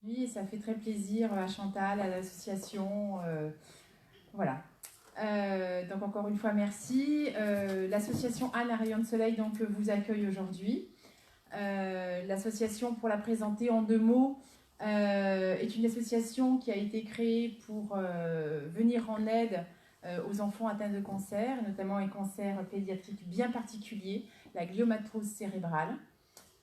Oui, et ça fait très plaisir à Chantal, à l'association. Voilà. Donc encore une fois, merci. L'association Anne à Rayon de Soleil donc, vous accueille aujourd'hui. L'association, pour la présenter en 2 mots, est une association qui a été créée pour venir en aide aux enfants atteints de cancer, notamment un cancer pédiatrique bien particulier, la gliomatose cérébrale,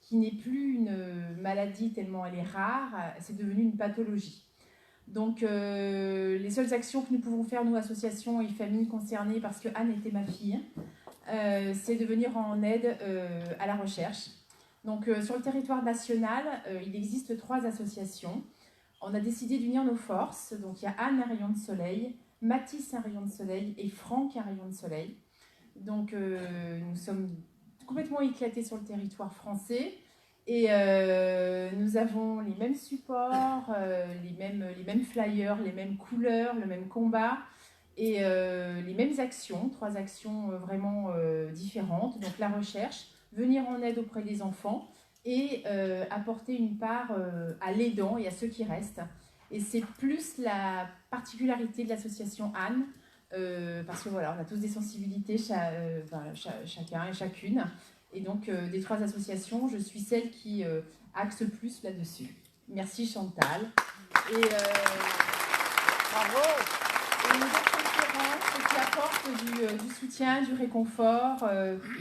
qui n'est plus une maladie tellement elle est rare, c'est devenu une pathologie. Donc les seules actions que nous pouvons faire, nous, associations et familles concernées, parce que Anne était ma fille, c'est de venir en aide à la recherche. Donc sur le territoire national, il existe 3 associations. On a décidé d'unir nos forces. Donc il y a Anne à Rayon de Soleil, Mathis à Rayon de Soleil et Franck à Rayon de Soleil. Donc nous sommes complètement éclatés sur le territoire français. Et nous avons les mêmes supports, les mêmes flyers, les mêmes couleurs, le même combat et les mêmes actions, 3 actions vraiment différentes. Donc la recherche, venir en aide auprès des enfants et apporter une part à l'aidant et à ceux qui restent. Et c'est plus la particularité de l'association Anne, parce que voilà, on a tous des sensibilités, chacun et chacune. Et donc, des 3 associations, je suis celle qui axe plus là-dessus. Merci Chantal. Et bravo. Et une autre conférence qui apporte du soutien, du réconfort,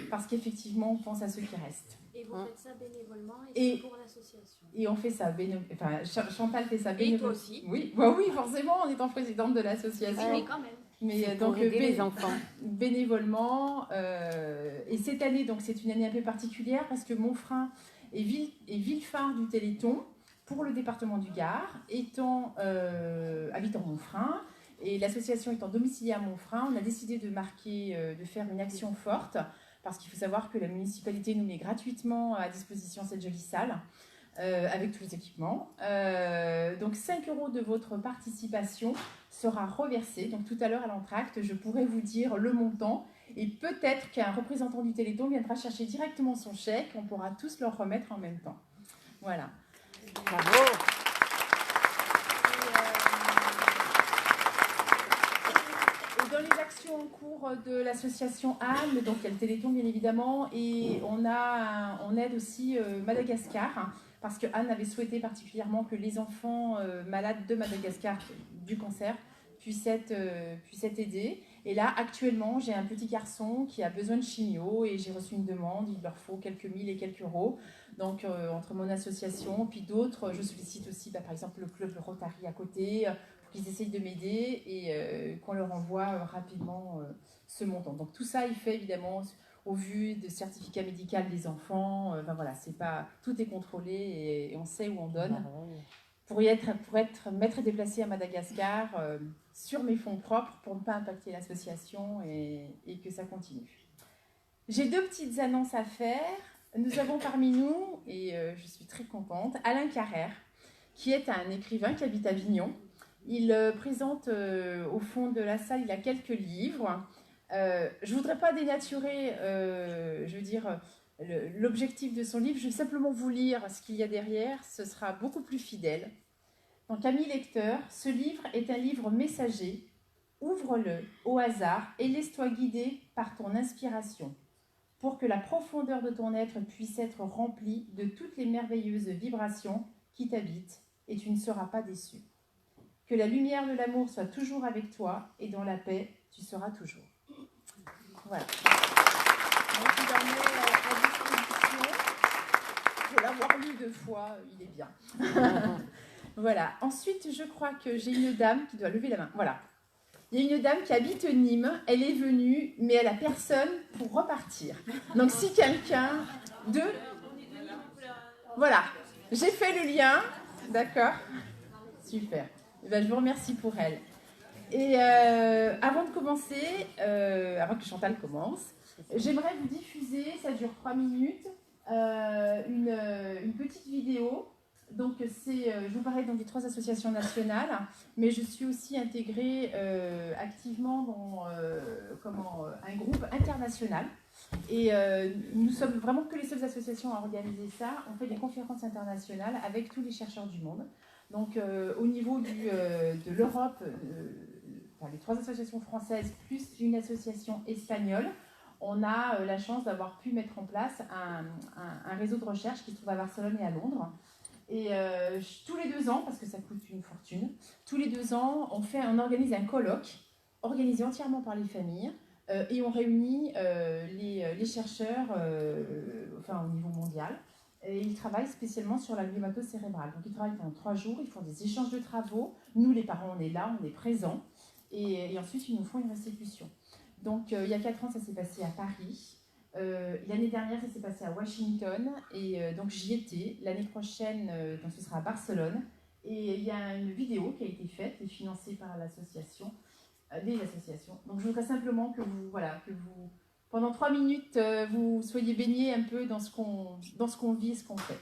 parce qu'effectivement, on pense à ceux qui restent. Et vous faites ça bénévolement et c'est pour l'association. Et on fait ça bénévolement. Enfin, Chantal fait ça bénévolement. Et toi aussi. Oui, bah oui, forcément, en étant présidente de l'association. Oui, mais quand même. Mais donc aider les enfants bénévolement. Et cette année, donc c'est une année un peu particulière parce que Montfrin est ville phare du Téléthon pour le département du Gard, habitant Montfrin. Et l'association étant domiciliée à Montfrin, on a décidé de faire une action forte, parce qu'il faut savoir que la municipalité nous met gratuitement à disposition cette jolie salle, avec tous les équipements. Donc 5 € de votre participation sera reversé. Donc tout à l'heure à l'entracte, je pourrai vous dire le montant, et peut-être qu'un représentant du Téléthon viendra chercher directement son chèque, on pourra tous leur remettre en même temps. Voilà. Bravo. Dans les actions en cours de l'association Anne, donc il y a le Téléthon bien évidemment, et on aide aussi Madagascar, parce que Anne avait souhaité particulièrement que les enfants malades de Madagascar du cancer puissent être aidés. Et là, actuellement, j'ai un petit garçon qui a besoin de chimio et j'ai reçu une demande, il leur faut quelques mille et quelques euros. Donc entre mon association puis d'autres, je sollicite aussi par exemple le club Rotary à côté, qu'ils essayent de m'aider et qu'on leur envoie rapidement ce montant. Donc tout ça, il fait évidemment au vu de certificat médical des enfants. Voilà, tout est contrôlé et on sait où on donne. Pour être maître et déplacé à Madagascar sur mes fonds propres pour ne pas impacter l'association et que ça continue. J'ai 2 petites annonces à faire. Nous avons parmi nous, et je suis très contente, Alain Carrère, qui est un écrivain qui habite à Avignon. Il présente au fond de la salle, il a quelques livres. Je ne voudrais pas dénaturer, l'objectif de son livre. Je vais simplement vous lire ce qu'il y a derrière. Ce sera beaucoup plus fidèle. Donc, ami lecteur, ce livre est un livre messager. Ouvre-le au hasard et laisse-toi guider par ton inspiration, pour que la profondeur de ton être puisse être remplie de toutes les merveilleuses vibrations qui t'habitent, et tu ne seras pas déçu. Que la lumière de l'amour soit toujours avec toi, et dans la paix, tu seras toujours. Voilà. Donc, il en est à disposition. Pour l'avoir lu 2 fois, il est bien. Voilà. Ensuite, je crois que j'ai une dame qui doit lever la main. Voilà. Il y a une dame qui habite Nîmes. Elle est venue, mais elle n'a personne pour repartir. Donc, si quelqu'un de... Voilà. J'ai fait le lien. D'accord. Super. Je vous remercie pour elle. Et avant de commencer, avant que Chantal commence, j'aimerais vous diffuser, ça dure 3 minutes, une petite vidéo. Donc, je vous parlais des 3 associations nationales, mais je suis aussi intégrée activement dans un groupe international. Et nous sommes vraiment que les seules associations à organiser ça. On fait des conférences internationales avec tous les chercheurs du monde. Donc au niveau de l'Europe, les 3 associations françaises plus une association espagnole, on a la chance d'avoir pu mettre en place un réseau de recherche qui se trouve à Barcelone et à Londres. Et tous les 2 ans, parce que ça coûte une fortune, tous les 2 ans, on organise un colloque organisé entièrement par les familles et on réunit les chercheurs au niveau mondial. Et ils travaillent spécialement sur la glumatose cérébrale. Donc ils travaillent pendant 3 jours, ils font des échanges de travaux. Nous, les parents, on est là, on est présents. Et ensuite, ils nous font une restitution. Donc il y a 4 ans, ça s'est passé à Paris. L'année dernière, ça s'est passé à Washington et donc j'y étais. L'année prochaine, donc ce sera à Barcelone. Et il y a une vidéo qui a été faite et financée par l'association, des associations. Donc je voudrais simplement que vous, pendant 3 minutes, vous soyez baignés un peu dans ce qu'on vit et ce qu'on fait.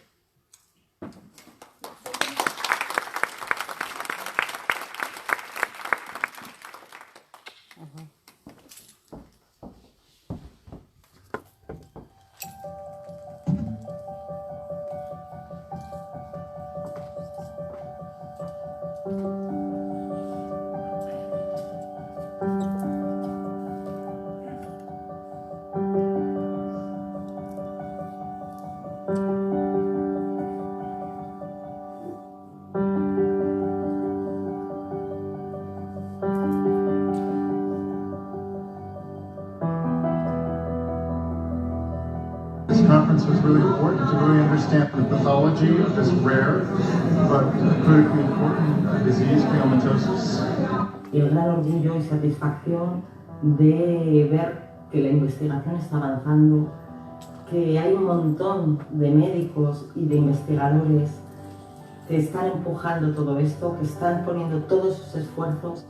This conference was really important to really understand the pathology of this rare but critically important disease, pneumatosis. Y el gran orgullo y satisfacción de ver que la investigación está avanzando, que hay un montón de médicos y de investigadores que están empujando todo esto, que están poniendo todos sus esfuerzos.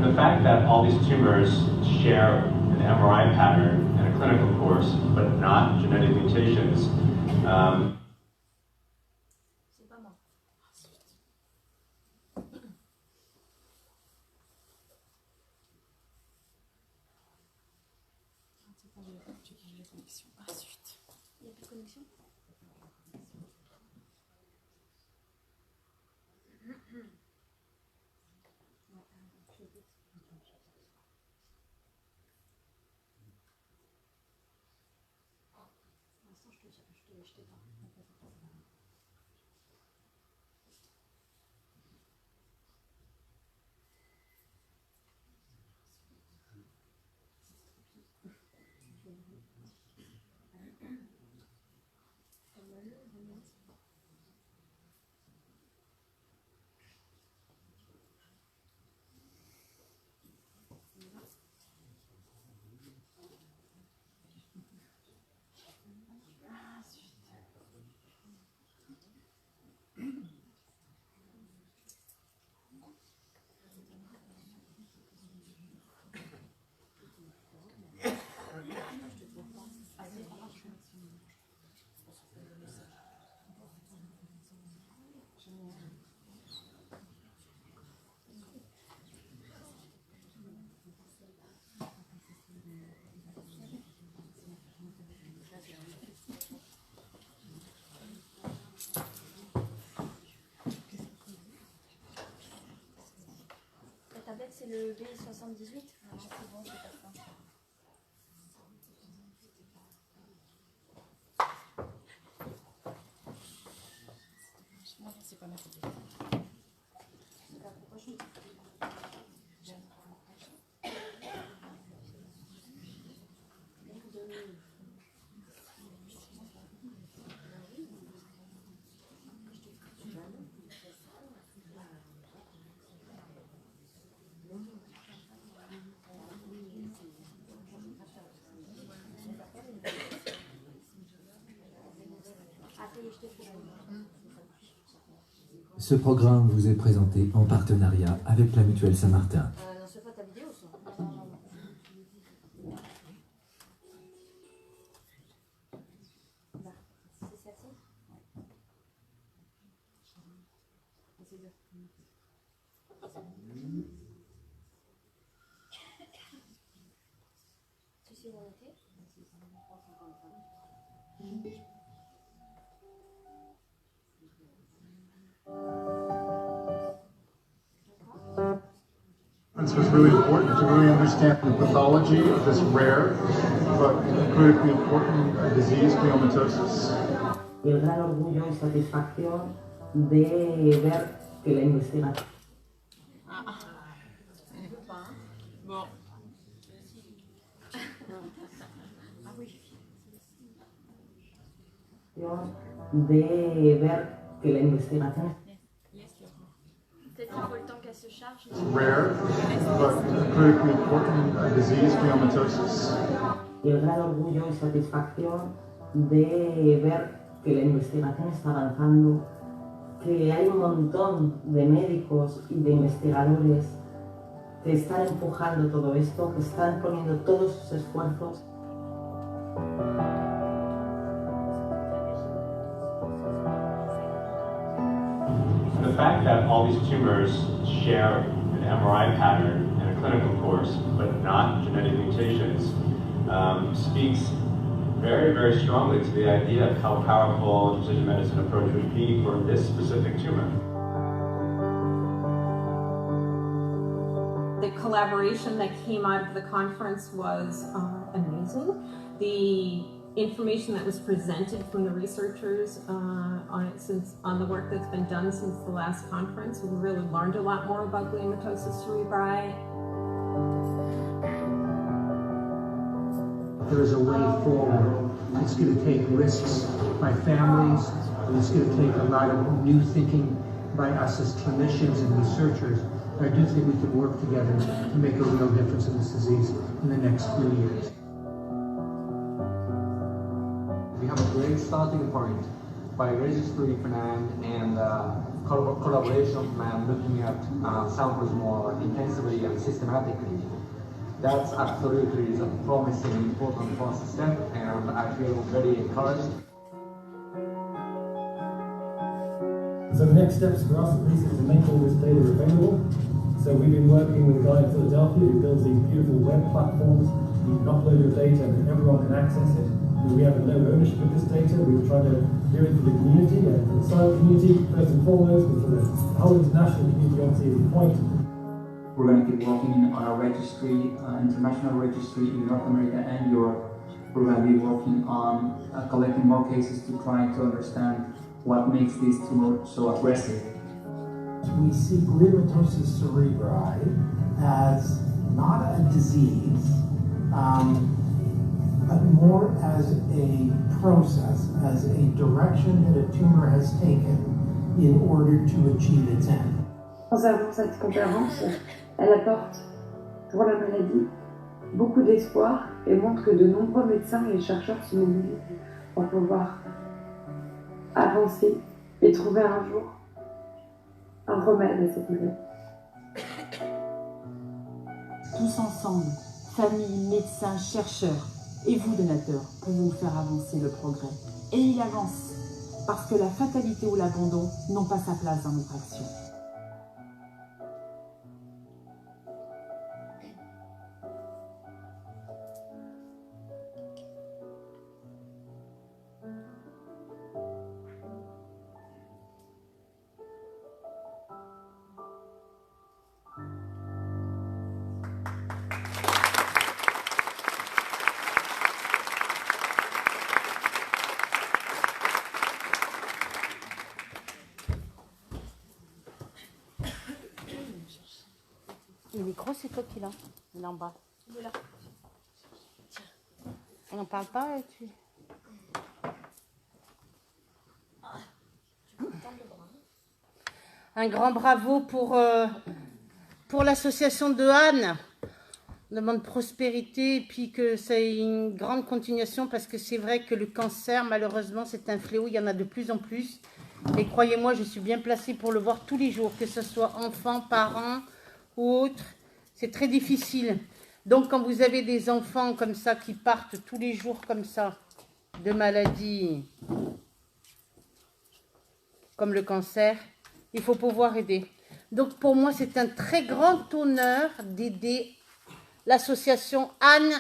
The fact that all these tumors share an MRI pattern and a clinical course, but not genetic mutations, c'est le B78. Ah non, c'est bon, c'est pas ça. Non, c'est pas ma tête. C'est pas pourquoi je... Ce programme vous est présenté en partenariat avec la Mutuelle Saint-Martin. Non, c'est pas ta vidéo, ça. C'est celle-ci? Tu sais où on était? This was really important to really understand the pathology of this rare but critically important disease, gliomatosis. Y el gran orgullo y satisfacción de ver que la investigación Bon. de ver que la investigación Peut-être qu'il faut le temps qu'elle se charge. Rare but critically important disease, gliomatosis. y el gran orgullo y satisfacción de ver que la investigación está avanzando, que hay un montón de médicos y de investigadores que están empujando todo esto, que están poniendo todos sus esfuerzos. The fact that all these tumors share an MRI pattern and a clinical course, but not genetic mutations, speaks very, very strongly to the idea of how powerful a precision medicine approach would be for this specific tumor. The collaboration that came out of the conference was amazing. The information that was presented from the researchers on the work that's been done since the last conference, we really learned a lot more about gliomatosis cerebri. There's a way forward. It's going to take risks by families, and it's going to take a lot of new thinking by us as clinicians and researchers. I do think we can work together to make a real difference in this disease in the next few years. We have a great starting point by registry plan and collaboration plan, looking at samples more intensively and systematically. That's absolutely a promising, important first step, and I feel very encouraged. So the next steps for us at least is to make all this data available. So we've been working with a guy in Philadelphia who builds these beautiful web platforms. You can upload your data and everyone can access it. We have no ownership of this data. We're trying to do it for the community and for the science community first and foremost, but for the whole international community obviously is the point. We're going to keep working on a registry, international registry in North America and Europe. We're going to be working on collecting more cases to try to understand what makes this tumor so aggressive. We see gliomatosis cerebri as not a disease, but more as a process, as a direction that a tumor has taken in order to achieve its end. Concernant cette conférence, elle apporte pour la maladie beaucoup d'espoir et montre que de nombreux médecins et chercheurs se mobilisent pour pouvoir avancer et trouver un jour un remède à cette maladie. Tous ensemble, famille, médecins, chercheurs et vous donateurs, pouvons faire avancer le progrès. Et il avance, parce que la fatalité ou l'abandon n'ont pas sa place dans notre action. Le micro, c'est toi qui l'as. Il est en bas. De là. On n'en parle pas tu... Un grand bravo pour l'association de Anne. On demande prospérité et puis que c'est une grande continuation parce que c'est vrai que le cancer, malheureusement, c'est un fléau. Il y en a de plus en plus. Et croyez-moi, je suis bien placée pour le voir tous les jours, que ce soit enfants, parents ou autres. C'est très difficile. Donc, quand vous avez des enfants comme ça qui partent tous les jours comme ça de maladies comme le cancer, il faut pouvoir aider. Donc, pour moi, c'est un très grand honneur d'aider l'association Anne,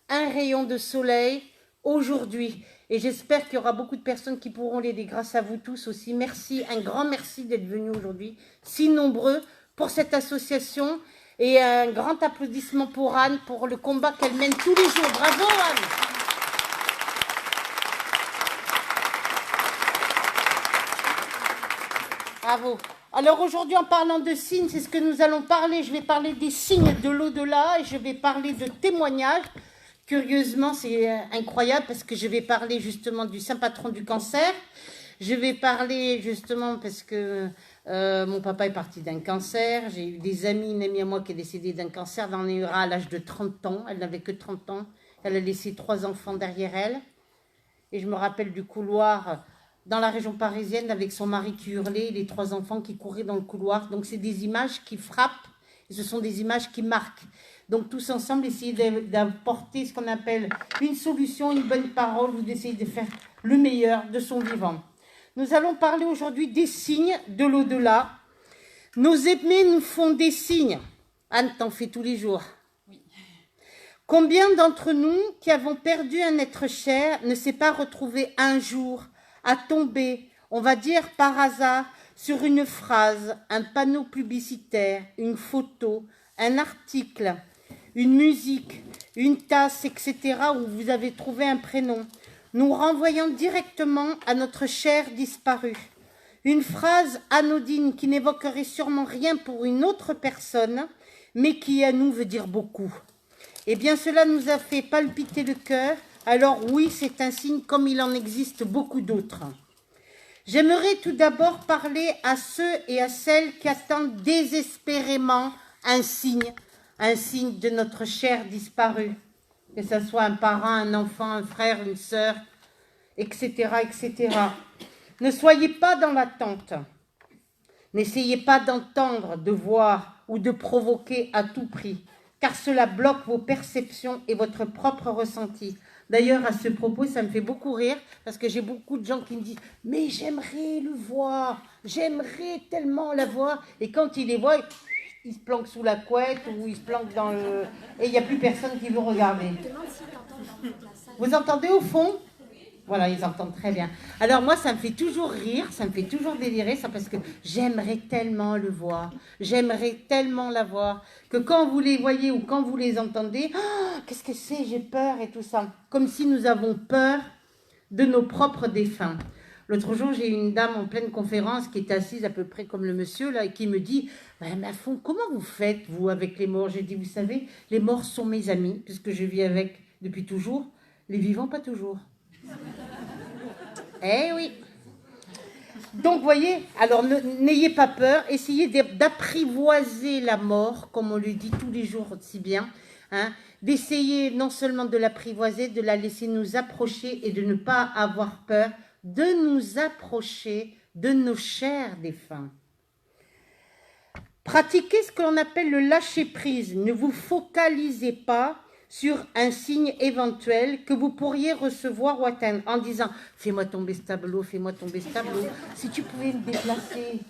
un rayon de soleil, aujourd'hui. Et j'espère qu'il y aura beaucoup de personnes qui pourront l'aider grâce à vous tous aussi. Merci, un grand merci d'être venus aujourd'hui, si nombreux, pour cette association. Et un grand applaudissement pour Anne, pour le combat qu'elle mène tous les jours. Bravo Anne! Bravo. Alors aujourd'hui, en parlant de signes, c'est ce que nous allons parler. Je vais parler des signes de l'au-delà et je vais parler de témoignages. Curieusement, c'est incroyable parce que je vais parler justement du saint patron du cancer. Je vais parler justement parce que mon papa est parti d'un cancer. J'ai eu des amis, une amie à moi qui est décédée d'un cancer. Elle en a eu à l'âge de 30 ans. Elle n'avait que 30 ans. Elle a laissé 3 enfants derrière elle. Et je me rappelle du couloir dans la région parisienne avec son mari qui hurlait, les 3 enfants qui couraient dans le couloir. Donc c'est des images qui frappent et ce sont des images qui marquent. Donc tous ensemble, essayez d'apporter ce qu'on appelle une solution, une bonne parole ou d'essayer de faire le meilleur de son vivant. Nous allons parler aujourd'hui des signes de l'au-delà. Nos aimés nous font des signes. Anne, t'en fais tous les jours. Oui. Combien d'entre nous qui avons perdu un être cher ne s'est pas retrouvé un jour à tomber, on va dire par hasard, sur une phrase, un panneau publicitaire, une photo, un article, une musique, une tasse, etc., où vous avez trouvé un prénom, nous renvoyant directement à notre cher disparu. Une phrase anodine qui n'évoquerait sûrement rien pour une autre personne, mais qui à nous veut dire beaucoup. Eh bien, cela nous a fait palpiter le cœur. Alors oui, c'est un signe comme il en existe beaucoup d'autres. J'aimerais tout d'abord parler à ceux et à celles qui attendent désespérément un signe de notre cher disparu. Que ce soit un parent, un enfant, un frère, une sœur, etc., etc. Ne soyez pas dans l'attente. N'essayez pas d'entendre, de voir ou de provoquer à tout prix, car cela bloque vos perceptions et votre propre ressenti. D'ailleurs, à ce propos, ça me fait beaucoup rire, parce que j'ai beaucoup de gens qui me disent « Mais j'aimerais le voir, j'aimerais tellement la voir. » Et quand ils les voient, ils se planquent sous la couette ou ils se planquent dans le... Et il n'y a plus personne qui veut regarder. Vous entendez au fond? Voilà, ils entendent très bien. Alors moi, ça me fait toujours rire, ça me fait toujours délirer, ça, parce que j'aimerais tellement le voir, j'aimerais tellement la voir, que quand vous les voyez ou quand vous les entendez, oh, qu'est-ce que c'est, j'ai peur et tout ça. Comme si nous avons peur de nos propres défunts. L'autre jour, j'ai eu une dame en pleine conférence qui était assise à peu près comme le monsieur, là, et qui me dit « Mais à fond, comment vous faites, vous, avec les morts ?» J'ai dit « Vous savez, les morts sont mes amis, puisque je vis avec depuis toujours, les vivants pas toujours. » Eh oui. Donc, voyez, alors n'ayez pas peur, essayez d'apprivoiser la mort, comme on le dit tous les jours si bien, hein, d'essayer non seulement de l'apprivoiser, de la laisser nous approcher et de ne pas avoir peur de nous approcher de nos chers défunts. Pratiquez ce que l'on appelle le lâcher-prise. Ne vous focalisez pas sur un signe éventuel que vous pourriez recevoir ou atteindre en disant « Fais-moi tomber ce tableau, fais-moi tomber ce tableau. Si tu pouvais me déplacer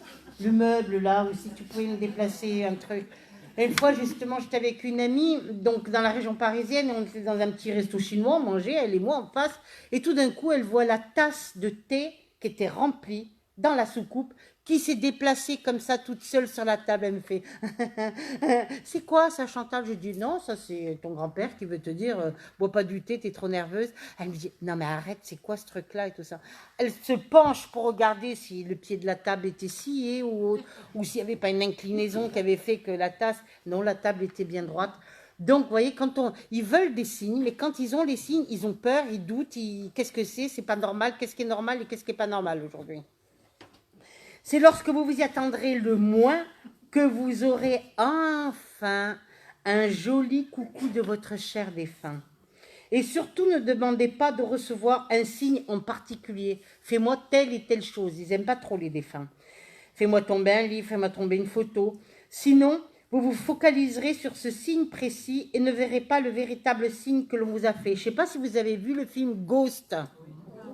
le meuble là, ou si tu pouvais me déplacer un truc. » Une fois, justement, j'étais avec une amie, donc dans la région parisienne, on était dans un petit resto chinois, on mangeait, elle et moi en face, et tout d'un coup, elle voit la tasse de thé qui était remplie dans la soucoupe, qui s'est déplacée comme ça, toute seule sur la table. Elle me fait « C'est quoi ça, Chantal ?» Je dis « Non, ça c'est ton grand-père qui veut te dire bois pas du thé, t'es trop nerveuse. » Elle me dit « Non mais arrête, c'est quoi ce truc-là » et tout ça. Elle se penche pour regarder si le pied de la table était scié ou s'il n'y avait pas une inclinaison qui avait fait que la tasse... Non, la table était bien droite. Donc, vous voyez, ils veulent des signes, mais quand ils ont les signes, ils ont peur, ils doutent, qu'est-ce que c'est pas normal, qu'est-ce qui est normal et qu'est-ce qui n'est pas normal aujourd'hui. C'est lorsque vous vous y attendrez le moins que vous aurez enfin un joli coucou de votre cher défunt. Et surtout, ne demandez pas de recevoir un signe en particulier. Fais-moi telle et telle chose. Ils n'aiment pas trop les défunts. Fais-moi tomber un livre, fais-moi tomber une photo. Sinon, vous vous focaliserez sur ce signe précis et ne verrez pas le véritable signe que l'on vous a fait. Je ne sais pas si vous avez vu le film Ghost, ça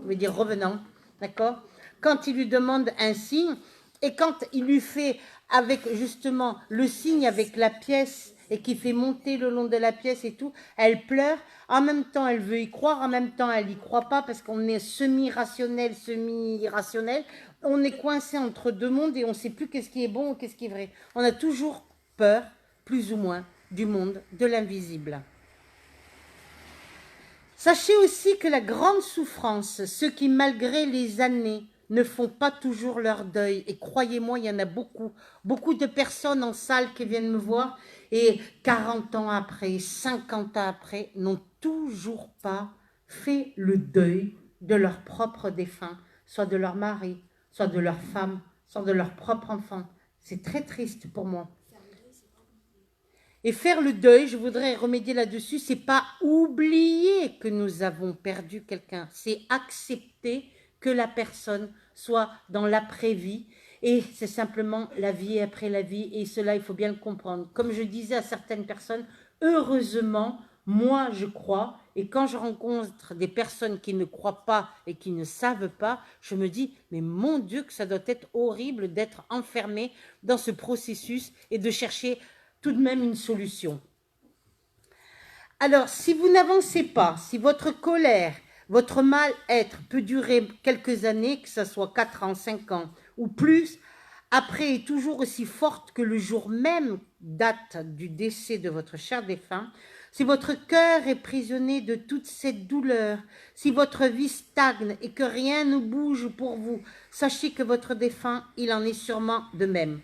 veut dire revenant, d'accord ? Quand il lui demande un signe et quand il lui fait avec justement le signe avec la pièce et qui fait monter le long de la pièce et tout, elle pleure, en même temps elle veut y croire, en même temps elle y croit pas parce qu'on est semi-rationnel, semi-irrationnel, on est coincé entre deux mondes et on sait plus qu'est-ce qui est bon ou qu'est-ce qui est vrai. On a toujours peur, plus ou moins, du monde de l'invisible. Sachez aussi que la grande souffrance, ceux qui malgré les années ne font pas toujours leur deuil, et croyez-moi, il y en a beaucoup, beaucoup de personnes en salle qui viennent me voir, et 40 ans après, 50 ans après, n'ont toujours pas fait le deuil de leur propre défunt, soit de leur mari, soit de leur femme, soit de leur propre enfant. C'est très triste pour moi. Et faire le deuil, je voudrais remédier là-dessus, c'est pas oublier que nous avons perdu quelqu'un, c'est accepter que la personne soit dans l'après-vie, et c'est simplement la vie après la vie, et cela, il faut bien le comprendre. Comme je disais à certaines personnes, heureusement, moi je crois, et quand je rencontre des personnes qui ne croient pas et qui ne savent pas, je me dis, mais mon Dieu, que ça doit être horrible d'être enfermé dans ce processus et de chercher tout de même une solution. Alors, si vous n'avancez pas, si votre colère, votre mal-être peut durer quelques années, que ce soit 4 ans, 5 ans ou plus, après est toujours aussi forte que le jour même date du décès de votre cher défunt, si votre cœur est prisonnier de toute cette douleur, si votre vie stagne et que rien ne bouge pour vous, sachez que votre défunt, il en est sûrement de même.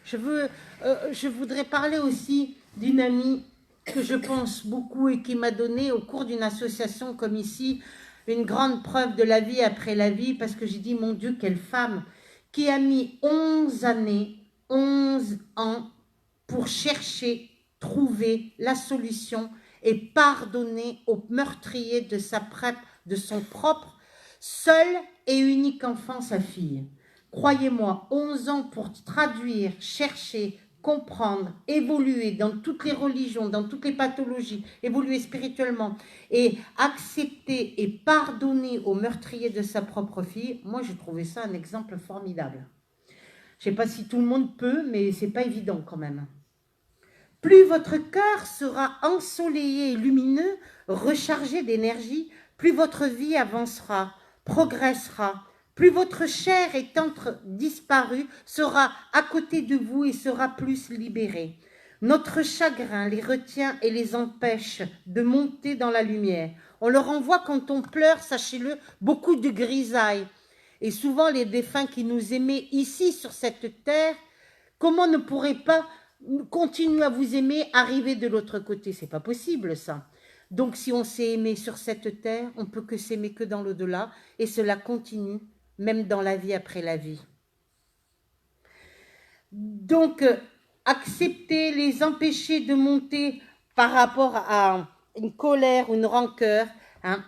Je voudrais parler aussi d'une amie que je pense beaucoup et qui m'a donné au cours d'une association comme ici une grande preuve de la vie après la vie, parce que j'ai dit, mon Dieu, quelle femme, qui a mis 11 années, 11 ans pour chercher, trouver la solution et pardonner au meurtrier de son propre seul et unique enfant, sa fille. Croyez-moi, 11 ans pour traduire, chercher, comprendre, évoluer dans toutes les religions, dans toutes les pathologies, évoluer spirituellement et accepter et pardonner au meurtrier de sa propre fille, moi je trouvais ça un exemple formidable. Je ne sais pas si tout le monde peut, mais ce n'est pas évident quand même. Plus votre cœur sera ensoleillé et lumineux, rechargé d'énergie, plus votre vie avancera, progressera. Plus votre chair étant disparue sera à côté de vous et sera plus libérée. Notre chagrin les retient et les empêche de monter dans la lumière. On leur envoie quand on pleure, sachez-le, beaucoup de grisailles. Et souvent les défunts qui nous aimaient ici sur cette terre, comment ne pourraient pas continuer à vous aimer, arriver de l'autre côté? C'est pas possible ça. Donc si on s'est aimé sur cette terre, on peut que s'aimer que dans l'au-delà et cela continue. Même dans la vie après la vie. Donc, accepter, les empêcher de monter par rapport à une colère ou une rancœur,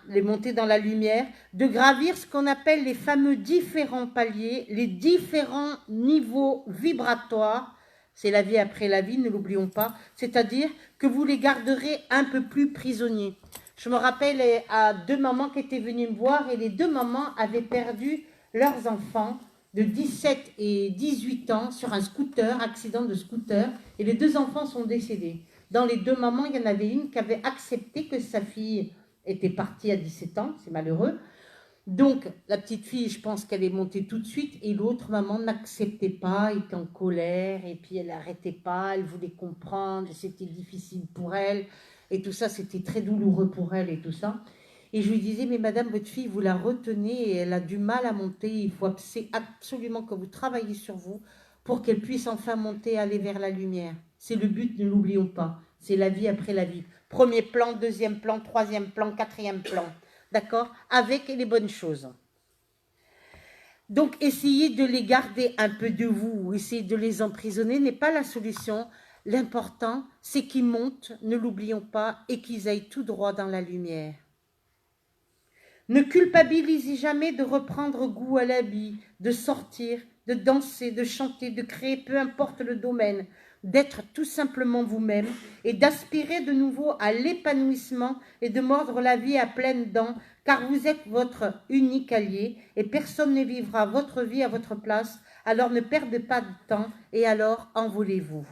les monter dans la lumière, de gravir ce qu'on appelle les fameux différents paliers, les différents niveaux vibratoires, c'est la vie après la vie, ne l'oublions pas, c'est-à-dire que vous les garderez un peu plus prisonniers. Je me rappelle à 2 mamans qui étaient venues me voir et les 2 mamans avaient perdu leurs enfants de 17 et 18 ans sur un scooter, accident de scooter, et les 2 enfants sont décédés. Dans les 2 mamans, il y en avait une qui avait accepté que sa fille était partie à 17 ans, c'est malheureux. Donc, la petite fille, je pense qu'elle est montée tout de suite, et l'autre maman n'acceptait pas, était en colère, et puis elle n'arrêtait pas, elle voulait comprendre, c'était difficile pour elle, et tout ça, c'était très douloureux pour elle, et tout ça. Et je lui disais, mais madame, votre fille, vous la retenez et elle a du mal à monter. Il faut absolument que vous travaillez sur vous pour qu'elle puisse enfin monter et aller vers la lumière. C'est le but, ne l'oublions pas. C'est la vie après la vie. 1er plan, 2e plan, 3e plan, 4e plan. D'accord? Avec les bonnes choses. Donc, essayez de les garder un peu de vous ou essayez de les emprisonner n'est pas la solution. L'important, c'est qu'ils montent, ne l'oublions pas, et qu'ils aillent tout droit dans la lumière. Ne culpabilisez jamais de reprendre goût à la vie, de sortir, de danser, de chanter, de créer, peu importe le domaine, d'être tout simplement vous-même et d'aspirer de nouveau à l'épanouissement et de mordre la vie à pleines dents, car vous êtes votre unique allié et personne ne vivra votre vie à votre place, alors ne perdez pas de temps et alors envolez-vous.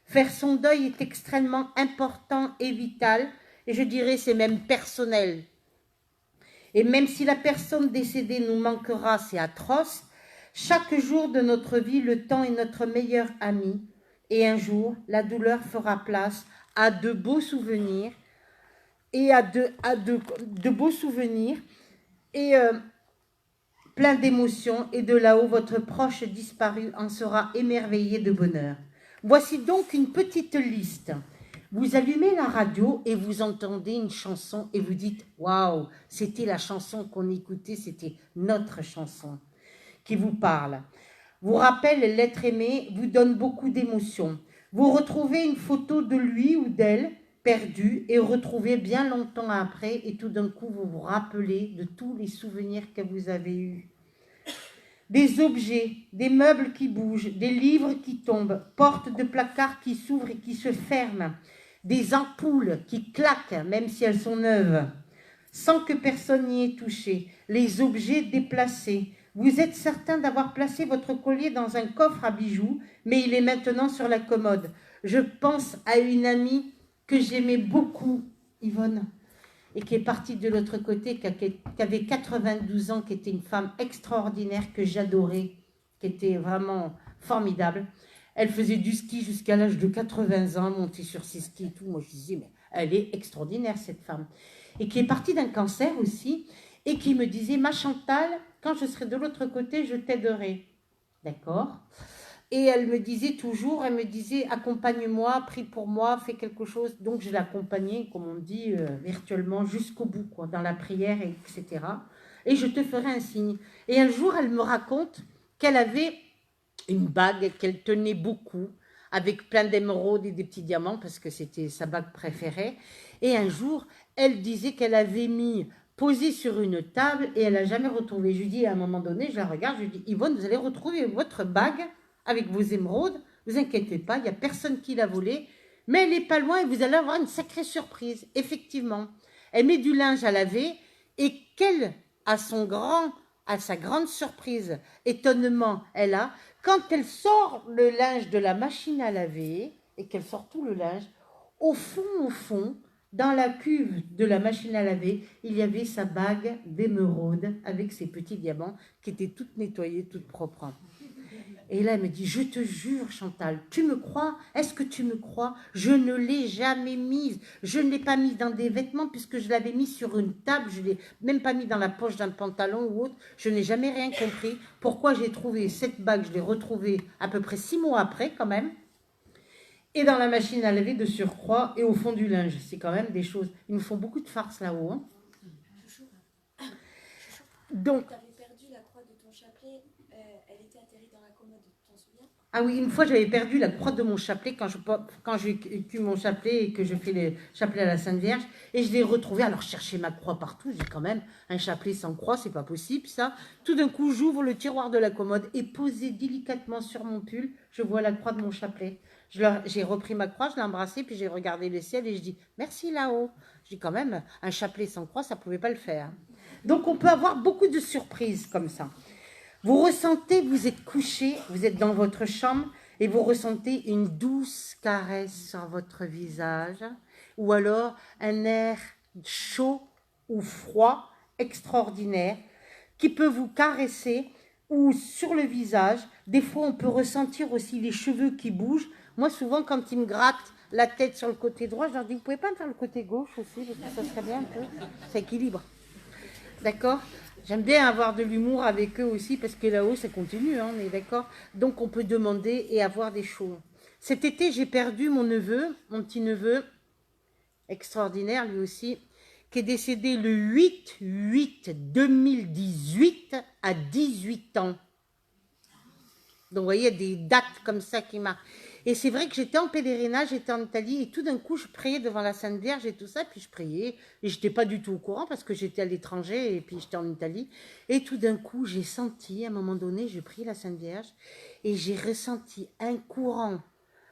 Faire son deuil est extrêmement important et vital, et je dirais c'est même personnel. Et même si la personne décédée nous manquera, c'est atroce, chaque jour de notre vie, le temps est notre meilleur ami. Et un jour, la douleur fera place à de beaux souvenirs et à de beaux souvenirs et plein d'émotions. Et de là-haut, votre proche disparu en sera émerveillé de bonheur. Voici donc une petite liste. Vous allumez la radio et vous entendez une chanson et vous dites « Waouh, c'était la chanson qu'on écoutait, c'était notre chanson qui vous parle. » Vous rappelle l'être aimé, vous donne beaucoup d'émotions. Vous retrouvez une photo de lui ou d'elle perdue et retrouvez bien longtemps après et tout d'un coup vous vous rappelez de tous les souvenirs que vous avez eus. Des objets, des meubles qui bougent, des livres qui tombent, portes de placards qui s'ouvrent et qui se ferment, des ampoules qui claquent même si elles sont neuves, sans que personne n'y ait touché, les objets déplacés. Vous êtes certain d'avoir placé votre collier dans un coffre à bijoux, mais il est maintenant sur la commode. Je pense à une amie que j'aimais beaucoup, Yvonne, et qui est partie de l'autre côté, qui avait 92 ans, qui était une femme extraordinaire que j'adorais, qui était vraiment formidable. Elle faisait du ski jusqu'à l'âge de 80 ans, montée sur ses skis et tout. Moi, je disais, mais elle est extraordinaire, cette femme. Et qui est partie d'un cancer aussi, et qui me disait, ma Chantal, quand je serai de l'autre côté, je t'aiderai. D'accord ? Et elle me disait toujours, elle me disait, accompagne-moi, prie pour moi, fais quelque chose. Donc, je l'accompagnais, comme on dit, virtuellement, jusqu'au bout, quoi, dans la prière, etc. Et je te ferai un signe. Et un jour, elle me raconte qu'elle avait une bague qu'elle tenait beaucoup, avec plein d'émeraudes et des petits diamants, parce que c'était sa bague préférée. Et un jour, elle disait qu'elle avait posé sur une table et elle n'a jamais retrouvé. Je lui dis, à un moment donné, je la regarde, je lui dis, Yvonne, vous allez retrouver votre bague avec vos émeraudes, ne vous inquiétez pas, il n'y a personne qui l'a volée, mais elle n'est pas loin et vous allez avoir une sacrée surprise. Effectivement, elle met du linge à laver et à sa grande surprise, étonnement, quand elle sort le linge de la machine à laver et qu'elle sort tout le linge, au fond, dans la cuve de la machine à laver, il y avait sa bague d'émeraude avec ses petits diamants qui étaient toutes nettoyées, toutes propres. Et là, elle me dit, je te jure, Chantal, tu me crois? Est-ce que tu me crois? Je ne l'ai jamais mise. Je ne l'ai pas mise dans des vêtements puisque je l'avais mise sur une table. Je ne l'ai même pas mis dans la poche d'un pantalon ou autre. Je n'ai jamais rien compris. Pourquoi j'ai trouvé cette bague? Je l'ai retrouvée à peu près 6 mois après quand même. Et dans la machine à laver de surcroît et au fond du linge. C'est quand même des choses. Ils nous font beaucoup de farces là-haut. Hein. Donc... perdu la croix de ton chapelet, elle était atterrie dans la commode, tu t'en souviens? Ah oui, une fois j'avais perdu la croix de mon chapelet quand j'ai tué mon chapelet et que je fais le chapelet à la Sainte Vierge et je l'ai retrouvé. Alors je cherchais ma croix partout, j'ai quand même un chapelet sans croix, c'est pas possible ça. Tout d'un coup j'ouvre le tiroir de la commode et posé délicatement sur mon pull, je vois la croix de mon chapelet. J'ai repris ma croix, je l'ai embrassée, puis j'ai regardé le ciel et je dis merci là-haut. Je dis quand même, un chapelet sans croix, ça pouvait pas le faire. Donc on peut avoir beaucoup de surprises comme ça. Vous ressentez, vous êtes couché, vous êtes dans votre chambre et vous ressentez une douce caresse sur votre visage ou alors un air chaud ou froid extraordinaire qui peut vous caresser ou sur le visage. Des fois, on peut ressentir aussi les cheveux qui bougent. Moi, souvent, quand ils me grattent la tête sur le côté droit, je leur dis, vous pouvez pas me faire le côté gauche aussi, parce que ça serait bien un peu, ça équilibre. D'accord ? J'aime bien avoir de l'humour avec eux aussi, parce que là-haut, ça continue, hein, on est d'accord ? Donc, on peut demander et avoir des choses. Cet été, j'ai perdu mon neveu, mon petit-neveu, extraordinaire lui aussi, qui est décédé le 8/8/2018 à 18 ans. Donc, vous voyez, des dates comme ça qui marquent. Et c'est vrai que j'étais en pèlerinage, j'étais en Italie, et tout d'un coup, je priais devant la Sainte Vierge et tout ça, puis je priais, et je n'étais pas du tout au courant, parce que j'étais à l'étranger, et puis j'étais en Italie, et tout d'un coup, j'ai senti, à un moment donné, je priais la Sainte Vierge, et j'ai ressenti un courant,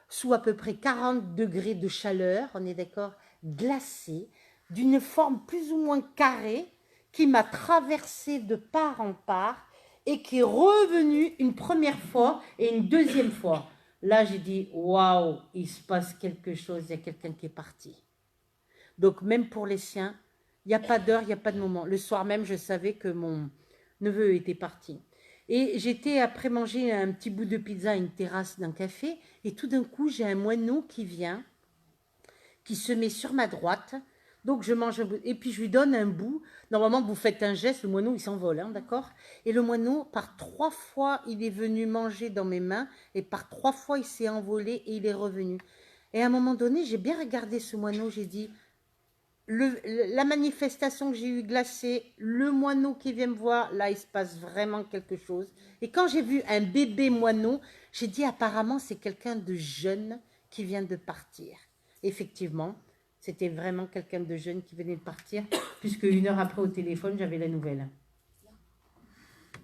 sous à peu près 40 degrés de chaleur, on est d'accord, glacé, d'une forme plus ou moins carrée, qui m'a traversé de part en part, et qui est revenu une première fois et une deuxième fois. Là, j'ai dit, waouh, il se passe quelque chose, il y a quelqu'un qui est parti. Donc, même pour les siens, il n'y a pas d'heure, il n'y a pas de moment. Le soir même, je savais que mon neveu était parti. Et j'étais après manger un petit bout de pizza à une terrasse d'un café, et tout d'un coup, j'ai un moineau qui vient, qui se met sur ma droite. Donc, je mange un bout, et puis je lui donne un bout. Normalement, vous faites un geste, le moineau, il s'envole, hein, d'accord? Et le moineau, par 3 fois, il est venu manger dans mes mains, et par 3 fois, il s'est envolé et il est revenu. Et à un moment donné, j'ai bien regardé ce moineau, j'ai dit, la manifestation que j'ai eue glacée, le moineau qui vient me voir, là, il se passe vraiment quelque chose. Et quand j'ai vu un bébé moineau, j'ai dit, apparemment, c'est quelqu'un de jeune qui vient de partir. Effectivement, c'était vraiment quelqu'un de jeune qui venait de partir, puisque 1 heure après au téléphone, j'avais la nouvelle.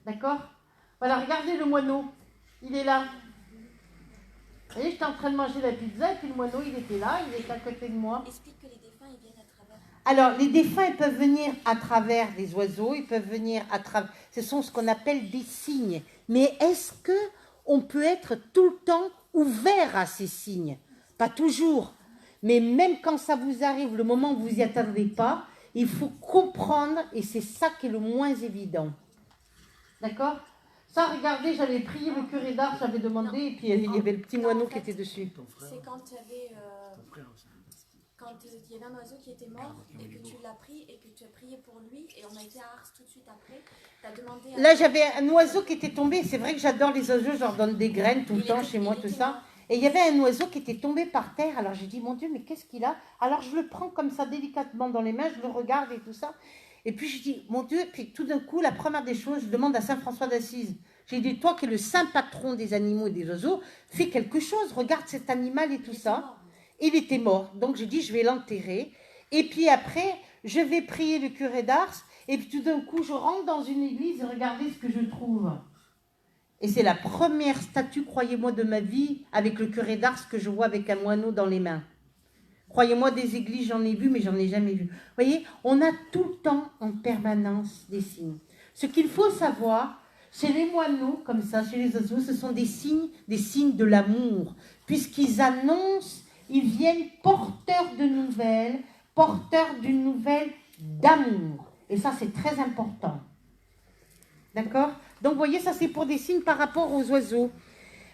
D'accord? Voilà, regardez le moineau. Il est là. Vous voyez, j'étais en train de manger la pizza, et puis le moineau, il était là, il était à côté de moi. Explique que les défunts, ils viennent à travers. Alors, les défunts, ils peuvent venir à travers des oiseaux, ils peuvent venir à travers... Ce sont ce qu'on appelle des signes. Mais est-ce qu'on peut être tout le temps ouvert à ces signes? Pas toujours. Mais même quand ça vous arrive, le moment où vous n'y attendez pas, il faut comprendre, et c'est ça qui est le moins évident. D'accord? Ça, regardez, j'avais prié le curé d'Ars, j'avais demandé, et puis il y avait le petit moineau qui était dessus. C'est quand il y avait... quand il y avait un oiseau qui était mort et que tu l'as pris et que tu as prié pour lui et on a été à Ars tout de suite après, tu as demandé... Là, j'avais un oiseau qui était tombé. C'est vrai que j'adore les oiseaux, je leur donne des graines tout le temps chez moi, tout ça. Et il y avait un oiseau qui était tombé par terre. Alors j'ai dit, mon Dieu, mais qu'est-ce qu'il a? Alors je le prends comme ça délicatement dans les mains, je le regarde et tout ça. Et puis je dis, mon Dieu, puis tout d'un coup, la première des choses, je demande à Saint François d'Assise. J'ai dit, toi qui es le saint patron des animaux et des oiseaux, fais quelque chose, regarde cet animal et tout ça. Il était mort, donc j'ai dit, je vais l'enterrer. Et puis après, je vais prier le curé d'Ars. Et puis tout d'un coup, je rentre dans une église et regardez ce que je trouve. Et c'est la première statue, croyez-moi, de ma vie, avec le curé d'Ars, que je vois avec un moineau dans les mains. Croyez-moi, des églises, j'en ai vu, mais j'en ai jamais vu. Vous voyez, on a tout le temps, en permanence, des signes. Ce qu'il faut savoir, chez les moineaux, comme ça, chez les oiseaux, ce sont des signes de l'amour. Puisqu'ils annoncent, ils viennent porteurs de nouvelles, porteurs d'une nouvelle d'amour. Et ça, c'est très important. D'accord? Donc, vous voyez, ça, c'est pour des signes par rapport aux oiseaux.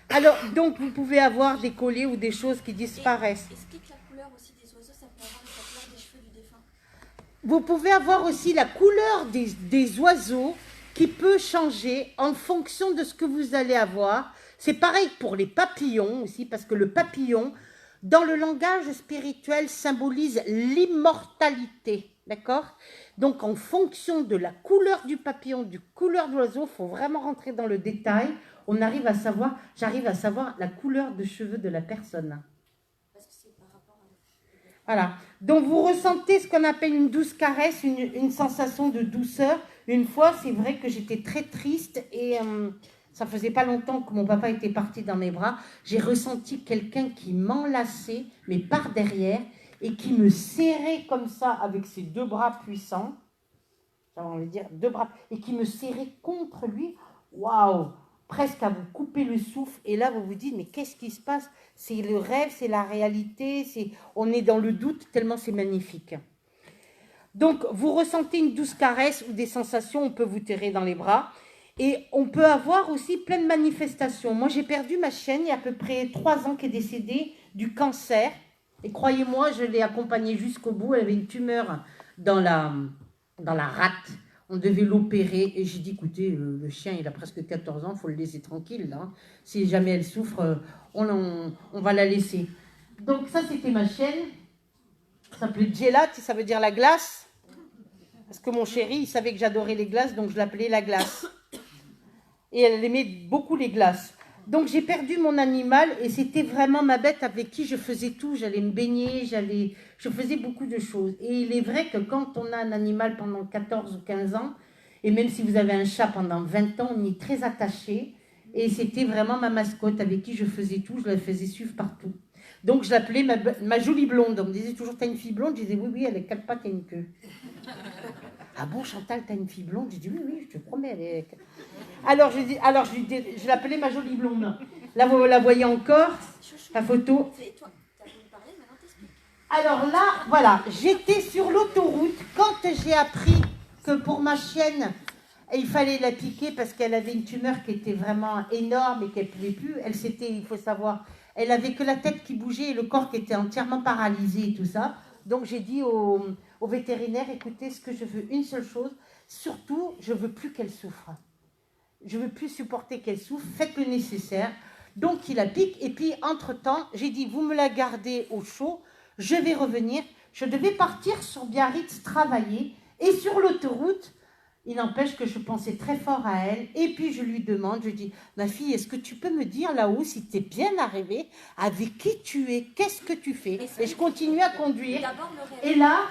Alors, donc, vous pouvez avoir des colliers ou des choses qui disparaissent. Explique la couleur aussi des oiseaux, ça peut avoir la couleur des cheveux du défunt. Vous pouvez avoir aussi la couleur des oiseaux qui peut changer en fonction de ce que vous allez avoir. C'est pareil pour les papillons aussi, parce que le papillon, dans le langage spirituel, symbolise l'immortalité. D'accord? Donc, en fonction de la couleur du papillon, du couleur de l'oiseau, il faut vraiment rentrer dans le détail. J'arrive à savoir la couleur de cheveux de la personne. Parce que c'est par rapport à... Voilà. Donc, vous ressentez ce qu'on appelle une douce caresse, une sensation de douceur. Une fois, c'est vrai que j'étais très triste et ça faisait pas longtemps que mon papa était parti dans mes bras. J'ai ressenti quelqu'un qui m'enlaçait, mais par derrière, et qui me serrait comme ça avec ses 2 bras puissants. J'avais envie de dire 2 bras, et qui me serrait contre lui. Waouh! Presque à vous couper le souffle. Et là, vous vous dites, mais qu'est-ce qui se passe? C'est le rêve, c'est la réalité, on est dans le doute, tellement c'est magnifique. Donc, vous ressentez une douce caresse ou des sensations, on peut vous terrer dans les bras. Et on peut avoir aussi plein de manifestations. Moi, j'ai perdu ma chienne il y a à peu près 3 ans qui est décédée du cancer. Et croyez-moi, je l'ai accompagnée jusqu'au bout. Elle avait une tumeur dans la rate. On devait l'opérer. Et j'ai dit, écoutez, le chien, il a presque 14 ans, il faut le laisser tranquille. Là. Si jamais elle souffre, on va la laisser. Donc ça, c'était ma chienne. Ça s'appelait Gelat, ça veut dire la glace. Parce que mon chéri, il savait que j'adorais les glaces, donc je l'appelais la glace. Et elle aimait beaucoup les glaces. Donc j'ai perdu mon animal et c'était vraiment ma bête avec qui je faisais tout. J'allais me baigner, je faisais beaucoup de choses. Et il est vrai que quand on a un animal pendant 14 ou 15 ans, et même si vous avez un chat pendant 20 ans, on y est très attaché. Et c'était vraiment ma mascotte avec qui je faisais tout, je la faisais suivre partout. Donc je l'appelais ma jolie blonde. On me disait toujours, t'as une fille blonde? Je disais, oui, elle a 4 pattes et une queue. Ah bon, Chantal, t'as une fille blonde? J'ai dit, oui, je te promets, elle est... Alors je l'appelais ma jolie blonde. Là, vous la voyez encore, la photo. C'est toi, t'as voulu parler, maintenant t'expliques. Alors là, voilà, j'étais sur l'autoroute quand j'ai appris que pour ma chienne, il fallait la piquer parce qu'elle avait une tumeur qui était vraiment énorme et qu'elle ne pouvait plus. Elle s'était, il faut savoir, elle avait que la tête qui bougeait et le corps qui était entièrement paralysé et tout ça. Donc j'ai dit au vétérinaire, écoutez, ce que je veux, une seule chose, surtout, je ne veux plus qu'elle souffre. Je ne veux plus supporter qu'elle souffre, faites le nécessaire. Donc il la pique et puis entre-temps, j'ai dit, vous me la gardez au chaud, je vais revenir. Je devais partir sur Biarritz travailler et sur l'autoroute, il n'empêche que je pensais très fort à elle. Et puis je lui demande, je dis, ma fille, est-ce que tu peux me dire là-haut si tu es bien arrivée, avec qui tu es, qu'est-ce que tu fais? Et je continue à conduire. Et là,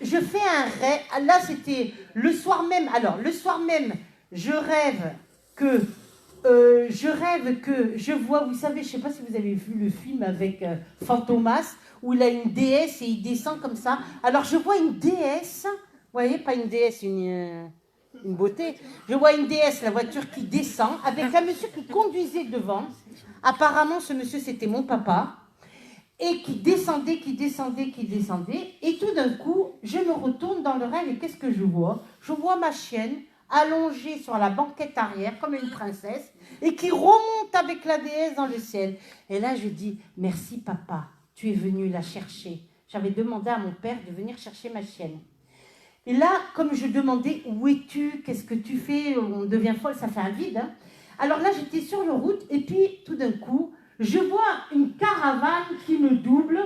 je fais un rêve. Là, c'était le soir même. Alors, le soir même, je rêve que je vois, vous savez, je ne sais pas si vous avez vu le film avec Fantomas, où il a une déesse et il descend comme ça. Alors, je vois une déesse, vous voyez, pas une déesse, une beauté. Je vois une déesse, la voiture qui descend, avec un monsieur qui conduisait devant. Apparemment, ce monsieur, c'était mon papa. Et qui descendait. Et tout d'un coup, je me retourne dans le rêve et qu'est-ce que je vois? Je vois ma chienne allongée sur la banquette arrière comme une princesse et qui remonte avec la déesse dans le ciel. Et là, je dis, merci papa, tu es venu la chercher. J'avais demandé à mon père de venir chercher ma chienne. Et là, comme je demandais, où es-tu? Qu'est-ce que tu fais? On devient folle, ça fait un vide. Hein. Alors là, j'étais sur la route et puis tout d'un coup, je vois une caravane qui me double.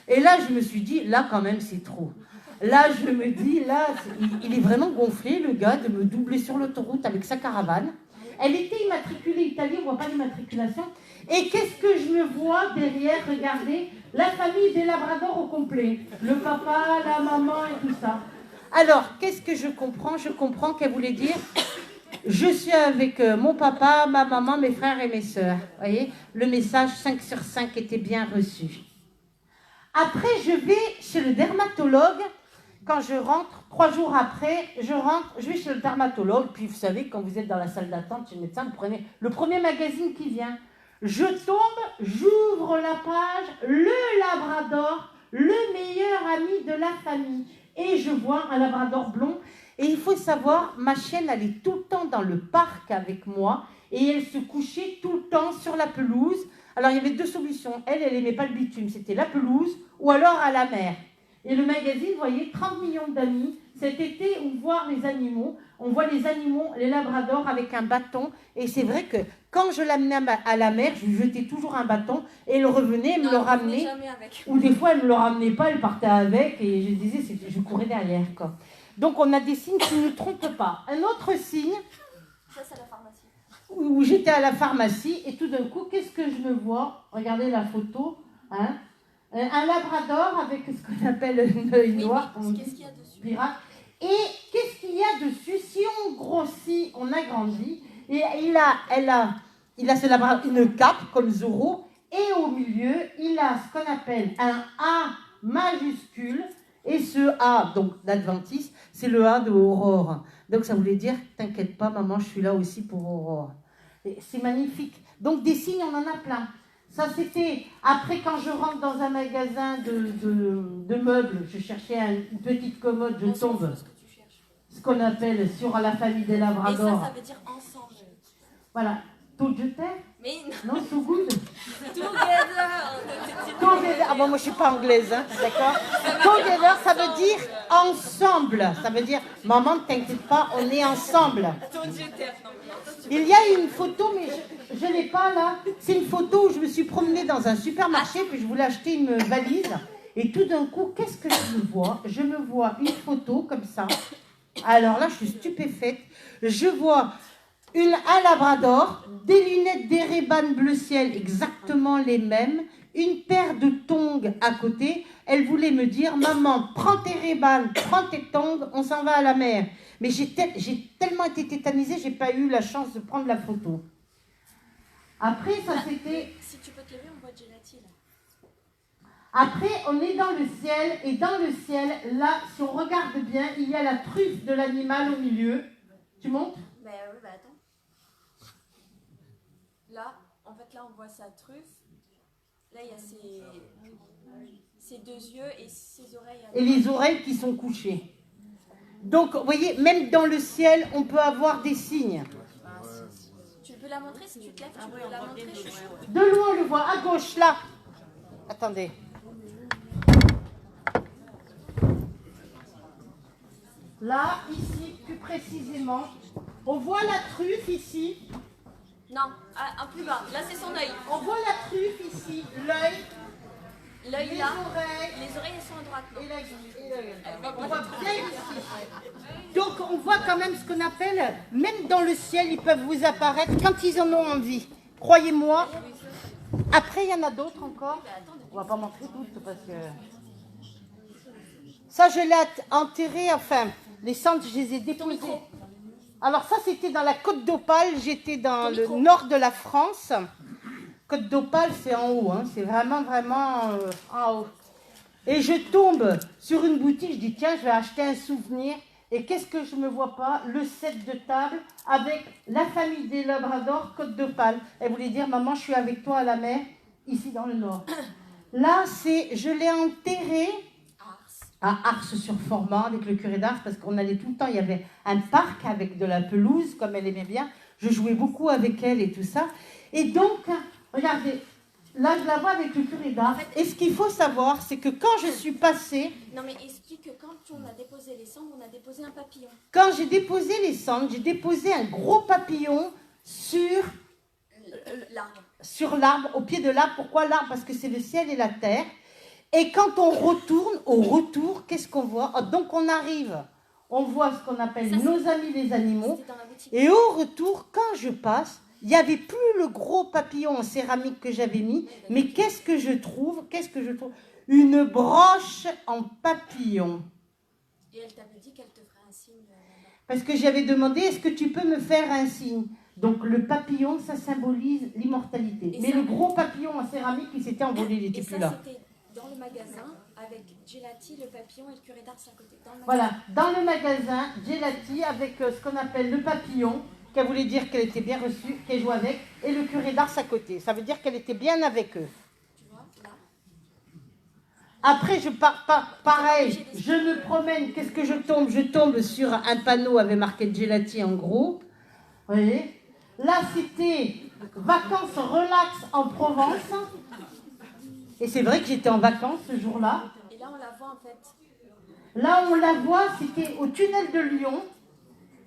Et là, je me suis dit, là quand même, c'est trop. Là, je me dis, là, il est vraiment gonflé, le gars, de me doubler sur l'autoroute avec sa caravane. Elle était immatriculée italienne, on ne voit pas l'immatriculation. Et qu'est-ce que je me vois derrière? Regardez, la famille des Labradors au complet. Le papa, la maman et tout ça. Alors, qu'est-ce que je comprends? Je comprends qu'elle voulait dire, je suis avec mon papa, ma maman, mes frères et mes sœurs. Vous voyez, le message 5 sur 5 était bien reçu. Après, je vais chez le dermatologue. Quand je rentre, 3 jours après, je vais chez le dermatologue. Puis vous savez, quand vous êtes dans la salle d'attente chez le médecin, vous prenez le premier magazine qui vient. Je tombe, j'ouvre la page, le Labrador, le meilleur ami de la famille. Et je vois un Labrador blond. Et il faut savoir, ma chienne, elle est tout le temps dans le parc avec moi. Et elle se couchait tout le temps sur la pelouse. Alors, il y avait 2 solutions. Elle n'aimait pas le bitume. C'était la pelouse ou alors à la mer. Et le magazine, vous voyez, 30 millions d'amis. Cet été, on voit les animaux. On voit les animaux, les labradors avec un bâton. Et c'est vrai que quand je l'amenais à la mer, je lui jetais toujours un bâton. Et elle revenait, elle me le ramenait. Ou des fois, elle ne me le ramenait pas, elle partait avec. Et je disais, je courais derrière, quoi. Donc, on a des signes qui ne trompent pas. Un autre signe... Ça, c'est la pharmacie. Où j'étais à la pharmacie. Et tout d'un coup, qu'est-ce que je me vois? Regardez la photo. Hein, un labrador avec ce qu'on appelle un œil noir. Qu'est-ce qu'il y a dessus? Pirate. Et qu'est-ce qu'il y a dessus? Si on grossit, on agrandit. Et il a ce labrador, une cape comme Zorro. Et au milieu, il a ce qu'on appelle un A majuscule. Et ce A, donc d'Adventiste, c'est le A de Aurore. Donc ça voulait dire, t'inquiète pas maman, je suis là aussi pour Aurore. C'est magnifique. Donc des signes, on en a plein. Ça c'était, après quand je rentre dans un magasin de meubles, je cherchais une petite commode, je tombe, ce qu'on appelle sur la famille des Labradors. Et ça veut dire ensemble. Voilà. Tout je t'aime? Mais non, so good. Together. Ah bon, moi je suis pas anglaise, hein, d'accord? Together, ça veut dire ensemble. Ça veut dire, maman, ne t'inquiète pas, on est ensemble. Il y a une photo, mais je ne l'ai pas là. C'est une photo où je me suis promenée dans un supermarché, puis je voulais acheter une valise. Et tout d'un coup, qu'est-ce que je me vois? Je me vois une photo comme ça. Alors là, je suis stupéfaite. Je vois un labrador, des lunettes des Ray-Ban bleu ciel, exactement les mêmes, une paire de tongs à côté. Elle voulait me dire, maman, prends tes Ray-Ban, prends tes tongs, on s'en va à la mer. Mais j'ai tellement été tétanisée, j'ai pas eu la chance de prendre la photo. Après, ça c'était... Si tu peux te lever, on voit gélatine. Après, on est dans le ciel, et dans le ciel, là, si on regarde bien, il y a la truffe de l'animal au milieu. Tu montes? Oui, bah attends. là, en fait, là, on voit sa truffe. Là, il y a ses deux yeux et ses oreilles. Et les oreilles qui sont couchées. Donc, vous voyez, même dans le ciel, on peut avoir des signes. Tu peux la montrer si tu te lèves, tu peux la montrer. De loin, on le voit, à gauche, là. Attendez. Là, ici, plus précisément, on voit la truffe ici. Non, un plus bas. Là, c'est son œil. On voit la truffe ici, l'œil. L'œil les là. Oreilles. Les oreilles, elles sont à droite. Non. Et l'œil. On voit bien ici. Donc, on voit quand même ce qu'on appelle, même dans le ciel, ils peuvent vous apparaître quand ils en ont envie. Croyez-moi. Après, il y en a d'autres encore. On va pas montrer toutes parce que... Ça, je l'ai enterré, enfin, les cendres, je les ai déposées. Alors ça, c'était dans la Côte d'Opale, j'étais dans le nord de la France. Côte d'Opale, c'est en haut, hein. C'est vraiment, vraiment en haut. Et je tombe sur une boutique, je dis, tiens, je vais acheter un souvenir. Et qu'est-ce que je ne me vois pas? Le set de table avec la famille des Labradors, Côte d'Opale. Elle voulait dire, maman, je suis avec toi à la mer, ici dans le nord. Là, je l'ai enterré à Ars-sur-Forment avec le curé d'Ars, parce qu'on allait tout le temps, il y avait un parc avec de la pelouse, comme elle aimait bien. Je jouais beaucoup avec elle et tout ça. Et donc, regardez, là, je la vois avec le curé d'Ars. Et ce qu'il faut savoir, c'est que quand je suis passée... Non, mais explique que quand on a déposé les cendres, on a déposé un papillon. Quand j'ai déposé les cendres, j'ai déposé un gros papillon sur l'arbre, au pied de l'arbre. Pourquoi l'arbre? Parce que c'est le ciel et la terre. Et quand on retourne, au retour, qu'est-ce qu'on voit? Donc on arrive, on voit ce qu'on appelle nos amis les animaux. Et au retour, quand je passe, il n'y avait plus le gros papillon en céramique que j'avais mis. Mais qu'est-ce que je trouve? Une broche en papillon. Et elle t'avait dit qu'elle te ferait un signe. Parce que j'avais demandé, est-ce que tu peux me faire un signe? Donc le papillon, ça symbolise l'immortalité. Mais le gros papillon en céramique, il s'était envolé, il n'était plus là. Dans le magasin, avec Gelati, le papillon et le curé d'Ars à côté. Voilà, dans le magasin, Gelati, avec ce qu'on appelle le papillon, qui voulait dire qu'elle était bien reçue, qu'elle jouait avec, et le curé d'Ars à côté. Ça veut dire qu'elle était bien avec eux. Tu vois, là. Après, je pars pareil, je me promène, qu'est-ce que je tombe? Je tombe sur un panneau avec marqué Gelati en gros. Vous voyez? Là, c'était vacances relax en Provence. Et c'est vrai que j'étais en vacances ce jour-là. Et là, on la voit en fait. Là, on la voit, c'était au tunnel de Lyon.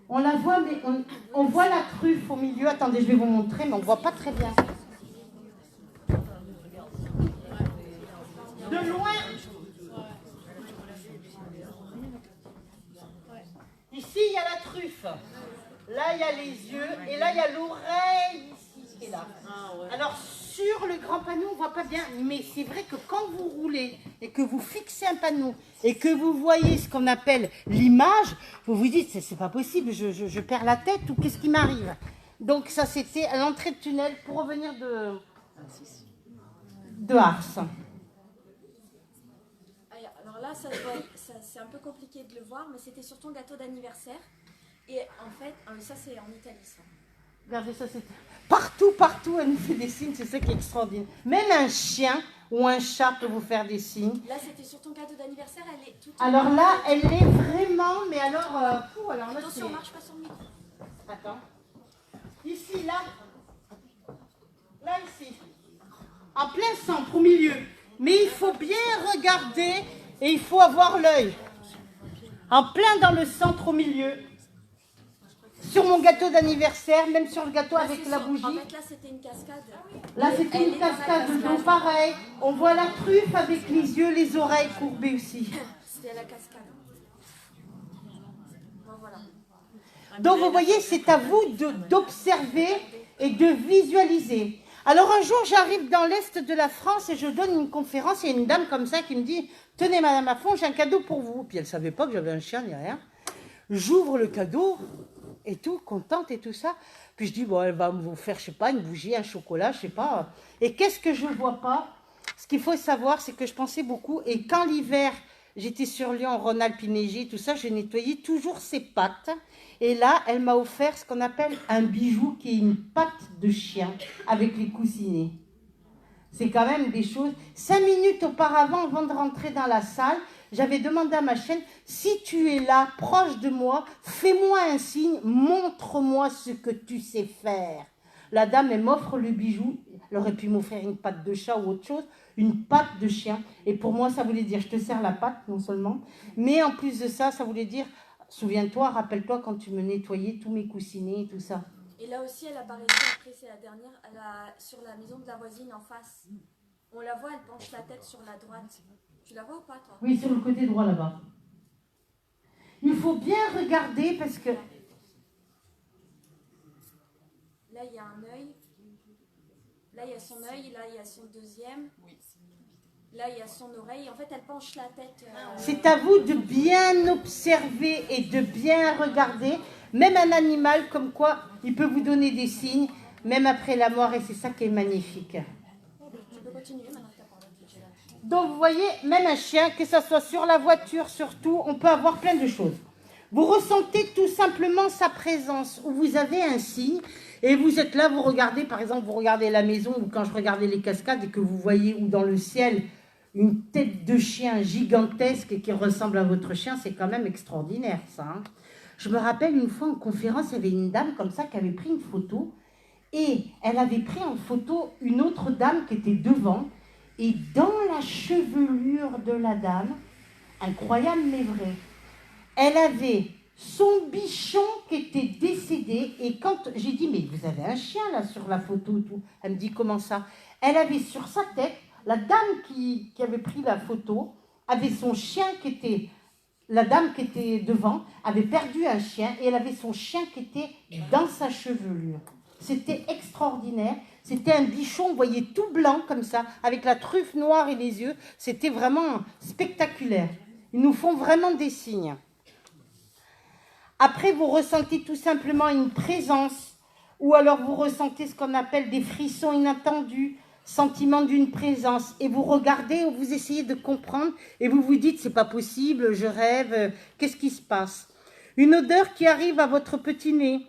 On la voit, mais on voit la truffe au milieu. Attendez, je vais vous montrer, mais on ne voit pas très bien. De loin. Ici, il y a la truffe. Là, il y a les yeux. Et là, il y a l'oreille ici qui est là. Alors, sur le grand panneau, on ne voit pas bien, mais c'est vrai que quand vous roulez et que vous fixez un panneau et que vous voyez ce qu'on appelle l'image, vous vous dites, c'est pas possible, je perds la tête ou qu'est-ce qui m'arrive? Donc ça, c'était à l'entrée de tunnel pour revenir de Ars. Alors là, c'est un peu compliqué de le voir, mais c'était sur ton gâteau d'anniversaire. Et en fait, ça c'est en Italie, ça. Regardez, ça c'est... Partout, elle nous fait des signes, c'est ça qui est extraordinaire. Même un chien ou un chat peut vous faire des signes. Là, c'était sur ton cadeau d'anniversaire, elle est toute... Alors là, elle est vraiment, mais alors... alors là, attention, marche pas sur le micro. Attends. Ici, là. Là, ici. En plein centre, au milieu. Mais il faut bien regarder et il faut avoir l'œil. En plein dans le centre, au milieu. Sur mon gâteau d'anniversaire, même sur le gâteau avec la bougie. En fait, là, c'était une cascade. Là, c'était une cascade de l'eau, pareil. On voit la truffe avec les yeux, les oreilles courbées aussi. C'était la cascade. Bon, voilà. Donc, vous voyez, c'est à vous d'observer et de visualiser. Alors, un jour, j'arrive dans l'Est de la France et je donne une conférence. Il y a une dame comme ça qui me dit, tenez, Madame Lafont, j'ai un cadeau pour vous. Puis elle ne savait pas que j'avais un chien ni rien. J'ouvre le cadeau. Et tout, contente et tout ça. Puis je dis, bon, elle va vous faire, je sais pas, une bougie, un chocolat, je sais pas. Et qu'est-ce que je vois pas? Ce qu'il faut savoir, c'est que je pensais beaucoup. Et quand l'hiver, j'étais sur Lyon, Rhône-Alpes, Neigé, tout ça, je nettoyais toujours ses pattes. Et là, elle m'a offert ce qu'on appelle un bijou qui est une patte de chien avec les coussinets. C'est quand même des choses. 5 minutes auparavant, avant de rentrer dans la salle, j'avais demandé à ma chienne, si tu es là, proche de moi, fais-moi un signe, montre-moi ce que tu sais faire. La dame, elle m'offre le bijou. Elle aurait pu m'offrir une patte de chat ou autre chose, une patte de chien. Et pour moi, ça voulait dire, je te sers la patte, non seulement, mais en plus de ça, ça voulait dire, souviens-toi, rappelle-toi quand tu me nettoyais tous mes coussinets et tout ça. Et là aussi, elle apparaissait, après c'est la dernière, sur la maison de la voisine en face. On la voit, elle penche la tête sur la droite. Tu la vois ou pas, toi? Oui, sur le côté droit là-bas. Il faut bien regarder parce que... Là, il y a un œil. Là, il y a son œil. Là, il y a son deuxième. Là, il y a son oreille. En fait, elle penche la tête. C'est à vous de bien observer et de bien regarder. Même un animal, comme quoi, il peut vous donner des signes, même après la mort, et c'est ça qui est magnifique. Tu peux continuer maintenant que tu as parlé. Donc, vous voyez, même un chien, que ça soit sur la voiture, surtout, on peut avoir plein de choses. Vous ressentez tout simplement sa présence, où vous avez un signe, et vous êtes là, vous regardez, par exemple, vous regardez la maison, ou quand je regardais les cascades, et que vous voyez, ou dans le ciel, une tête de chien gigantesque qui ressemble à votre chien, c'est quand même extraordinaire, ça. Hein. Je me rappelle une fois en conférence, il y avait une dame comme ça qui avait pris une photo, et elle avait pris en photo une autre dame qui était devant, et dans la chevelure de la dame, incroyable mais vrai, elle avait son bichon qui était décédé, et quand j'ai dit, mais vous avez un chien là sur la photo, tout. Elle me dit, comment ça? Elle avait sur sa tête, la dame qui avait pris la photo, avait son chien qui était, la dame qui était devant, avait perdu un chien, et elle avait son chien qui était dans sa chevelure. C'était extraordinaire. C'était un bichon, vous voyez, tout blanc comme ça, avec la truffe noire et les yeux. C'était vraiment spectaculaire. Ils nous font vraiment des signes. Après, vous ressentez tout simplement une présence, ou alors vous ressentez ce qu'on appelle des frissons inattendus, sentiment d'une présence, et vous regardez ou vous essayez de comprendre, et vous vous dites, c'est pas possible, je rêve, qu'est-ce qui se passe? Une odeur qui arrive à votre petit nez,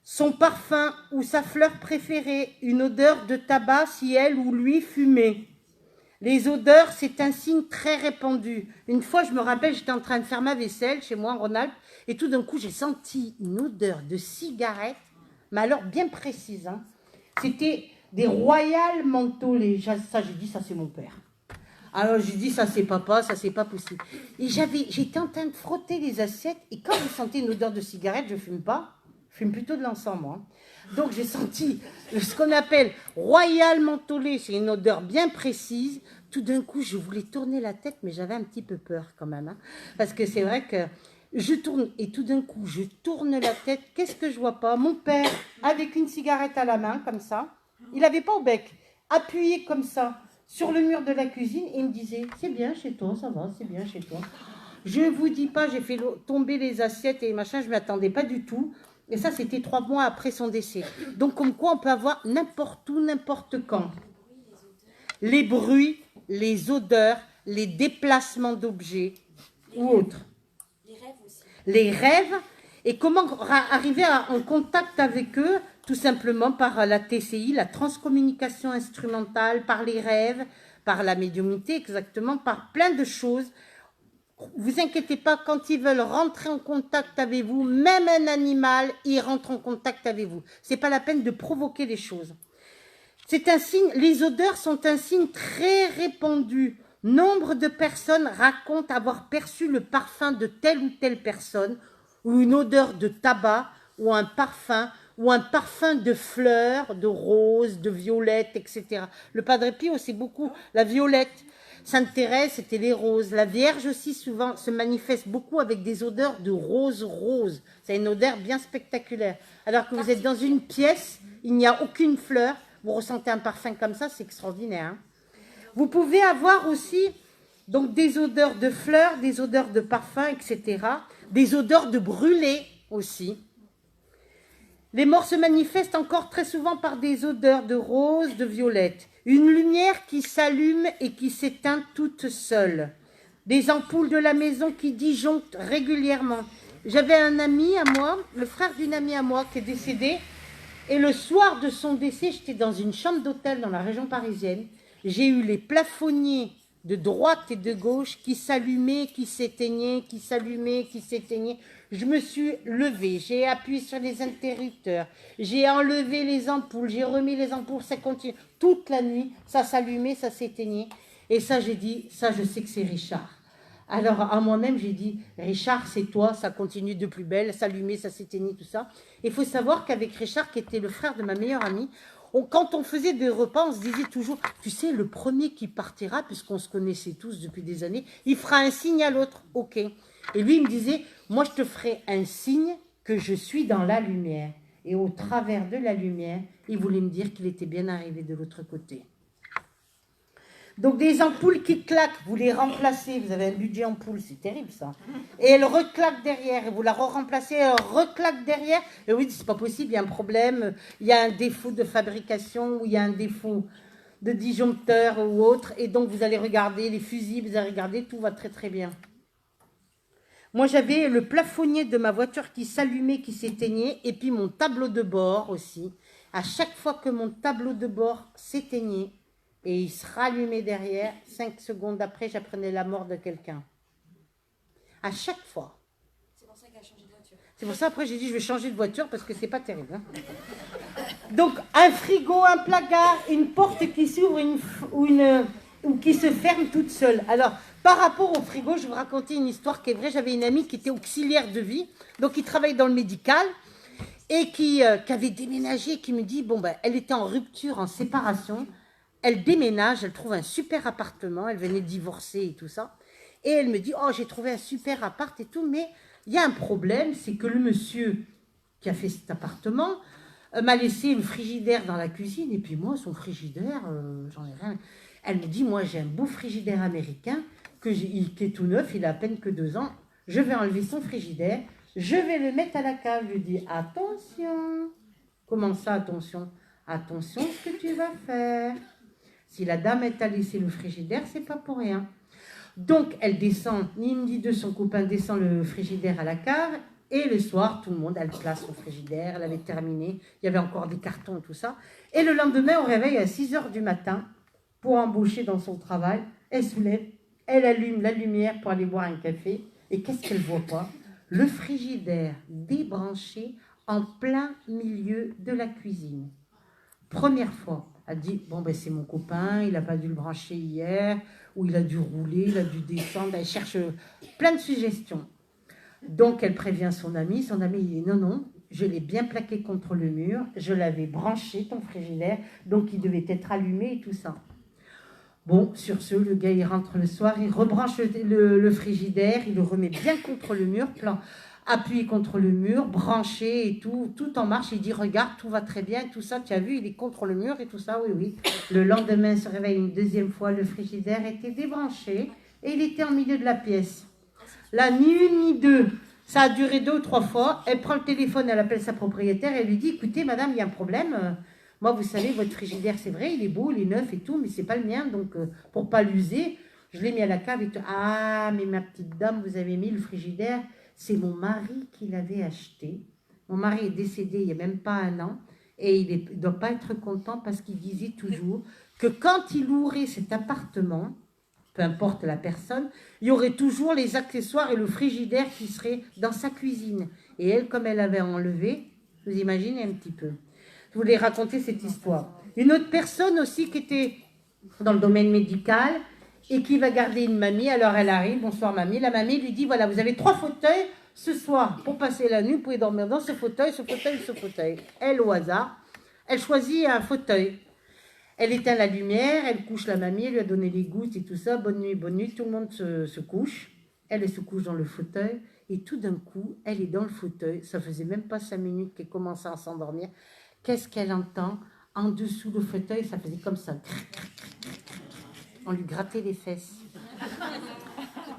son parfum ou sa fleur préférée, une odeur de tabac si elle ou lui fumait. Les odeurs, c'est un signe très répandu. Une fois, je me rappelle, j'étais en train de faire ma vaisselle chez moi en Rhône-Alpes, et tout d'un coup, j'ai senti une odeur de cigarette, mais alors bien précise. Hein. C'était des Royal Mentholé. Ça, j'ai dit, ça c'est mon père. Alors j'ai dit, ça c'est papa, ça c'est pas possible. Et j'étais en train de frotter les assiettes, et quand je sentais une odeur de cigarette, je fume pas. Je fume plutôt de l'encens, moi. Donc, j'ai senti ce qu'on appelle Royal Mentholé. C'est une odeur bien précise. Tout d'un coup, je voulais tourner la tête, mais j'avais un petit peu peur quand même. Hein, parce que c'est vrai que je tourne, et tout d'un coup, je tourne la tête. Qu'est-ce que je vois pas? Mon père, avec une cigarette à la main, comme ça. Il n'avait pas au bec. Appuyé comme ça, sur le mur de la cuisine. Et il me disait, c'est bien chez toi, ça va, c'est bien chez toi. Je vous dis pas, j'ai fait tomber les assiettes et machin, je ne m'y attendais pas du tout. Et ça, c'était 3 mois après son décès. Donc, comme quoi, on peut avoir n'importe où, n'importe quand. Les bruits, les odeurs, les déplacements d'objets ou autres. Les rêves aussi. Les rêves. Et comment arriver en contact avec eux? Tout simplement par la TCI, la transcommunication instrumentale, par les rêves, par la médiumnité, exactement, par plein de choses. Vous inquiétez pas, quand ils veulent rentrer en contact avec vous, même un animal, il rentre en contact avec vous. C'est pas la peine de provoquer les choses. C'est un signe, les odeurs sont un signe très répandu. Nombre de personnes racontent avoir perçu le parfum de telle ou telle personne, ou une odeur de tabac, ou un parfum de fleurs, de roses, de violettes, etc. Le Padre Pio, c'est beaucoup la violette. Sainte Thérèse, c'était les roses. La Vierge aussi, souvent, se manifeste beaucoup avec des odeurs de rose. C'est une odeur bien spectaculaire. Alors que vous êtes dans une pièce, il n'y a aucune fleur, vous ressentez un parfum comme ça, c'est extraordinaire. Hein. Vous pouvez avoir aussi donc, des odeurs de fleurs, des odeurs de parfums, etc. Des odeurs de brûlés aussi. Les morts se manifestent encore très souvent par des odeurs de rose, de violette. Une lumière qui s'allume et qui s'éteint toute seule. des ampoules de la maison qui disjonctent régulièrement. J'avais un ami à moi, le frère d'une amie à moi qui est décédé, et le soir de son décès, j'étais dans une chambre d'hôtel dans la région parisienne. J'ai eu les plafonniers de droite et de gauche qui s'allumaient, qui s'éteignaient, qui s'allumaient, qui s'éteignaient. Je me suis levée, j'ai appuyé sur les interrupteurs, j'ai enlevé les ampoules, j'ai remis les ampoules, ça continue. Toute la nuit, ça s'allumait, ça s'éteignait. Et ça, j'ai dit, ça, je sais que c'est Richard. Alors, à moi-même, j'ai dit, Richard, c'est toi, ça continue de plus belle, s'allumer, ça s'éteignait, tout ça. Il faut savoir qu'avec Richard, qui était le frère de ma meilleure amie, quand on faisait des repas, on se disait toujours, tu sais, le premier qui partira, puisqu'on se connaissait tous depuis des années, il fera un signe à l'autre, ok. Et lui, il me disait, moi, je te ferai un signe que je suis dans la lumière. Et au travers de la lumière, il voulait me dire qu'il était bien arrivé de l'autre côté. Donc des ampoules qui claquent, vous les remplacez, vous avez un budget ampoule, c'est terrible ça. Et elle reclaque derrière, et vous la remplacez, elle reclaque derrière. Et oui, c'est pas possible, il y a un problème, il y a un défaut de fabrication, ou il y a un défaut de disjoncteur ou autre. Et donc vous allez regarder les fusibles, vous allez regarder, tout va très très bien. Moi j'avais le plafonnier de ma voiture qui s'allumait, qui s'éteignait, et puis mon tableau de bord aussi. À chaque fois que mon tableau de bord s'éteignait, et il se rallumait derrière, 5 secondes après, j'apprenais la mort de quelqu'un. À chaque fois. C'est pour ça qu'elle a changé de voiture. C'est pour ça, après, j'ai dit, je vais changer de voiture parce que c'est pas terrible. Hein. Donc, un frigo, un placard, une porte qui s'ouvre ou qui se ferme toute seule. Alors, par rapport au frigo, je vais vous raconter une histoire qui est vraie. J'avais une amie qui était auxiliaire de vie, donc qui travaillait dans le médical et qui avait déménagé, qui me dit, bon, ben, elle était en rupture, en séparation. Elle déménage, elle trouve un super appartement, elle venait de divorcer et tout ça. Et elle me dit, oh, j'ai trouvé un super appart et tout, mais il y a un problème, c'est que le monsieur qui a fait cet appartement m'a laissé le frigidaire dans la cuisine, et puis moi, son frigidaire, j'en ai rien. Elle me dit, moi, j'ai un beau frigidaire américain, qui est tout neuf, il a à peine que 2 ans. Je vais enlever son frigidaire, je vais le mettre à la cave. Je lui dis, attention. Comment ça, attention? Attention ce que tu vas faire. Si la dame t'a laissé le frigidaire, c'est pas pour rien. Donc, elle descend, ni une ni deux, son copain descend le frigidaire à la cave, et le soir, tout le monde, elle place son frigidaire, elle avait terminé, il y avait encore des cartons et tout ça. Et le lendemain, au réveil, à 6h du matin, pour embaucher dans son travail, elle soulève, elle allume la lumière pour aller boire un café, et qu'est-ce qu'elle voit pas? Le frigidaire débranché en plein milieu de la cuisine. Première fois. Elle dit, bon, ben c'est mon copain, il n'a pas dû le brancher hier, ou il a dû rouler, il a dû descendre. Elle cherche plein de suggestions. Donc, elle prévient son ami. Son ami, il dit, non, non, je l'ai bien plaqué contre le mur, je l'avais branché, ton frigidaire, donc il devait être allumé et tout ça. Bon, sur ce, le gars, il rentre le soir, il rebranche le frigidaire, il le remet bien contre le mur, appuyé contre le mur, branché et tout en marche. Il dit, regarde, tout va très bien, tout ça, tu as vu, il est contre le mur et tout ça, oui, oui. Le lendemain, il se réveille une deuxième fois, le frigidaire était débranché et il était en milieu de la pièce. Là, ni une ni deux, ça a duré 2 ou 3 fois. Elle prend le téléphone, elle appelle sa propriétaire, elle lui dit, écoutez, madame, il y a un problème. Moi, vous savez, votre frigidaire, c'est vrai, il est beau, il est neuf et tout, mais c'est pas le mien, donc pour pas l'user, je l'ai mis à la cave et tout. Ah, mais ma petite dame, vous avez mis le frigidaire. C'est mon mari qui l'avait acheté. Mon mari est décédé il n'y a même pas 1 an et il ne doit pas être content parce qu'il disait toujours que quand il louerait cet appartement, peu importe la personne, il y aurait toujours les accessoires et le frigidaire qui seraient dans sa cuisine. Et elle, comme elle avait enlevé, vous imaginez un petit peu. Je voulais raconter cette histoire. Une autre personne aussi qui était dans le domaine médical et qui va garder une mamie. Alors elle arrive, bonsoir mamie. La mamie lui dit, voilà, vous avez 3 fauteuils ce soir pour passer la nuit. Vous pouvez dormir dans ce fauteuil, ce fauteuil, ce fauteuil. Elle, au hasard, elle choisit un fauteuil. Elle éteint la lumière, elle couche la mamie, elle lui a donné les gouttes et tout ça. Bonne nuit, tout le monde se couche. Elle se couche dans le fauteuil et tout d'un coup, elle est dans le fauteuil. Ça faisait même pas 5 minutes qu'elle commençait à s'endormir. Qu'est-ce qu'elle entend? En dessous du fauteuil, ça faisait comme ça. On lui grattait les fesses.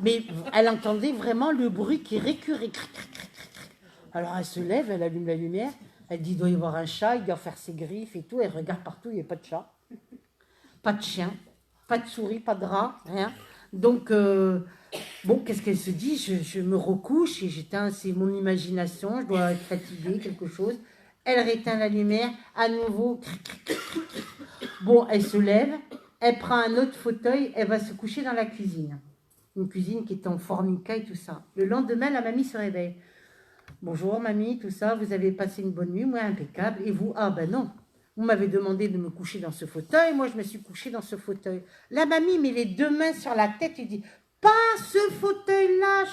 Mais elle entendait vraiment le bruit qui récurrait. Alors elle se lève, elle allume la lumière, elle dit, il doit y avoir un chat, il doit faire ses griffes et tout. Elle regarde partout, il n'y a pas de chat, pas de chien, pas de souris, pas de rat, rien. Donc, bon, qu'est-ce qu'elle se dit? Je me recouche et j'éteins, c'est mon imagination, je dois être fatiguée, quelque chose. Elle réteint la lumière, à nouveau. Bon, elle se lève, elle prend un autre fauteuil, elle va se coucher dans la cuisine. Une cuisine qui est en formica et tout ça. Le lendemain, la mamie se réveille. Bonjour mamie, tout ça, vous avez passé une bonne nuit, moi impeccable. Et vous? Ah ben non, vous m'avez demandé de me coucher dans ce fauteuil, moi je me suis couchée dans ce fauteuil. La mamie met les deux mains sur la tête et dit, pas ce fauteuil-là,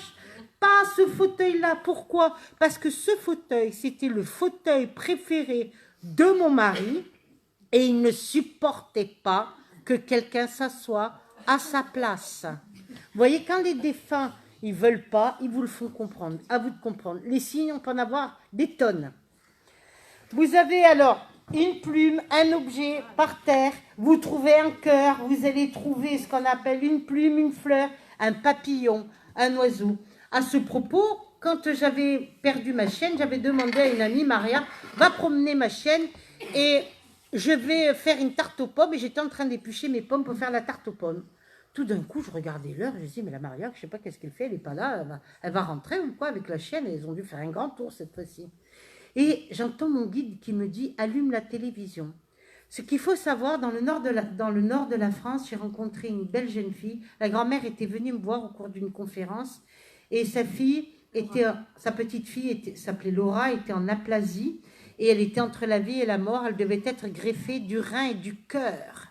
pas ce fauteuil-là. Pourquoi? Parce que ce fauteuil, c'était le fauteuil préféré de mon mari et il ne supportait pas que quelqu'un s'assoie à sa place. Vous voyez, quand les défunts, ils ne veulent pas, ils vous le font comprendre. À vous de comprendre. Les signes, on peut en avoir des tonnes. Vous avez alors une plume, un objet par terre. Vous trouvez un cœur. Vous allez trouver ce qu'on appelle une plume, une fleur, un papillon, un oiseau. À ce propos, quand j'avais perdu ma chienne, j'avais demandé à une amie, Maria, va promener ma chienne et je vais faire une tarte aux pommes. Et j'étais en train d'éplucher mes pommes pour faire la tarte aux pommes. Tout d'un coup, je regardais l'heure, je me dis, mais la Maria, je ne sais pas qu'est-ce qu'elle fait, elle n'est pas là, elle va rentrer ou quoi avec la chienne, ils ont dû faire un grand tour cette fois-ci. Et j'entends mon guide qui me dit, allume la télévision. Ce qu'il faut savoir, dans le nord de la France, j'ai rencontré une belle jeune fille, la grand-mère était venue me voir au cours d'une conférence, et sa petite fille s'appelait Laura, était en aplasie, et elle était entre la vie et la mort, elle devait être greffée du rein et du cœur.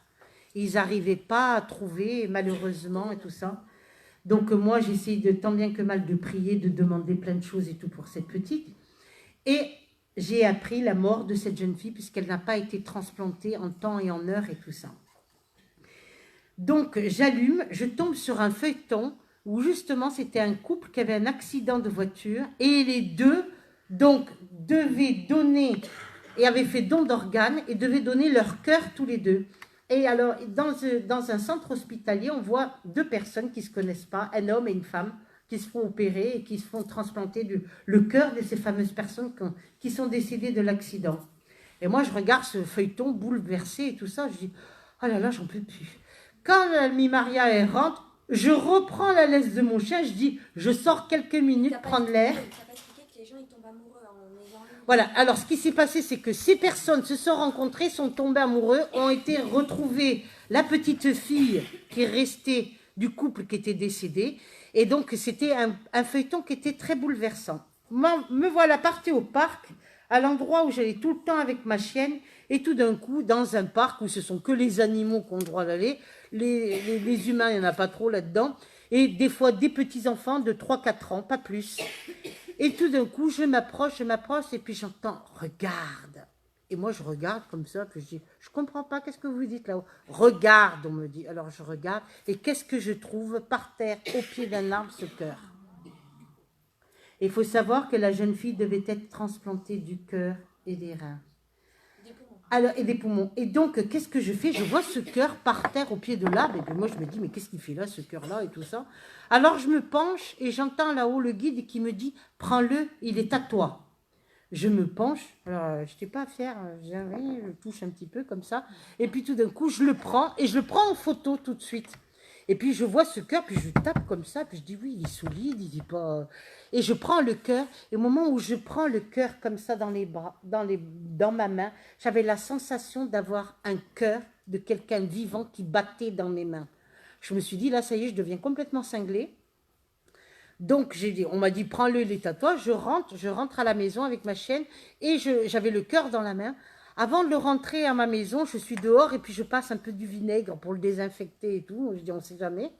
Ils n'arrivaient pas à trouver, malheureusement, et tout ça. Donc moi, j'essayais de tant bien que mal de prier, de demander plein de choses et tout pour cette petite. Et j'ai appris la mort de cette jeune fille puisqu'elle n'a pas été transplantée en temps et en heure et tout ça. Donc j'allume, je tombe sur un feuilleton où justement c'était un couple qui avait un accident de voiture et les deux donc devaient donner et avaient fait don d'organes et devaient donner leur cœur tous les deux. Et alors, dans un centre hospitalier, on voit deux personnes qui ne se connaissent pas, un homme et une femme, qui se font opérer et qui se font transplanter le cœur de ces fameuses personnes qui sont décédées de l'accident. Et moi, je regarde ce feuilleton bouleversé et tout ça, je dis, oh là là, j'en peux plus. Quand l'amie Maria elle rentre, je reprends la laisse de mon chien, je dis, je sors quelques minutes prendre l'air. Voilà, alors ce qui s'est passé, c'est que ces personnes se sont rencontrées, sont tombées amoureux, ont été retrouvées, la petite fille qui est restée du couple qui était décédé, et donc c'était un feuilleton qui était très bouleversant. Me voilà partie au parc, à l'endroit où j'allais tout le temps avec ma chienne, et tout d'un coup, dans un parc où ce sont que les animaux qui ont le droit d'aller, les humains, il n'y en a pas trop là-dedans, et des fois des petits-enfants de 3-4 ans, pas plus. Et tout d'un coup, je m'approche, et puis j'entends « Regarde ». Et moi, je regarde comme ça, puis je dis « Je ne comprends pas, qu'est-ce que vous dites là-haut ?»« Regarde », on me dit. Alors je regarde, et qu'est-ce que je trouve par terre, au pied d'un arbre, ce cœur. Il faut savoir que la jeune fille devait être transplantée du cœur et des reins. Alors, et des poumons. Et donc, qu'est-ce que je fais? Je vois ce cœur par terre au pied de l'arbre. Et puis moi, je me dis, mais qu'est-ce qu'il fait là, ce cœur-là et tout ça? Alors, je me penche et j'entends là-haut le guide qui me dit, prends-le, il est à toi. Je me penche. Alors, je n'étais pas fière. Je touche un petit peu comme ça. Et puis, tout d'un coup, je le prends et je le prends en photo tout de suite. Et puis, je vois ce cœur, puis je tape comme ça. Puis, je dis, oui, il est solide, il n'est pas... Et je prends le cœur, et au moment où je prends le cœur comme ça dans les bras, dans ma main, j'avais la sensation d'avoir un cœur de quelqu'un vivant qui battait dans mes mains. Je me suis dit, là, ça y est, je deviens complètement cinglée. Donc, on m'a dit, prends-le, il est à toi. Je rentre à la maison avec ma chienne, et j'avais le cœur dans la main. Avant de le rentrer à ma maison, je suis dehors, et puis je passe un peu du vinaigre pour le désinfecter et tout. Je dis, on ne sait jamais.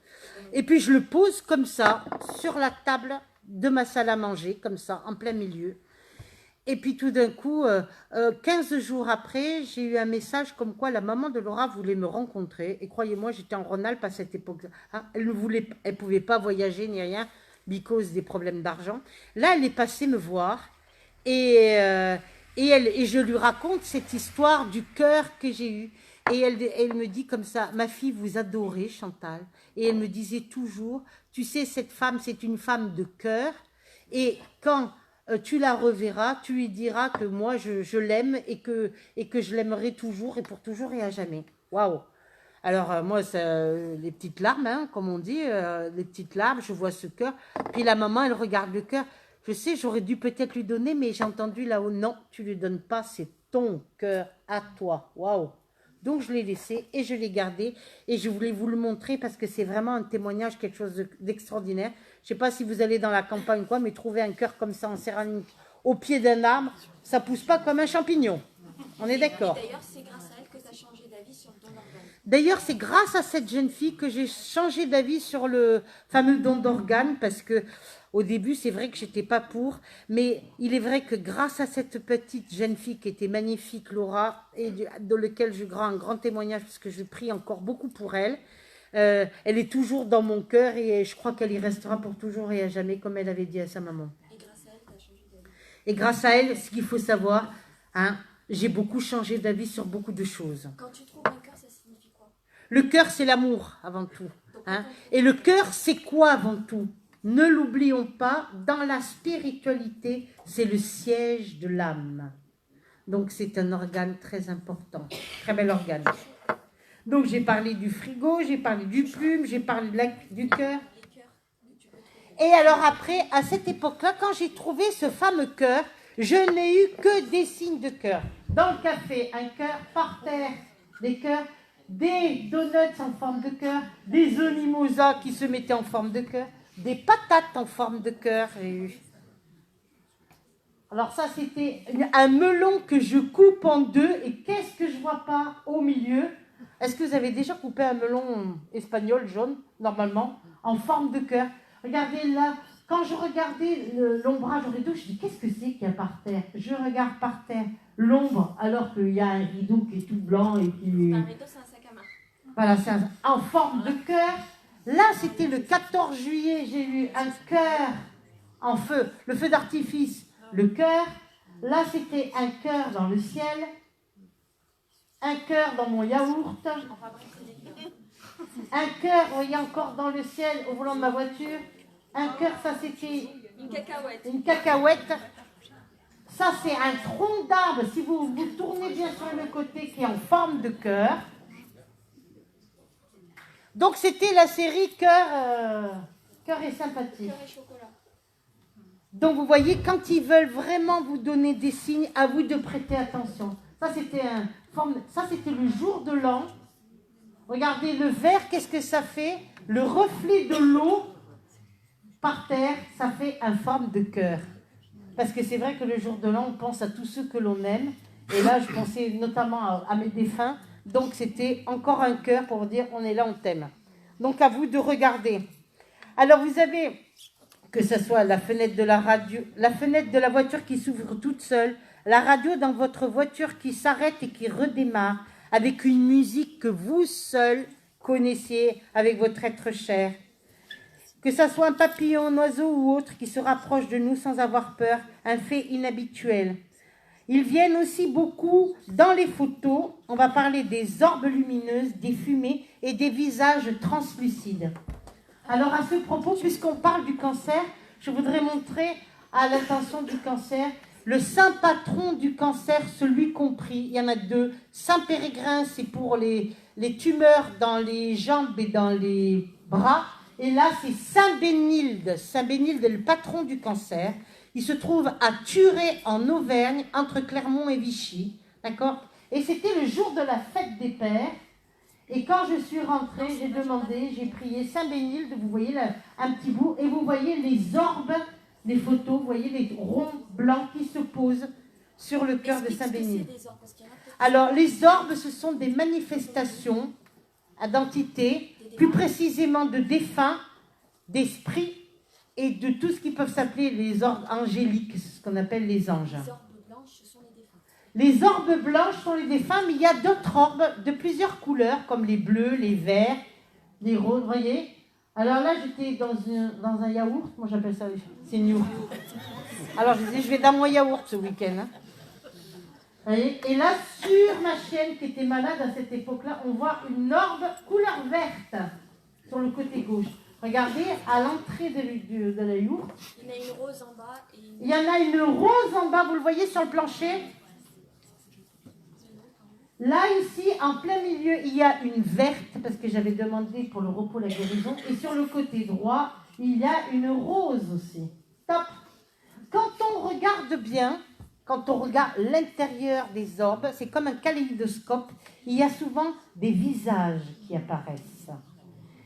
Et puis, je le pose comme ça, sur la table de ma salle à manger, comme ça, en plein milieu. Et puis tout d'un coup, 15 jours après, j'ai eu un message comme quoi la maman de Laura voulait me rencontrer. Et croyez-moi, j'étais en Rhône-Alpes à cette époque. Hein, elle ne pouvait pas voyager ni rien, because des problèmes d'argent. Là, elle est passée me voir et je lui raconte cette histoire du cœur que j'ai eu. Et elle me dit comme ça, ma fille, vous adorez Chantal. Et elle me disait toujours, tu sais, cette femme, c'est une femme de cœur. Et quand tu la reverras, tu lui diras que moi, je l'aime et que je l'aimerai toujours et pour toujours et à jamais. Waouh! Alors, moi, les petites larmes, hein, comme on dit, les petites larmes, je vois ce cœur. Puis la maman, elle regarde le cœur. Je sais, j'aurais dû peut-être lui donner, mais j'ai entendu là-haut, non, tu ne lui donnes pas, c'est ton cœur à toi. Waouh! Donc, je l'ai laissé et je l'ai gardé. Et je voulais vous le montrer parce que c'est vraiment un témoignage, quelque chose d'extraordinaire. Je ne sais pas si vous allez dans la campagne ou quoi, mais trouver un cœur comme ça en céramique au pied d'un arbre, ça ne pousse pas comme un champignon. On est d'accord? D'ailleurs, c'est grâce à elle que tu as changé d'avis sur le don d'organes. D'ailleurs, c'est grâce à cette jeune fille que j'ai changé d'avis sur le fameux don d'organes, parce que au début, c'est vrai que j'étais pas pour, mais il est vrai que grâce à cette petite jeune fille qui était magnifique, Laura, et de laquelle je rends un grand témoignage, parce que je prie encore beaucoup pour elle, elle est toujours dans mon cœur et je crois qu'elle y restera pour toujours et à jamais, comme elle avait dit à sa maman. Et grâce à elle, tu as changé d'avis. Et grâce à elle, ce qu'il faut savoir, hein, j'ai beaucoup changé d'avis sur beaucoup de choses. Quand tu trouves un cœur, ça signifie quoi? Le cœur, c'est l'amour avant tout. Hein. Et le cœur, c'est quoi avant tout? Ne l'oublions pas, dans la spiritualité, c'est le siège de l'âme. Donc, c'est un organe très important. Très bel organe. Donc, j'ai parlé du frigo, j'ai parlé du plume, j'ai parlé du cœur. Et alors après, à cette époque-là, quand j'ai trouvé ce fameux cœur, je n'ai eu que des signes de cœur. Dans le café, un cœur, par terre, des cœurs, des donuts en forme de cœur, des œufs mimosa qui se mettaient en forme de cœur, des patates en forme de cœur, j'ai eu. Alors ça, c'était un melon que je coupe en deux, et qu'est-ce que je vois pas au milieu? Est-ce que vous avez déjà coupé un melon espagnol jaune, normalement, en forme de cœur? Regardez là, quand je regardais l'ombrage au rideau, je dis, qu'est-ce que c'est qu'il y a par terre? Je regarde par terre l'ombre, alors qu'il y a un rideau qui est tout blanc et qui... Un rideau, c'est un sac à main. Voilà, c'est en forme de cœur. Là, c'était le 14 juillet, j'ai eu un cœur en feu, le feu d'artifice, le cœur. Là, c'était un cœur dans le ciel, un cœur dans mon yaourt, un cœur, vous voyez, encore dans le ciel au volant de ma voiture. Un cœur, ça c'était une cacahuète. Une cacahuète. Ça, c'est un tronc d'arbre, si vous tournez bien sur le côté, qui est en forme de cœur. Donc, c'était la série Cœur et sympathie. Cœur et chocolat. Donc, vous voyez, quand ils veulent vraiment vous donner des signes, à vous de prêter attention. Ça, c'était le jour de l'an. Regardez le vert, qu'est-ce que ça fait? Le reflet de l'eau par terre, ça fait une forme de cœur. Parce que c'est vrai que le jour de l'an, on pense à tous ceux que l'on aime. Et là, je pensais notamment à mes défunts. Donc, c'était encore un cœur pour dire, on est là, on t'aime. Donc, à vous de regarder. Alors, vous avez, que ce soit la fenêtre de la radio, la fenêtre de la voiture qui s'ouvre toute seule, la radio dans votre voiture qui s'arrête et qui redémarre, avec une musique que vous seul connaissiez avec votre être cher. Que ça soit un papillon, un oiseau ou autre qui se rapproche de nous sans avoir peur, un fait inhabituel. Ils viennent aussi beaucoup dans les photos. On va parler des orbes lumineuses, des fumées et des visages translucides. Alors à ce propos, puisqu'on parle du cancer, je voudrais montrer à l'attention du cancer le saint patron du cancer, celui compris. Il y en a deux. Saint Pérégrin, c'est pour les tumeurs dans les jambes et dans les bras. Et là, c'est Saint Bénilde. Saint Bénilde est le patron du cancer. Il se trouve à Thurey, en Auvergne, entre Clermont et Vichy. D'accord? Et c'était le jour de la fête des pères. Et quand je suis rentrée, j'ai demandé, j'ai prié Saint Bénilde, vous voyez là, un petit bout, et vous voyez les orbes, les photos, vous voyez les ronds blancs qui se posent sur le cœur de Saint Bénilde. Alors, les orbes, ce sont des manifestations d'entités, plus précisément de défunts, d'esprits, et de tout ce qui peuvent s'appeler les orbes angéliques, c'est ce qu'on appelle les anges. Les orbes blanches, ce sont les défunts. Les orbes blanches sont les défunts, mais il y a d'autres orbes de plusieurs couleurs, comme les bleus, les verts, les roses, vous voyez. Alors là, j'étais dans un yaourt, moi j'appelle ça, c'est une yaourt. Alors je disais, je vais dans mon yaourt ce week-end. Hein. Vous voyez. Et là, sur ma chienne qui était malade à cette époque-là, on voit une orbe couleur verte sur le côté gauche. Regardez, à l'entrée de la yourte. Il y en a une rose en bas. Et il y en a une rose en bas, vous le voyez sur le plancher? Là, ici, en plein milieu, il y a une verte, parce que j'avais demandé pour le repos, la guérison. Et sur le côté droit, il y a une rose aussi. Top. Quand on regarde bien, quand on regarde l'intérieur des orbes, c'est comme un kaléidoscope. Il y a souvent des visages qui apparaissent.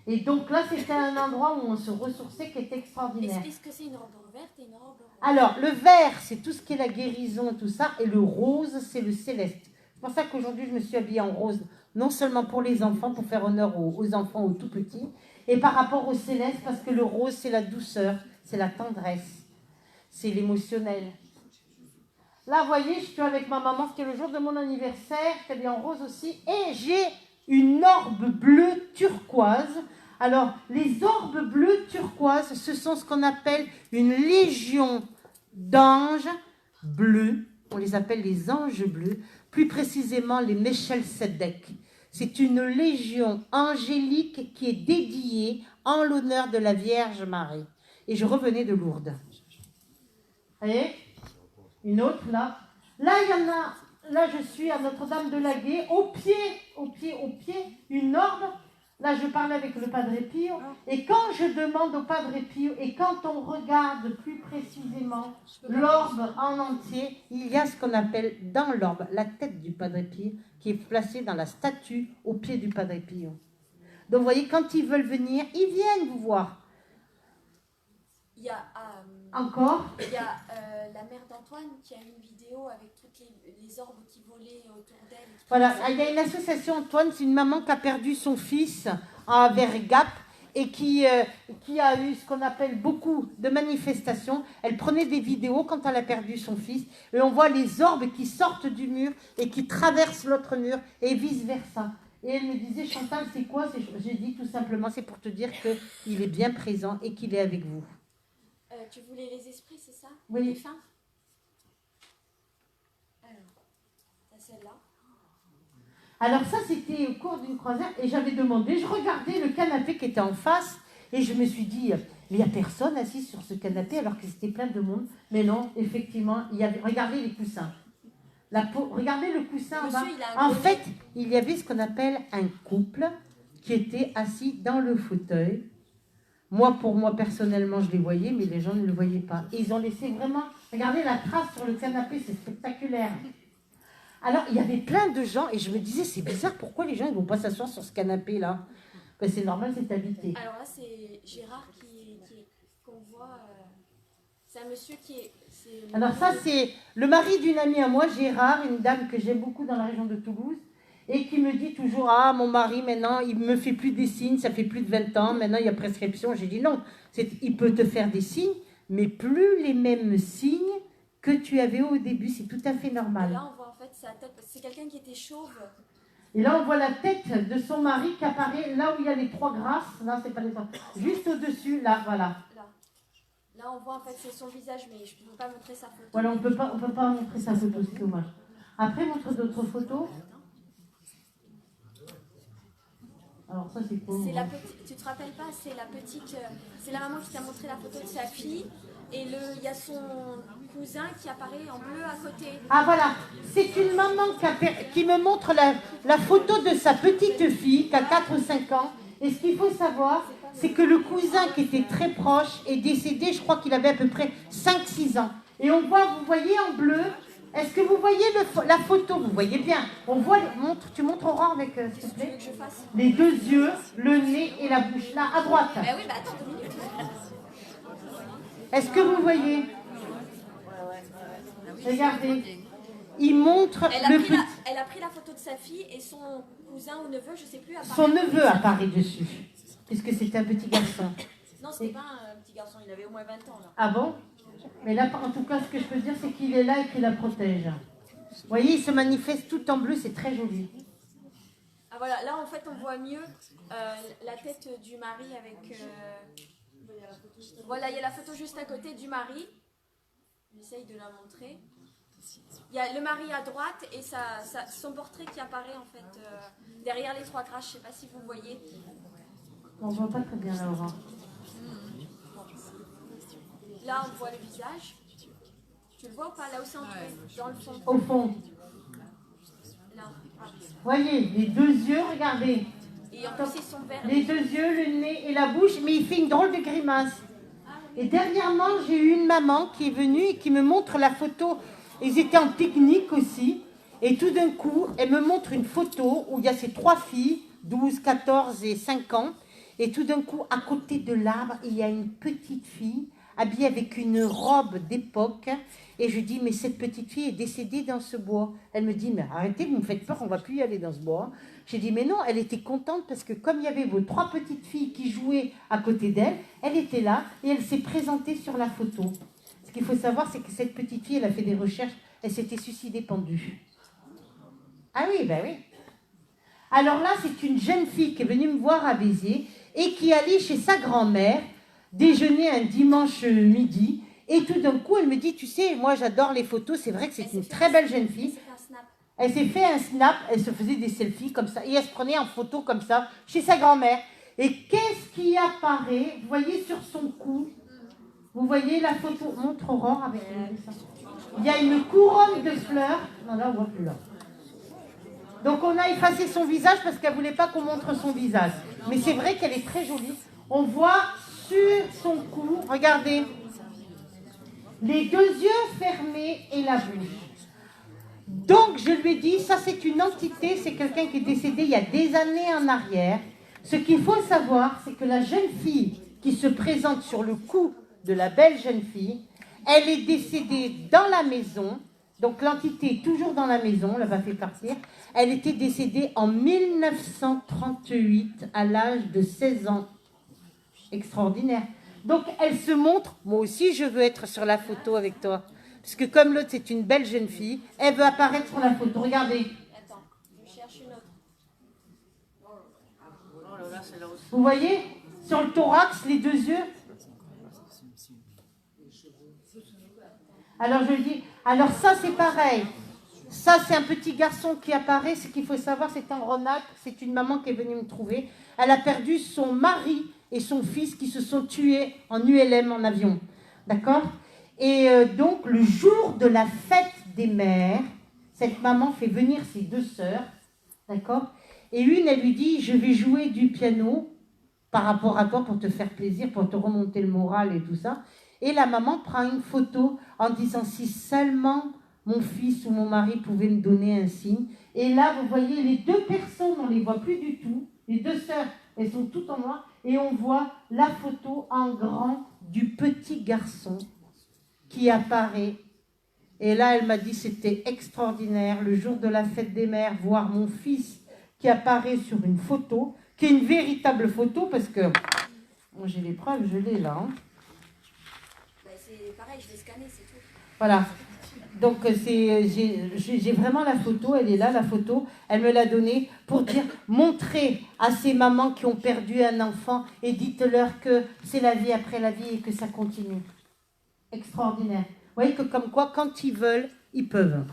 Et donc là, c'était un endroit où on se ressourçait qui est extraordinaire. Est-ce que c'est une robe verte et une robe rose? Alors, le vert, c'est tout ce qui est la guérison, tout ça. Et le rose, c'est le céleste. C'est pour ça qu'aujourd'hui, je me suis habillée en rose. Non seulement pour les enfants, pour faire honneur aux enfants, aux tout petits. Et par rapport au céleste, parce que le rose, c'est la douceur, c'est la tendresse. C'est l'émotionnel. Là, vous voyez, je suis avec ma maman. C'était le jour de mon anniversaire. J'étais habillée en rose aussi. Et j'ai une orbe bleue turquoise. Alors, les orbes bleus turquoises, ce sont ce qu'on appelle une légion d'anges bleus. On les appelle les anges bleus. Plus précisément, les Meshel Sedek. C'est une légion angélique qui est dédiée en l'honneur de la Vierge Marie. Et je revenais de Lourdes. Vous voyez? Une autre, là. Là, il y en a... Là, je suis à Notre-Dame de Laguet, au pied, une orbe. Là, je parlais avec le Padre Pio. Et quand je demande au Padre Pio, et quand on regarde plus précisément l'orbe en entier, il y a ce qu'on appelle dans l'orbe la tête du Padre Pio qui est placée dans la statue au pied du Padre Pio. Donc, vous voyez, quand ils veulent venir, ils viennent vous voir. Il y a, Encore il y a la mère d'Antoine qui a une vidéo avec toutes les orbes qui volaient autour d'elle. Voilà, il y a une association, Antoine, c'est une maman qui a perdu son fils vers Gap et qui a eu ce qu'on appelle beaucoup de manifestations. Elle prenait des vidéos quand elle a perdu son fils et on voit les orbes qui sortent du mur et qui traversent l'autre mur et vice-versa. Et elle me disait, Chantal, c'est quoi? J'ai dit tout simplement, c'est pour te dire qu'il est bien présent et qu'il est avec vous. Tu voulais les esprits, c'est ça? Oui. Les fins? Alors, t'as celle-là. Alors ça, c'était au cours d'une croisière et j'avais demandé, je regardais le canapé qui était en face et je me suis dit, il n'y a personne assis sur ce canapé alors que c'était plein de monde. Mais non, effectivement, il y avait, regardez les coussins. Regardez le coussin en bas. En fait, il y avait ce qu'on appelle un couple qui était assis dans le fauteuil. Moi, pour moi, personnellement, je les voyais, mais les gens ne le voyaient pas. Et ils ont laissé vraiment... Regardez la trace sur le canapé, c'est spectaculaire. Alors, il y avait plein de gens, et je me disais, c'est bizarre, pourquoi les gens ne vont pas s'asseoir sur ce canapé-là? Ben, c'est normal, c'est habité. Alors là, c'est Gérard qu'on voit... c'est un monsieur qui est... Alors ça, c'est le mari d'une amie à moi, Gérard, une dame que j'aime beaucoup dans la région de Toulouse, et qui me dit toujours, ah, mon mari, maintenant, il me fait plus des signes, ça fait plus de 20 ans, maintenant, il y a prescription. J'ai dit, non, il peut te faire des signes, mais plus les mêmes signes que tu avais au début, c'est tout à fait normal. Et là, on voit en fait sa tête, parce que c'est quelqu'un qui était chauve. Et là, on voit la tête de son mari qui apparaît là où il y a les trois grâces, là, c'est pas les trois, juste au-dessus, là, voilà. Là, on voit en fait, c'est son visage, mais je ne peux pas montrer sa photo. Voilà, on peut pas montrer sa photo, c'est dommage. Après, montre d'autres photos. Alors ça, c'est quoi? C'est la petite, tu te rappelles pas, c'est la petite, c'est la maman qui t'a montré la photo de sa fille, et il y a son cousin qui apparaît en bleu à côté. Ah voilà, c'est une maman qui me montre la photo de sa petite fille qui a 4 ou 5 ans. Et ce qu'il faut savoir, c'est que le cousin qui était très proche est décédé, je crois qu'il avait à peu près 5-6 ans. Et on voit, vous voyez en bleu, est-ce que vous voyez la photo? Vous voyez bien. On voit, tu montres Aurore avec, s'il te plaît, les deux yeux, le nez et la bouche. Là, à droite. Ben oui, attends 2 minutes. Est-ce que vous voyez? Regardez. Il montre elle a pris la photo de sa fille et son cousin ou neveu, je ne sais plus, apparaît. Son neveu apparaît dessus, puisque c'était un petit garçon. Non, ce n'était pas un petit garçon, il avait au moins 20 ans. Là. Ah bon? Mais là, en tout cas, ce que je peux dire, c'est qu'il est là et qu'il la protège. Vous voyez, il se manifeste tout en bleu, c'est très joli. Ah voilà, là en fait on voit mieux la tête du mari avec... Voilà, il y a la photo juste à côté du mari. J'essaye de la montrer. Il y a le mari à droite et son portrait qui apparaît en fait derrière les trois grâces. Je ne sais pas si vous voyez. On ne voit pas très bien là, Aurore. Là, on voit le visage. Tu le vois ou pas? Là où c'est entré, dans le fond. Au fond. Là. Voyez, les deux yeux, regardez. Et en plus, ils sont verts. Les deux yeux, le nez et la bouche, mais il fait une drôle de grimace. Et dernièrement, j'ai eu une maman qui est venue et qui me montre la photo. Ils étaient en pique-nique aussi. Et tout d'un coup, elle me montre une photo où il y a ces trois filles, 12, 14 et 5 ans. Et tout d'un coup, à côté de l'arbre, il y a une petite fille habillée avec une robe d'époque. Et je dis, mais cette petite fille est décédée dans ce bois. Elle me dit, mais arrêtez, vous me faites peur, on ne va plus y aller dans ce bois. J'ai dit, mais non, elle était contente parce que comme il y avait vos trois petites filles qui jouaient à côté d'elle, elle était là et elle s'est présentée sur la photo. Ce qu'il faut savoir, c'est que cette petite fille, elle a fait des recherches, elle s'était suicidée pendue. Ah oui, ben oui. Alors là, c'est une jeune fille qui est venue me voir à Béziers et qui allait chez sa grand-mère déjeuner un dimanche midi. Et tout d'un coup, elle me dit, tu sais, moi j'adore les photos, c'est vrai que c'est une très belle jeune fille. Elle s'est fait un snap, elle se faisait des selfies comme ça, et elle se prenait en photo comme ça, chez sa grand-mère. Et qu'est-ce qui apparaît, vous voyez sur son cou, vous voyez la photo, montre Aurore avec ça. Il y a une couronne de fleurs, non là on voit plus là. Donc on a effacé son visage parce qu'elle ne voulait pas qu'on montre son visage. Mais c'est vrai qu'elle est très jolie. On voit sur son cou, regardez, les deux yeux fermés et la bouche. Donc je lui ai dit, ça c'est une entité, c'est quelqu'un qui est décédé il y a des années en arrière. Ce qu'il faut savoir, c'est que la jeune fille qui se présente sur le cou de la belle jeune fille, elle est décédée dans la maison. Donc l'entité est toujours dans la maison, elle va faire partir. Elle était décédée en 1938 à l'âge de 16 ans. Extraordinaire. Donc elle se montre, moi aussi je veux être sur la photo avec toi. Parce que comme l'autre c'est une belle jeune fille, elle veut apparaître sur la photo. Regardez. Attends, je cherche une autre. Vous voyez, sur le thorax, les deux yeux. Alors je dis, alors ça c'est pareil. Ça c'est un petit garçon qui apparaît. Ce qu'il faut savoir, c'est un Ronac. C'est une maman qui est venue me trouver. Elle a perdu son mari et son fils qui se sont tués en ULM en avion. D'accord ? Et donc le jour de la fête des mères, cette maman fait venir ses deux sœurs. D'accord ? Et une, elle lui dit, je vais jouer du piano par rapport à toi pour te faire plaisir, pour te remonter le moral et tout ça. Et la maman prend une photo en disant, si seulement mon fils ou mon mari pouvait me donner un signe. Et là, vous voyez, les deux personnes, on ne les voit plus du tout. Les deux sœurs, elles sont toutes en noir. Et on voit la photo en grand du petit garçon qui apparaît. Et là, elle m'a dit, c'était extraordinaire, le jour de la fête des mères, voir mon fils qui apparaît sur une photo, qui est une véritable photo, parce que, bon, j'ai les preuves, je l'ai là. Hein. Bah, c'est pareil, je l'ai scanné, c'est tout. Voilà. Donc, j'ai vraiment la photo, elle est là, la photo. Elle me l'a donnée pour dire, montrez à ces mamans qui ont perdu un enfant et dites-leur que c'est la vie après la vie et que ça continue. Extraordinaire. Vous voyez que comme quoi, quand ils veulent, ils peuvent.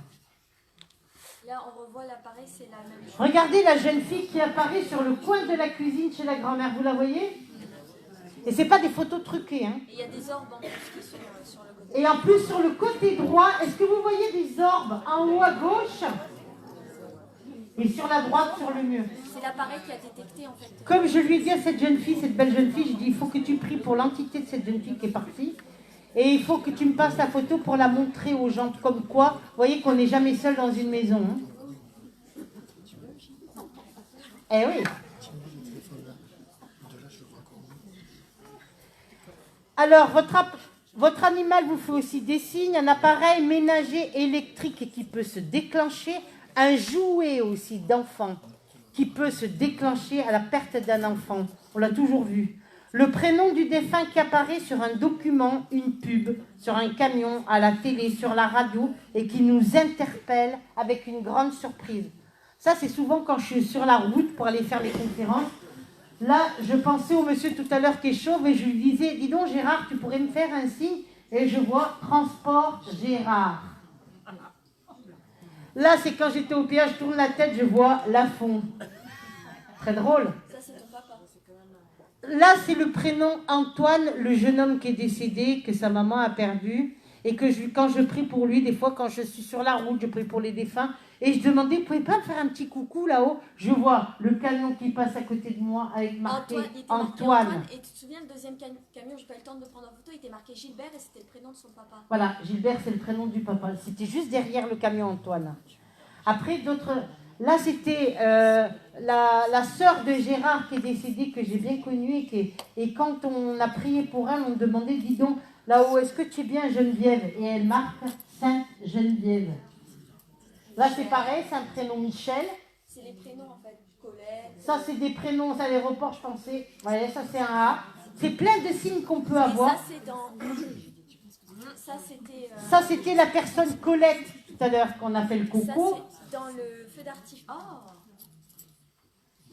Là, on revoit l'appareil, c'est la même chose. Regardez la jeune fille qui apparaît sur le coin de la cuisine chez la grand-mère. Vous la voyez ? Et c'est pas des photos truquées. Hein. Et il y a des orbes en plus qui sont sur le côté. Et en plus, sur le côté droit, est-ce que vous voyez des orbes en haut à gauche ? Et sur la droite, sur le mur. C'est l'appareil qui a détecté en fait. Comme je lui ai dit à cette jeune fille, cette belle jeune fille, je dis, il faut que tu pries pour l'entité de cette jeune fille qui est partie. Et il faut que tu me passes la photo pour la montrer aux gens. Comme quoi, vous voyez qu'on n'est jamais seul dans une maison. Hein. Eh oui. Alors, votre animal vous fait aussi des signes, un appareil ménager électrique qui peut se déclencher, un jouet aussi d'enfant qui peut se déclencher à la perte d'un enfant. On l'a toujours vu. Le prénom du défunt qui apparaît sur un document, une pub, sur un camion, à la télé, sur la radio, et qui nous interpelle avec une grande surprise. Ça, c'est souvent quand je suis sur la route pour aller faire les conférences. Là, je pensais au monsieur tout à l'heure qui est chauve et je lui disais, dis donc Gérard, tu pourrais me faire un signe? Et je vois Transport Gérard. Là, c'est quand j'étais au péage, je tourne la tête, je vois Lafont. Très drôle. Ça, c'est ton papa. Là, c'est le prénom Antoine, le jeune homme qui est décédé, que sa maman a perdu. Et que quand je prie pour lui, des fois quand je suis sur la route, je prie pour les défunts. Et je demandais, vous pouvez pas me faire un petit coucou là-haut? Je vois le camion qui passe à côté de moi avec marqué Antoine. Et tu te souviens, le deuxième camion, j'ai pas eu le temps de prendre en photo, il était marqué Gilbert et c'était le prénom de son papa. Voilà, Gilbert, c'est le prénom du papa. C'était juste derrière le camion Antoine. Après, d'autres... Là, c'était la sœur de Gérard qui est décédée, que j'ai bien connue. Et quand on a prié pour elle, on me demandait, dis donc, là-haut, est-ce que tu es bien Geneviève? Et elle marque Sainte Geneviève. Là, c'est pareil, c'est un prénom Michel. C'est les prénoms, en fait, Colette. Ça, c'est des prénoms à l'aéroport, je pensais. Voilà, ça, c'est un A. C'est plein de signes qu'on peut avoir. Et ça, c'est dans... Ça, c'était... Ça, c'était la personne Colette, tout à l'heure, qu'on appelle Coco. Ça, c'est dans le feu d'artifice. Oh!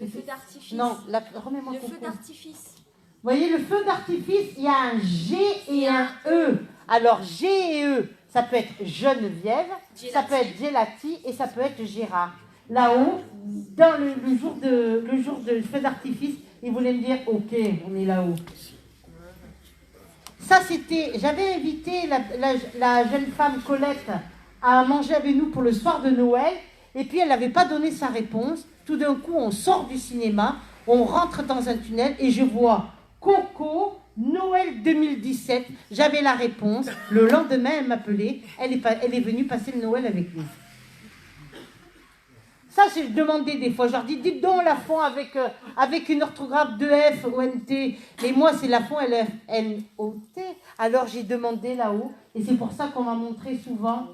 Le feu d'artifice. Non, remets-moi le Coco. feu d'artifice. Vous voyez, le feu d'artifice, il y a un G et un E. Alors, G et E, ça peut être Geneviève, ça peut être Gelati et ça peut être Gérard. Là-haut, dans le jour de feu d'artifice, ils voulaient me dire, ok, on est là-haut. Ça, c'était, j'avais invité la jeune femme Colette à manger avec nous pour le soir de Noël, et puis elle n'avait pas donné sa réponse. Tout d'un coup, on sort du cinéma, on rentre dans un tunnel, et je vois Coco, Noël 2017. J'avais la réponse. Le lendemain, elle m'appelait. Elle est venue passer le Noël avec nous. Ça, j'ai demandé des fois. Je leur dis, dites donc Lafont avec une orthographe de F, O-N-T. Mais moi, c'est Lafont, L-F-N-O-T. Alors, j'ai demandé là-haut. Et c'est pour ça qu'on m'a montré souvent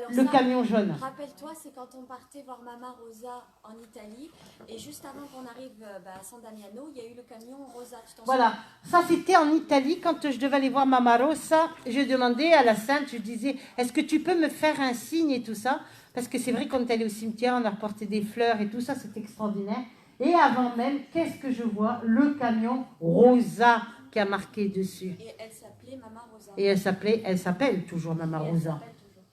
le camion jaune. Rappelle-toi, c'est quand on partait voir Mama Rosa en Italie. Et juste avant qu'on arrive à San Damiano, il y a eu le camion Rosa. Voilà. Ça, c'était en Italie. Quand je devais aller voir Mama Rosa, je demandais à la sainte, je disais, est-ce que tu peux me faire un signe et tout ça? Parce que c'est vrai qu'on est allé au cimetière, on a reporté des fleurs et tout ça, c'est extraordinaire. Et avant même, qu'est-ce que je vois? Le camion Rosa qui a marqué dessus. Et elle s'appelait Mama Rosa. Et elle s'appelle toujours Mama Rosa.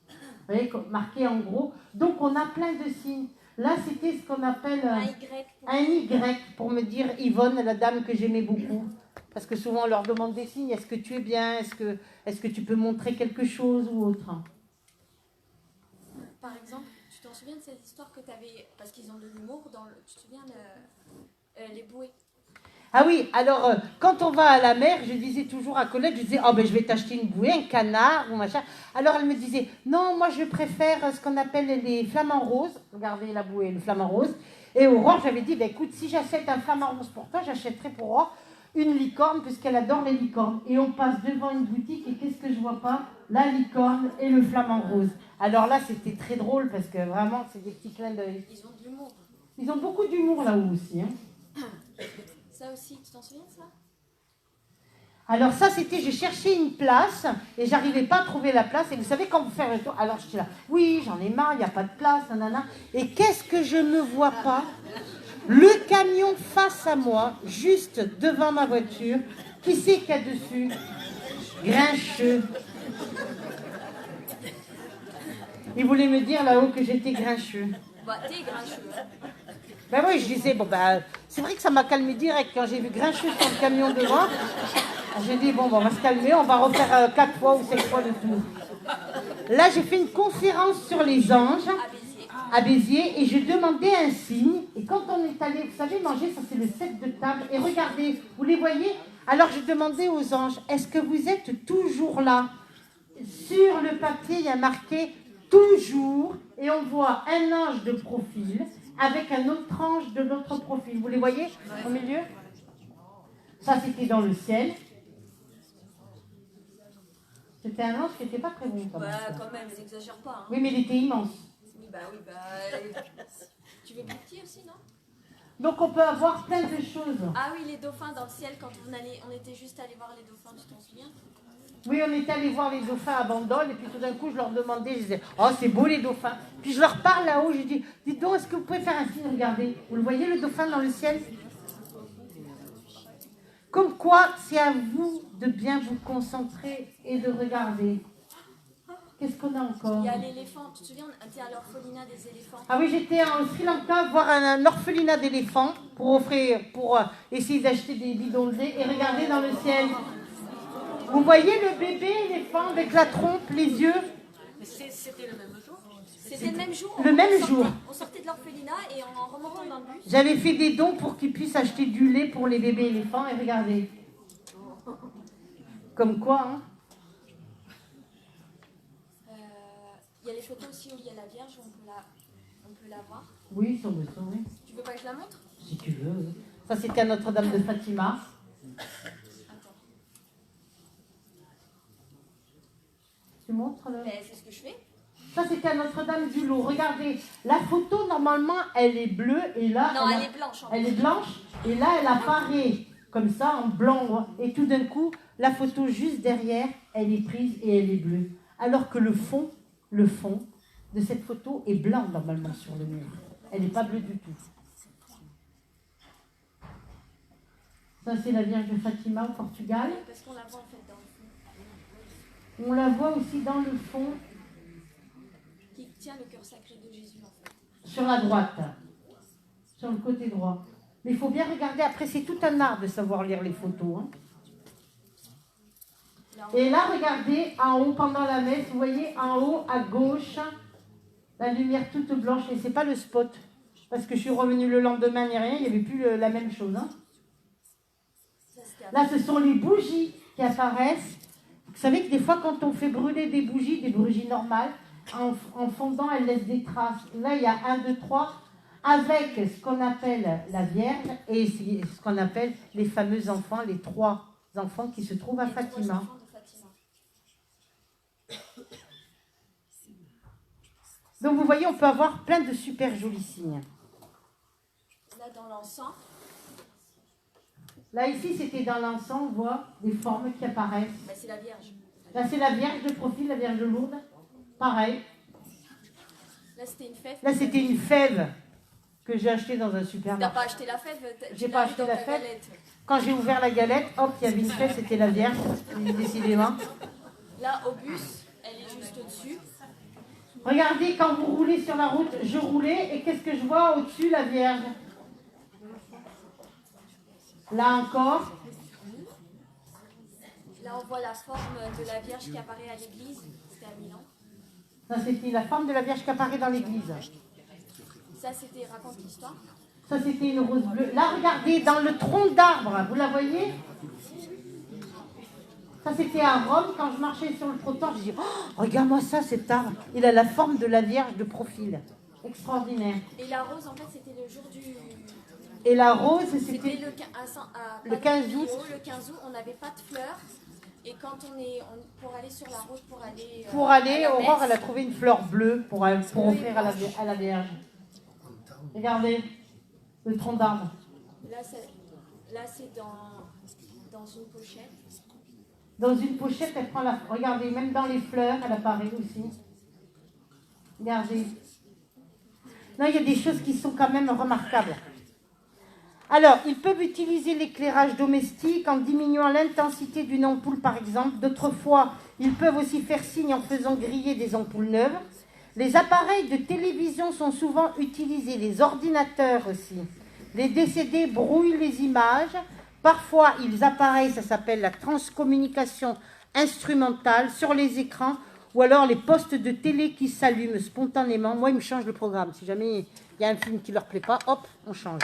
Vous voyez, marqué en gros. Donc on a plein de signes. Là, c'était ce qu'on appelle un Y pour me dire Yvonne, la dame que j'aimais beaucoup. Parce que souvent on leur demande des signes. Est-ce que tu es bien? Est-ce que tu peux montrer quelque chose ou autre? Par exemple, tu t'en souviens de cette histoire que tu avais, parce qu'ils ont de l'humour, tu te souviens les bouées? Ah oui, alors quand on va à la mer, je disais toujours à Colette, je disais, oh ben je vais t'acheter une bouée, un canard ou machin. Alors elle me disait, non, moi je préfère ce qu'on appelle les flamants roses. Regardez la bouée, le flamant rose. Et Aurore, j'avais dit, ben écoute, si j'achète un flamant rose pour toi, j'achèterai pour Aurore une licorne, puisqu'elle adore les licornes. Et on passe devant une boutique et qu'est-ce que je vois pas? La licorne et le flamant rose. Alors là, c'était très drôle parce que vraiment, c'est des petits clins d'œil. Ils ont de l'humour. Ils ont beaucoup d'humour là-haut aussi. Hein. Ça aussi, tu t'en souviens de ça? Alors ça, c'était, je cherchais une place et j'arrivais pas à trouver la place. Et vous savez, quand vous faites le tour, alors je suis là, oui, j'en ai marre, il n'y a pas de place, nanana. Et qu'est-ce que je ne vois pas? Le camion face à moi, juste devant ma voiture. Qui c'est qu'il y a dessus? Grincheux. Il voulait me dire là-haut que j'étais grincheux. Bah, t'es grincheux. Ben oui, je disais, bon ben, c'est vrai que ça m'a calmé direct quand j'ai vu grincheux sur le camion devant. J'ai dit, bon, on va se calmer, on va refaire 4 fois ou 5 fois le tour. Là, j'ai fait une conférence sur les anges à Béziers et je demandais un signe. Et quand on est allé, vous savez, manger, ça c'est le set de table. Et regardez, vous les voyez? Alors je demandais aux anges, est-ce que vous êtes toujours là? Sur le papier, il y a marqué toujours, et on voit un ange de profil avec un autre ange de l'autre profil. Vous les voyez au milieu? Ça, c'était dans le ciel. C'était un ange qui n'était pas très bon. Quand même, ils n'exagèrent pas. Hein. Oui, mais il était immense. Oui, tu veux plus petit aussi, non? Donc on peut avoir plein de choses. Ah oui, les dauphins dans le ciel, quand on était juste allé voir les dauphins, tu t'en souviens? Oui, on était allé voir les dauphins à Bandol, et puis tout d'un coup, je leur demandais, je disais, oh, c'est beau les dauphins. Puis je leur parle là-haut, je dis, dites donc, est-ce que vous pouvez faire un signe, regardez. Vous le voyez, le dauphin dans le ciel? Comme quoi, c'est à vous de bien vous concentrer et de regarder. Qu'est-ce qu'on a encore? Il y a l'éléphant, tu te souviens, on était à l'orphelinat des éléphants. Ah oui, j'étais en Sri Lanka voir un orphelinat d'éléphants pour essayer d'acheter des bidons de lait et regarder dans le ciel. Vous voyez le bébé éléphant avec la trompe, les yeux? C'était le même jour. C'était le même jour. Le même jour. On sortait de l'orphelinat et en remontant dans le bus. J'avais fait des dons pour qu'ils puissent acheter du lait pour les bébés éléphants et regardez. Comme quoi, hein? Il y a les photos aussi où il y a la Vierge, on peut la voir. Oui, sur le son, oui. Tu veux pas que je la montre? Si tu veux, oui. Ça, c'était à Notre-Dame de Fatima. Tu montres le... Ben, c'est ce que je fais. Ça, c'était à Notre-Dame du Lot. Regardez, la photo, normalement, elle est bleue et là... Non, elle est blanche. Elle est blanche et là, elle apparaît comme ça, en blanc. Et tout d'un coup, la photo juste derrière, elle est prise et elle est bleue. Alors que le fond de cette photo est blanc, normalement, sur le mur. Elle n'est pas bleue du tout. Ça, c'est la Vierge de Fatima au Portugal. Parce qu'on la voit en fait dans le fond. On la voit aussi dans le fond, Qui tient le cœur sacré de Jésus en fait. sur la droite, sur le côté droit. Mais il faut bien regarder, après c'est tout un art de savoir lire les photos. Hein. Et là, regardez, en haut, pendant la messe, vous voyez, en haut, à gauche, la lumière toute blanche, et c'est pas le spot, parce que je suis revenue le lendemain, ni rien, il n'y avait plus la même chose. Hein. Là, ce sont les bougies qui apparaissent. Vous savez que des fois, quand on fait brûler des bougies normales, en fondant, elles laissent des traces. Là, il y a 1, 2, 3, avec ce qu'on appelle la Vierge et ce qu'on appelle les fameux enfants, les 3 enfants qui se trouvent à Fatima. Donc, vous voyez, on peut avoir plein de super jolis signes. Là, dans l'encens. Là, ici, c'était dans l'encens, on voit des formes qui apparaissent. Bah, c'est la Vierge. Là, c'est la Vierge de profil, la Vierge de Lourdes. Pareil. Là, c'était une fève. Là, c'était une fève que j'ai achetée dans un supermarché. T'as pas acheté la fève? J'ai pas acheté la fève. Quand j'ai ouvert la galette, hop, il y avait une fève, c'était la Vierge, décidément. Là, au bus, elle est juste au-dessus. Regardez, quand vous roulez sur la route, je roulais, et qu'est-ce que je vois au-dessus, la Vierge? Là encore. Là, on voit la forme de la Vierge qui apparaît à l'église. C'était à Milan. Ça, c'était la forme de la Vierge qui apparaît dans l'église. Ça, c'était Raconte l'histoire. Ça, c'était une rose bleue. Là, regardez, dans le tronc d'arbre, vous la voyez? Ça, c'était à Rome, quand je marchais sur le trottoir, je dis, oh, regarde-moi ça, cet arbre. Il a la forme de la Vierge de profil. Extraordinaire. Et la rose, en fait, c'était le jour du... Et la rose, c'était le 15 août. Le 15 août, on n'avait pas de fleurs. Et quand pour aller sur la route, pour aller, Aurore, elle a trouvé une fleur bleue pour offrir à la Vierge. Regardez, le tronc d'arbre. Là, c'est dans une pochette. Dans une pochette, elle prend la... Regardez, même dans les fleurs, elle apparaît aussi. Regardez. Non, il y a des choses qui sont quand même remarquables. Alors, ils peuvent utiliser l'éclairage domestique en diminuant l'intensité d'une ampoule, par exemple. D'autres fois, ils peuvent aussi faire signe en faisant griller des ampoules neuves. Les appareils de télévision sont souvent utilisés, les ordinateurs aussi. Les décédés brouillent les images. Parfois, ils apparaissent, ça s'appelle la transcommunication instrumentale sur les écrans, ou alors les postes de télé qui s'allument spontanément. Moi, ils me changent le programme. Si jamais il y a un film qui ne leur plaît pas, hop, on change.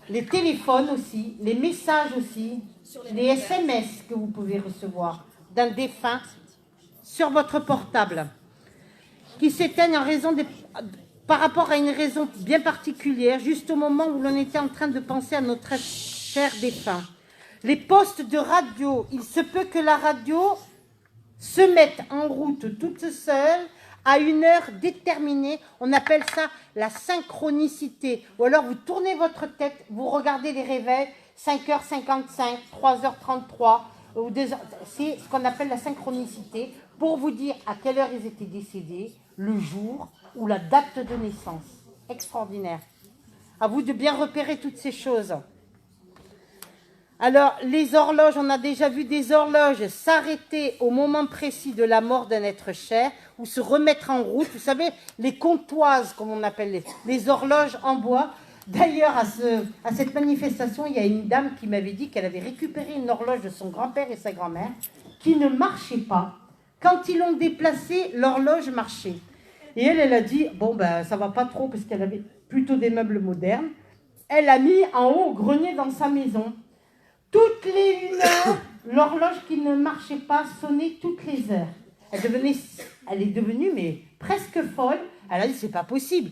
Les téléphones aussi, les messages aussi, les SMS que vous pouvez recevoir d'un défunt sur votre portable, qui s'éteignent en raison par rapport à une raison bien particulière, juste au moment où l'on était en train de penser à notre cher défunt. Les postes de radio, il se peut que la radio se mette en route toute seule à une heure déterminée. On appelle ça la synchronicité. Ou alors vous tournez votre tête, vous regardez les réveils, 5h55, 3h33, ou 2h. C'est ce qu'on appelle la synchronicité, pour vous dire à quelle heure ils étaient décédés, le jour ou la date de naissance. Extraordinaire. À vous de bien repérer toutes ces choses. Alors, les horloges, on a déjà vu des horloges s'arrêter au moment précis de la mort d'un être cher ou se remettre en route. Vous savez, les comptoises, comme on appelle les horloges en bois, D'ailleurs, à cette manifestation, il y a une dame qui m'avait dit qu'elle avait récupéré une horloge de son grand-père et sa grand-mère qui ne marchait pas. Quand ils l'ont déplacée, l'horloge marchait. Et elle a dit, bon, ben, ça va pas trop parce qu'elle avait plutôt des meubles modernes. Elle a mis en haut au grenier dans sa maison. Toutes les 1 heure, l'horloge qui ne marchait pas sonnait toutes les heures. Elle est devenue mais presque folle. Elle a dit, c'est pas possible.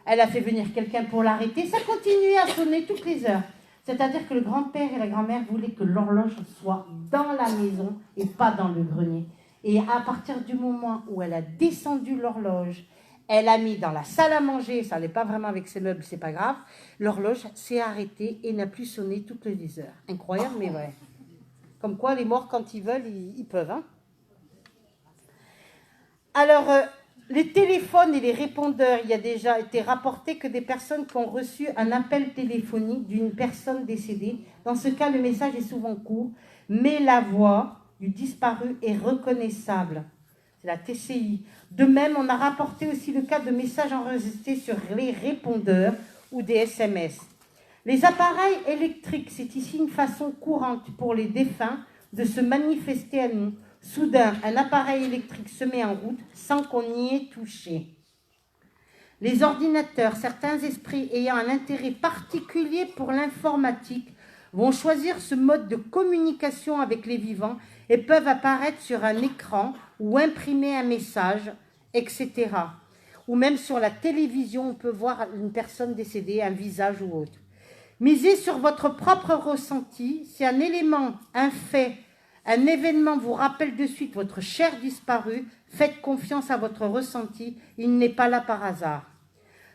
Elle a fait venir quelqu'un pour l'arrêter. Ça continuait à sonner toutes les heures. C'est-à-dire que le grand-père et la grand-mère voulaient que l'horloge soit dans la maison et pas dans le grenier. Et à partir du moment où elle a descendu l'horloge, elle a mis dans la salle à manger, ça n'allait pas vraiment avec ses meubles, c'est pas grave, l'horloge s'est arrêtée et n'a plus sonné toutes les heures. Incroyable, mais vrai. Comme quoi, les morts, quand ils veulent, ils peuvent. Hein. Alors, les téléphones et les répondeurs, il y a déjà été rapporté que des personnes qui ont reçu un appel téléphonique d'une personne décédée, dans ce cas, le message est souvent court, mais la voix du disparu est reconnaissable. C'est la TCI. De même, on a rapporté aussi le cas de messages enregistrés sur les répondeurs ou des SMS. Les appareils électriques, c'est ici une façon courante pour les défunts de se manifester à nous. Soudain, un appareil électrique se met en route sans qu'on y ait touché. Les ordinateurs, certains esprits ayant un intérêt particulier pour l'informatique, vont choisir ce mode de communication avec les vivants et peuvent apparaître sur un écran ou imprimer un message, etc. Ou même sur la télévision, on peut voir une personne décédée, un visage ou autre. Misez sur votre propre ressenti. Si un élément, un fait, un événement vous rappelle de suite votre cher disparu, faites confiance à votre ressenti, il n'est pas là par hasard.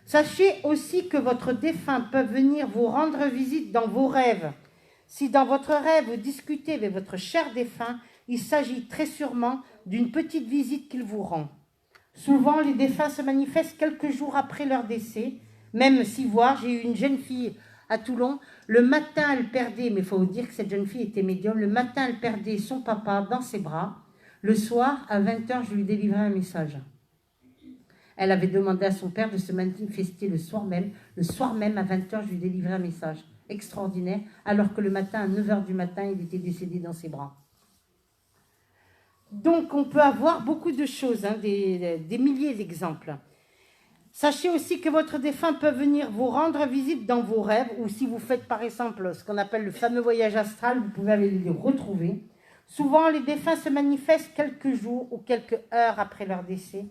Sachez aussi que votre défunt peut venir vous rendre visite dans vos rêves. Si dans votre rêve vous discutez avec votre cher défunt, il s'agit très sûrement d'une petite visite qu'il vous rend. Souvent, les défunts se manifestent quelques jours après leur décès, même si j'ai eu une jeune fille à Toulon, le matin elle perdait, mais il faut vous dire que cette jeune fille était médium, le matin elle perdait son papa dans ses bras, le soir à 20h je lui délivrais un message. Elle avait demandé à son père de se manifester le soir même à 20h je lui délivrais un message. Extraordinaire, alors que le matin, à 9h du matin, il était décédé dans ses bras. Donc, on peut avoir beaucoup de choses, hein, des milliers d'exemples. Sachez aussi que votre défunt peut venir vous rendre visite dans vos rêves, ou si vous faites par exemple ce qu'on appelle le fameux voyage astral, vous pouvez aller les retrouver. Souvent, les défunts se manifestent quelques jours ou quelques heures après leur décès,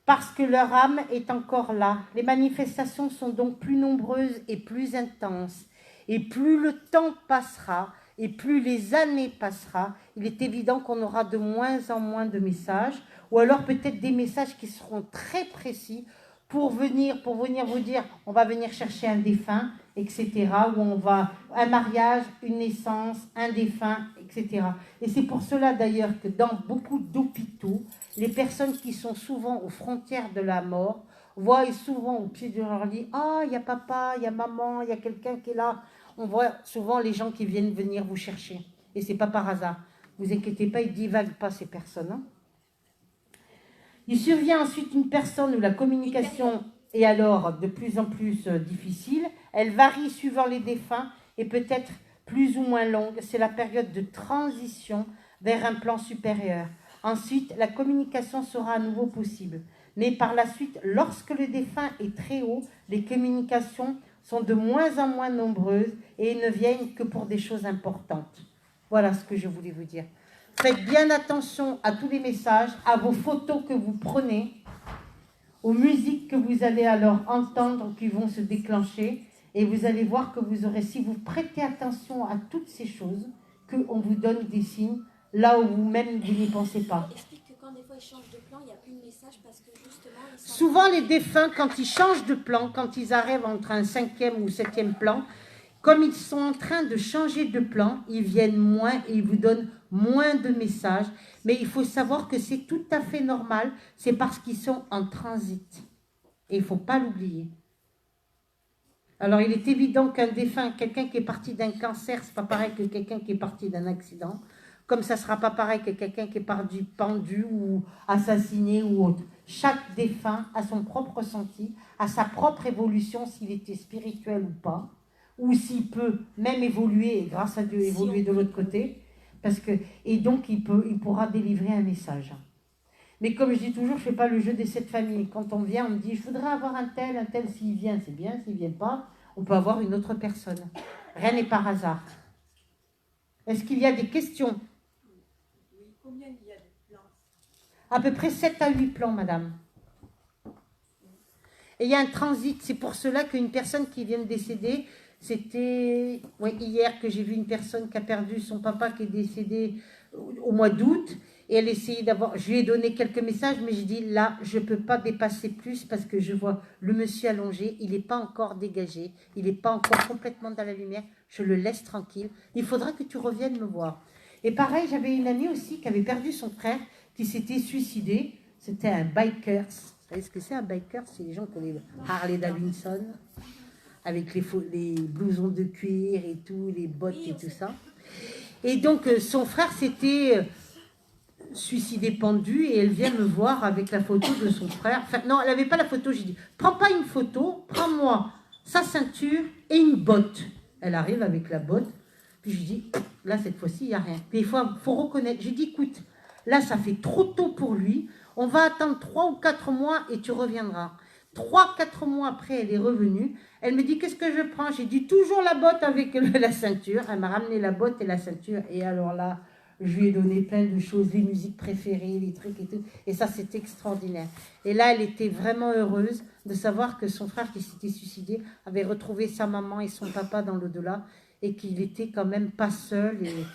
parce que leur âme est encore là. Les manifestations sont donc plus nombreuses et plus intenses. Et plus le temps passera, et plus les années passera, il est évident qu'on aura de moins en moins de messages, ou alors peut-être des messages qui seront très précis pour venir vous dire, on va venir chercher un défunt, etc., ou on va, un mariage, une naissance, un défunt, etc. Et c'est pour cela d'ailleurs que dans beaucoup d'hôpitaux, les personnes qui sont souvent aux frontières de la mort, voient souvent au pied de leur lit, ah, il y a papa, il y a maman, il y a quelqu'un qui est là. On voit souvent les gens qui viennent venir vous chercher. Et ce n'est pas par hasard. Ne vous inquiétez pas, ils ne divaguent pas ces personnes. Hein. Il survient ensuite une personne où la communication est alors de plus en plus difficile. Elle varie suivant les défunts et peut être plus ou moins longue. C'est la période de transition vers un plan supérieur. Ensuite, la communication sera à nouveau possible. Mais par la suite, lorsque le défunt est très haut, les communications sont de moins en moins nombreuses et ne viennent que pour des choses importantes. Voilà ce que je voulais vous dire. Faites bien attention à tous les messages, à vos photos que vous prenez, aux musiques que vous allez alors entendre qui vont se déclencher, et vous allez voir que vous aurez, si vous prêtez attention à toutes ces choses, qu'on vous donne des signes là où vous-même vous n'y pensez pas. Explique que quand des fois ils changent de plan, il n'y a plus de message parce que justement... Souvent les défunts, quand ils changent de plan, quand ils arrivent entre un 5e ou 7e plan, comme ils sont en train de changer de plan, ils viennent moins et ils vous donnent moins de messages. Mais il faut savoir que c'est tout à fait normal, c'est parce qu'ils sont en transit. Et il ne faut pas l'oublier. Alors il est évident qu'un défunt, quelqu'un qui est parti d'un cancer, c'est pas pareil que quelqu'un qui est parti d'un accident. comme ça ne sera pas pareil que quelqu'un qui est pendu ou assassiné ou autre. Chaque défunt a son propre ressenti, a sa propre évolution, s'il était spirituel ou pas, ou s'il peut même évoluer, et grâce à Dieu, évoluer de l'autre côté, et donc il pourra délivrer un message. Mais comme je dis toujours, je ne fais pas le jeu des 7 familles. Quand on vient, on me dit, je voudrais avoir un tel, s'il vient, c'est bien, s'il ne vient pas, on peut avoir une autre personne. Rien n'est par hasard. Est-ce qu'il y a des questions? Oui, combien il y a de plans? À peu près 7 à 8 plans, madame. Et il y a un transit. C'est pour cela qu'une personne qui vient de décéder, c'était hier que j'ai vu une personne qui a perdu son papa qui est décédé au mois d'août. Et elle essayait d'avoir... Je lui ai donné quelques messages, mais je dis, là, je ne peux pas dépasser plus parce que je vois le monsieur allongé, il n'est pas encore dégagé, il n'est pas encore complètement dans la lumière, je le laisse tranquille. Il faudra que tu reviennes me voir. Et pareil, j'avais une amie aussi qui avait perdu son frère, qui s'était suicidé. C'était un biker. Vous savez ce que c'est un biker? C'est les gens qui ont les Harley Davidson, avec les blousons de cuir et tout, les bottes et tout ça. Et donc, son frère s'était... suicidée pendue et elle vient me voir avec la photo de son frère. Enfin, non, elle n'avait pas la photo. J'ai dit, prends pas une photo, prends-moi sa ceinture et une botte. Elle arrive avec la botte. Puis je dis, là, cette fois-ci, il n'y a rien. Puis il faut reconnaître. J'ai dit, écoute, là, ça fait trop tôt pour lui. On va attendre 3 ou 4 mois et tu reviendras. 3-4 mois après, elle est revenue. Elle me dit, qu'est-ce que je prends? J'ai dit, toujours la botte avec la ceinture. Elle m'a ramené la botte et la ceinture. Et alors là, je lui ai donné plein de choses, les musiques préférées, les trucs et tout. Et ça, c'est extraordinaire. Et là, elle était vraiment heureuse de savoir que son frère qui s'était suicidé avait retrouvé sa maman et son papa dans l'au-delà et qu'il était quand même pas seul. Et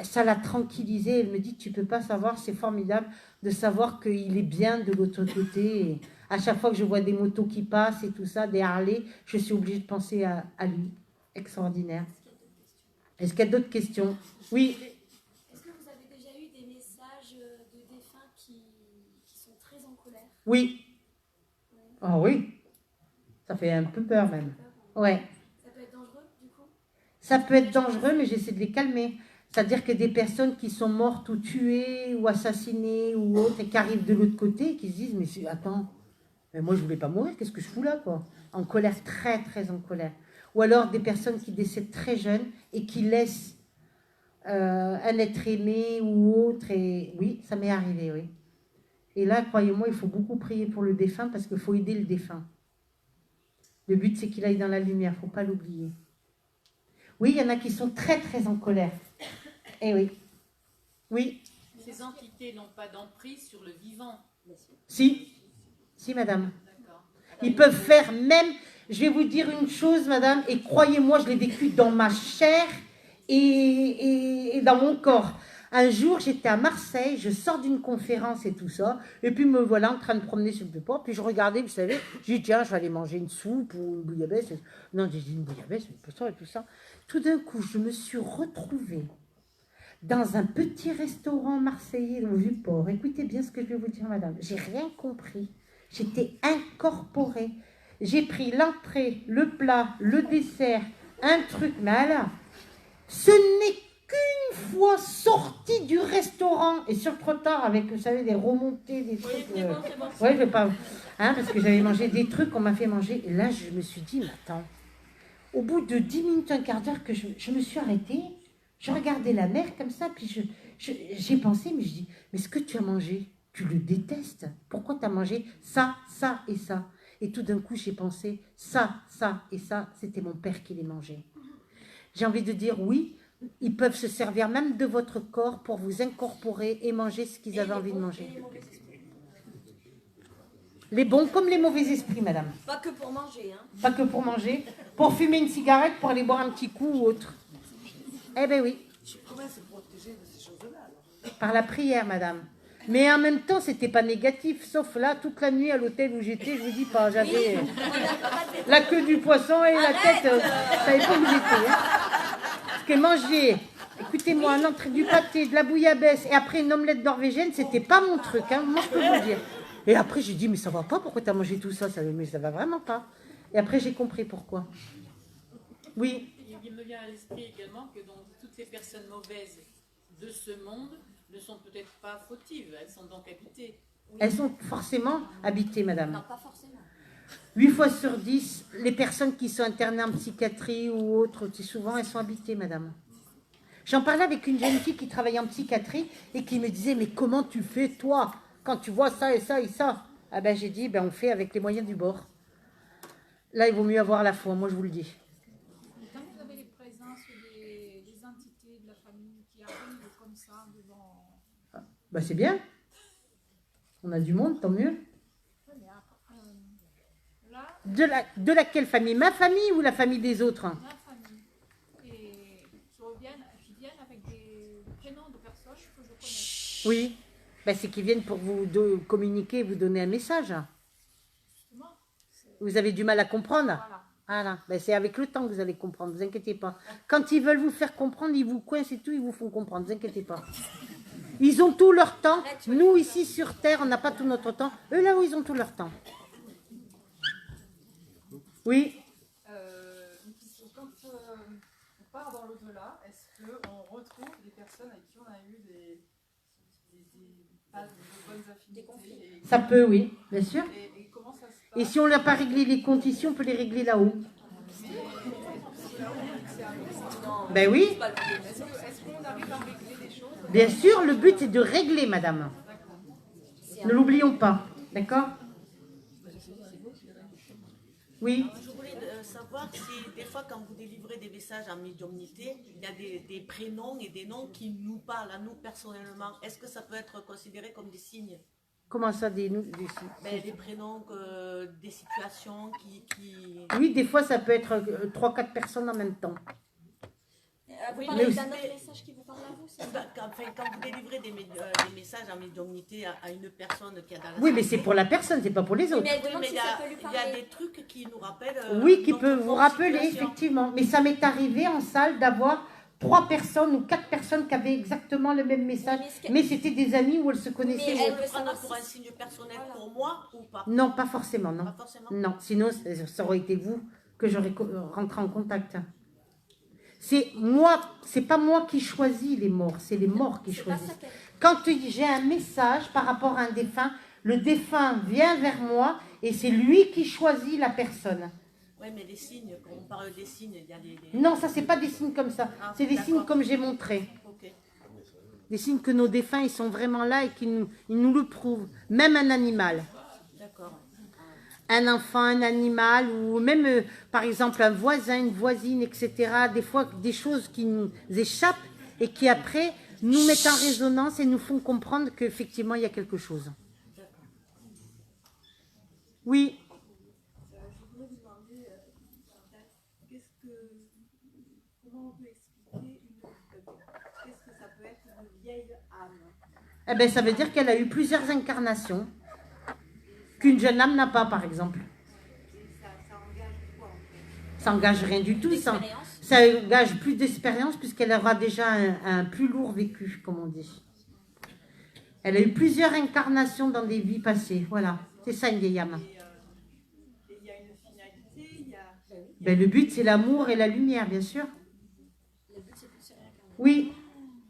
ça l'a tranquillisée. Elle me dit, tu peux pas savoir, c'est formidable de savoir qu'il est bien de l'autre côté. Et à chaque fois que je vois des motos qui passent et tout ça, des Harley, je suis obligée de penser à lui. Extraordinaire. Est-ce qu'il y a d'autres questions? Oui. Oui. Oh oui. Ça fait un peu peur même. Ouais. Ça peut être dangereux du coup? Ça peut être dangereux, mais j'essaie de les calmer. C'est-à-dire que des personnes qui sont mortes ou tuées ou assassinées ou autres et qui arrivent de l'autre côté, qui se disent, mais attends, mais moi je voulais pas mourir, qu'est-ce que je fous là quoi? En colère, très très en colère. Ou alors des personnes qui décèdent très jeunes et qui laissent un être aimé ou autre. Et oui, ça m'est arrivé, oui. Et là, croyez-moi, il faut beaucoup prier pour le défunt parce qu'il faut aider le défunt. Le but, c'est qu'il aille dans la lumière, il ne faut pas l'oublier. Oui, il y en a qui sont très, très en colère. Eh oui. Oui. Ces entités n'ont pas d'emprise sur le vivant. Si. Si, madame. Ils peuvent faire même... Je vais vous dire une chose, madame, et croyez-moi, je l'ai vécu dans ma chair et dans mon corps. Un jour, j'étais à Marseille, je sors d'une conférence et tout ça, et puis me voilà en train de promener sur le port, puis je regardais, vous savez, j'ai dit, tiens, je vais aller manger une soupe ou une bouillabaisse. Non, j'ai dit une bouillabaisse, et tout ça. Tout d'un coup, je me suis retrouvée dans un petit restaurant marseillais au Vieux-Port. Écoutez bien ce que je vais vous dire, madame. J'ai rien compris. J'étais incorporée. J'ai pris l'entrée, le plat, le dessert, un truc, mais là, ce n'est qu'une fois sortie du restaurant et sur le trottoir avec, vous savez, des remontées, des trucs. Oui, je vais pas. Hein, parce que j'avais mangé des trucs qu'on m'a fait manger. Et là, je me suis dit, mais attends, au bout de 10 minutes, un quart d'heure, que je me suis arrêtée, je regardais la mer comme ça, puis j'ai pensé, mais je dis, mais ce que tu as mangé, tu le détestes. Pourquoi tu as mangé ça, ça et ça? Et tout d'un coup, j'ai pensé, ça, ça et ça, c'était mon père qui les mangeait. J'ai envie de dire, oui, ils peuvent se servir même de votre corps pour vous incorporer et manger ce qu'ils avaient envie de manger. Les bons comme les mauvais esprits, madame. Pas que pour manger, hein. Pas que pour manger. Pour fumer une cigarette, pour aller boire un petit coup ou autre. Eh bien oui. Comment se protéger de ces choses-là alors? Par la prière, madame. Mais en même temps, c'était pas négatif, sauf là, toute la nuit à l'hôtel où j'étais, je vous dis pas, j'avais la queue du poisson et la tête, je savais pas où j'étais. Hein. Parce que manger, écoutez-moi, un entrée du pâté, de la bouillabaisse et après une omelette norvégienne, c'était pas mon truc, hein, moi je peux vous le dire. Et après, j'ai dit, mais ça va pas, pourquoi tu as mangé tout ça? Mais ça va vraiment pas. Et après, j'ai compris pourquoi. Oui. Il me vient à l'esprit également que dans toutes ces personnes mauvaises de ce monde ne sont peut-être pas fautives, elles sont donc habitées. Elles sont forcément habitées, madame. Non, pas forcément. 8 fois sur 10, les personnes qui sont internées en psychiatrie ou autres, souvent elles sont habitées, madame. J'en parlais avec une jeune fille qui travaillait en psychiatrie et qui me disait, mais comment tu fais, toi, quand tu vois ça et ça et ça? Ah ben j'ai dit, on fait avec les moyens du bord. Là, il vaut mieux avoir la foi, moi je vous le dis. Quand vous avez les présences des entités de la famille qui arrivent comme ça devant... C'est bien. On a du monde, tant mieux. Là, De laquelle famille? Ma famille ou la famille des autres? ma famille. Et qui viennent avec des prénoms de personnes que je connais. Oui. C'est qu'ils viennent pour vous communiquer, vous donner un message. Justement, Vous avez du mal à comprendre? Voilà. C'est avec le temps que vous allez comprendre, ne vous inquiétez pas. Quand ils veulent vous faire comprendre, ils vous coincent et tout, ils vous font comprendre, ne vous inquiétez pas. Ils ont tout leur temps. Nous, ici sur Terre, on n'a pas tout notre temps. Eux, là où ils ont tout leur temps. Oui. Quand on part dans l'au-delà, est-ce qu'on retrouve des personnes avec qui on a eu pas de bonnes affinités Ça peut, oui, bien sûr. Et comment ça se passe? Et si on n'a pas réglé les conditions, on peut les régler là-haut. Ben oui. Est-ce qu'on arrive à régler des choses? Bien sûr, le but est de régler, madame. Ne l'oublions pas, d'accord? Oui. Je voulais savoir si des fois quand vous délivrez des messages en médiumnité, il y a des prénoms et des noms qui nous parlent à nous personnellement. Est-ce que ça peut être considéré comme des signes? Comment ça, des signes? Des prénoms, des situations qui... Oui, des fois ça peut être 3-4 personnes en même temps. Vous parlez d'un autre message qui vous parle à vous, c'est ça? Quand vous délivrez des messages en médiumnité à une personne qui a dans la Oui, mais c'est pour la personne, c'est pas pour les autres. Mais il y a des trucs qui nous rappellent... Oui, qui peuvent vous rappeler, effectivement. Mais ça m'est arrivé en salle d'avoir 3 personnes ou 4 personnes qui avaient exactement le même message. Mais c'était des amis où elles se connaissaient. Mais elles le prennent pour un signe personnel pour moi ou pas? Non, pas forcément, non. Pas forcément. Non, sinon ça aurait été vous que j'aurais rentré en contact. C'est moi, c'est pas moi qui choisis les morts, c'est les morts qui choisissent. Quand j'ai un message par rapport à un défunt, le défunt vient vers moi et c'est lui qui choisit la personne. Oui, mais les signes, quand on parle des signes, il y a des... Non, ça c'est pas des signes comme ça, c'est des signes comme j'ai montré. Okay. Des signes que nos défunts, ils sont vraiment là et qu'ils nous le prouvent. Même un animal. D'accord. Un enfant, un animal, ou même, par exemple, un voisin, une voisine, etc. Des fois, des choses qui nous échappent et qui, après, nous mettent en résonance et nous font comprendre qu'effectivement, il y a quelque chose. Oui. Je voudrais vous demander, comment on peut expliquer qu'est-ce que ça peut être une vieille âme? Eh bien, ça veut dire qu'elle a eu plusieurs incarnations. Qu'une jeune âme n'a pas, par exemple. Ça engage quoi en fait? Ça engage rien du tout. Ça engage plus d'expérience puisqu'elle aura déjà un plus lourd vécu, comme on dit. Elle a eu plusieurs incarnations dans des vies passées. Voilà, c'est ça une vieille âme. Et il y a une finalité, Le but, c'est l'amour et la lumière, bien sûr. Le but, c'est de se réincarner. Oui.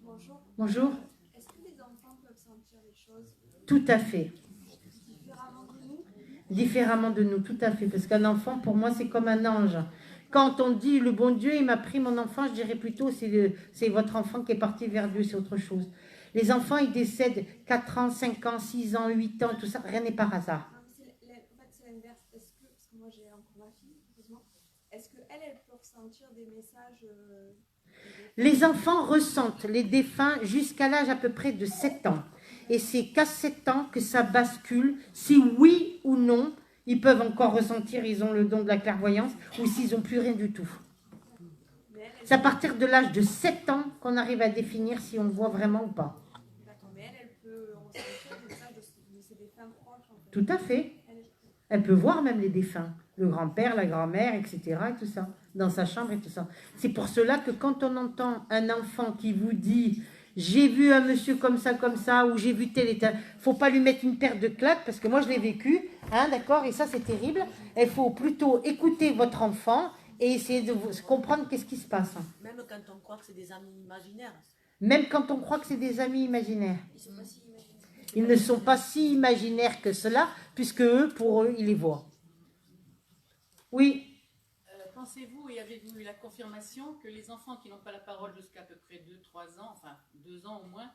Bonjour. Bonjour. Est-ce que les enfants peuvent sentir les choses? Tout à fait. Différemment de nous? Différemment de nous, tout à fait. Parce qu'un enfant, pour moi, c'est comme un ange. Quand on dit le bon Dieu, il m'a pris mon enfant, je dirais plutôt c'est votre enfant qui est parti vers Dieu, c'est autre chose. Les enfants, ils décèdent 4 ans, 5 ans, 6 ans, 8 ans, tout ça, rien n'est par hasard. En fait, c'est l'inverse. Parce que moi, j'ai encore ma fille, heureusement. Est-ce qu'elle peut ressentir des messages Les enfants ressentent les défunts jusqu'à l'âge à peu près de 7 ans. Et c'est qu'à 7 ans que ça bascule, si oui ou non, ils peuvent encore ressentir, ils ont le don de la clairvoyance, ou s'ils n'ont plus rien du tout. C'est à partir de l'âge de 7 ans qu'on arrive à définir si on le voit vraiment ou pas. D'accord, mais elle peut ressentir des messages de ses défunts proches en fait. Tout à fait. Elle peut voir même les défunts, le grand-père, la grand-mère, etc. et tout ça, dans sa chambre et tout ça. C'est pour cela que quand on entend un enfant qui vous dit « j'ai vu un monsieur comme ça, ou j'ai vu tel et tel », il ne faut pas lui mettre une paire de claques, parce que moi je l'ai vécu, hein, d'accord, et ça c'est terrible. Il faut plutôt écouter votre enfant et essayer de comprendre qu'est-ce qui se passe. Même quand on croit que c'est des amis imaginaires. Même quand on croit que c'est des amis imaginaires. Ils ne sont pas si imaginaires que cela, puisque eux, pour eux, ils les voient. Oui. Pensez-vous et avez-vous eu la confirmation que les enfants qui n'ont pas la parole jusqu'à peu près 2-3 ans, enfin 2 ans au moins,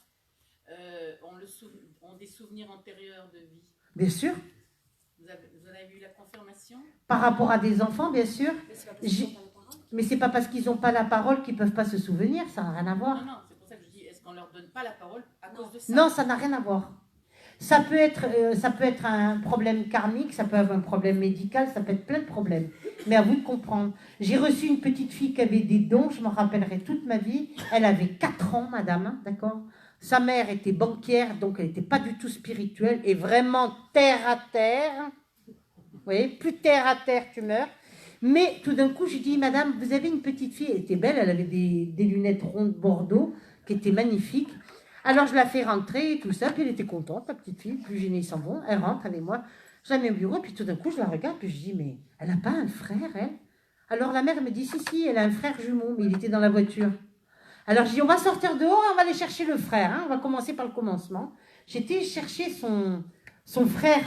ont des souvenirs antérieurs de vie? Bien sûr. Vous en avez eu la confirmation? Par rapport à des enfants, bien sûr. Mais c'est pas parce qu'ils n'ont pas la parole qu'ils ne peuvent pas se souvenir, ça n'a rien à voir. Non, c'est pour ça que je dis, est-ce qu'on ne leur donne pas la parole à cause de ça? Non, ça n'a rien à voir. Ça peut être un problème karmique, ça peut être un problème médical, ça peut être plein de problèmes. Mais à vous de comprendre. J'ai reçu une petite fille qui avait des dons, je m'en rappellerai toute ma vie. Elle avait 4 ans, madame, hein, d'accord? Sa mère était banquière, donc elle n'était pas du tout spirituelle et vraiment terre à terre. Vous voyez, plus terre à terre, tu meurs. Mais tout d'un coup, je dis, madame, vous avez une petite fille, elle était belle, elle avait des lunettes rondes bordeaux qui étaient magnifiques. Alors je la fais rentrer et tout ça, puis elle était contente, la petite fille, plus gênée, ils s'en vont, elle rentre, elle et moi, je la mets au bureau, puis tout d'un coup je la regarde, puis je dis, mais elle n'a pas un frère, elle? Alors la mère me dit, si, elle a un frère jumeau, mais il était dans la voiture. Alors je dis, on va sortir dehors, on va aller chercher le frère, hein, on va commencer par le commencement. J'étais chercher son frère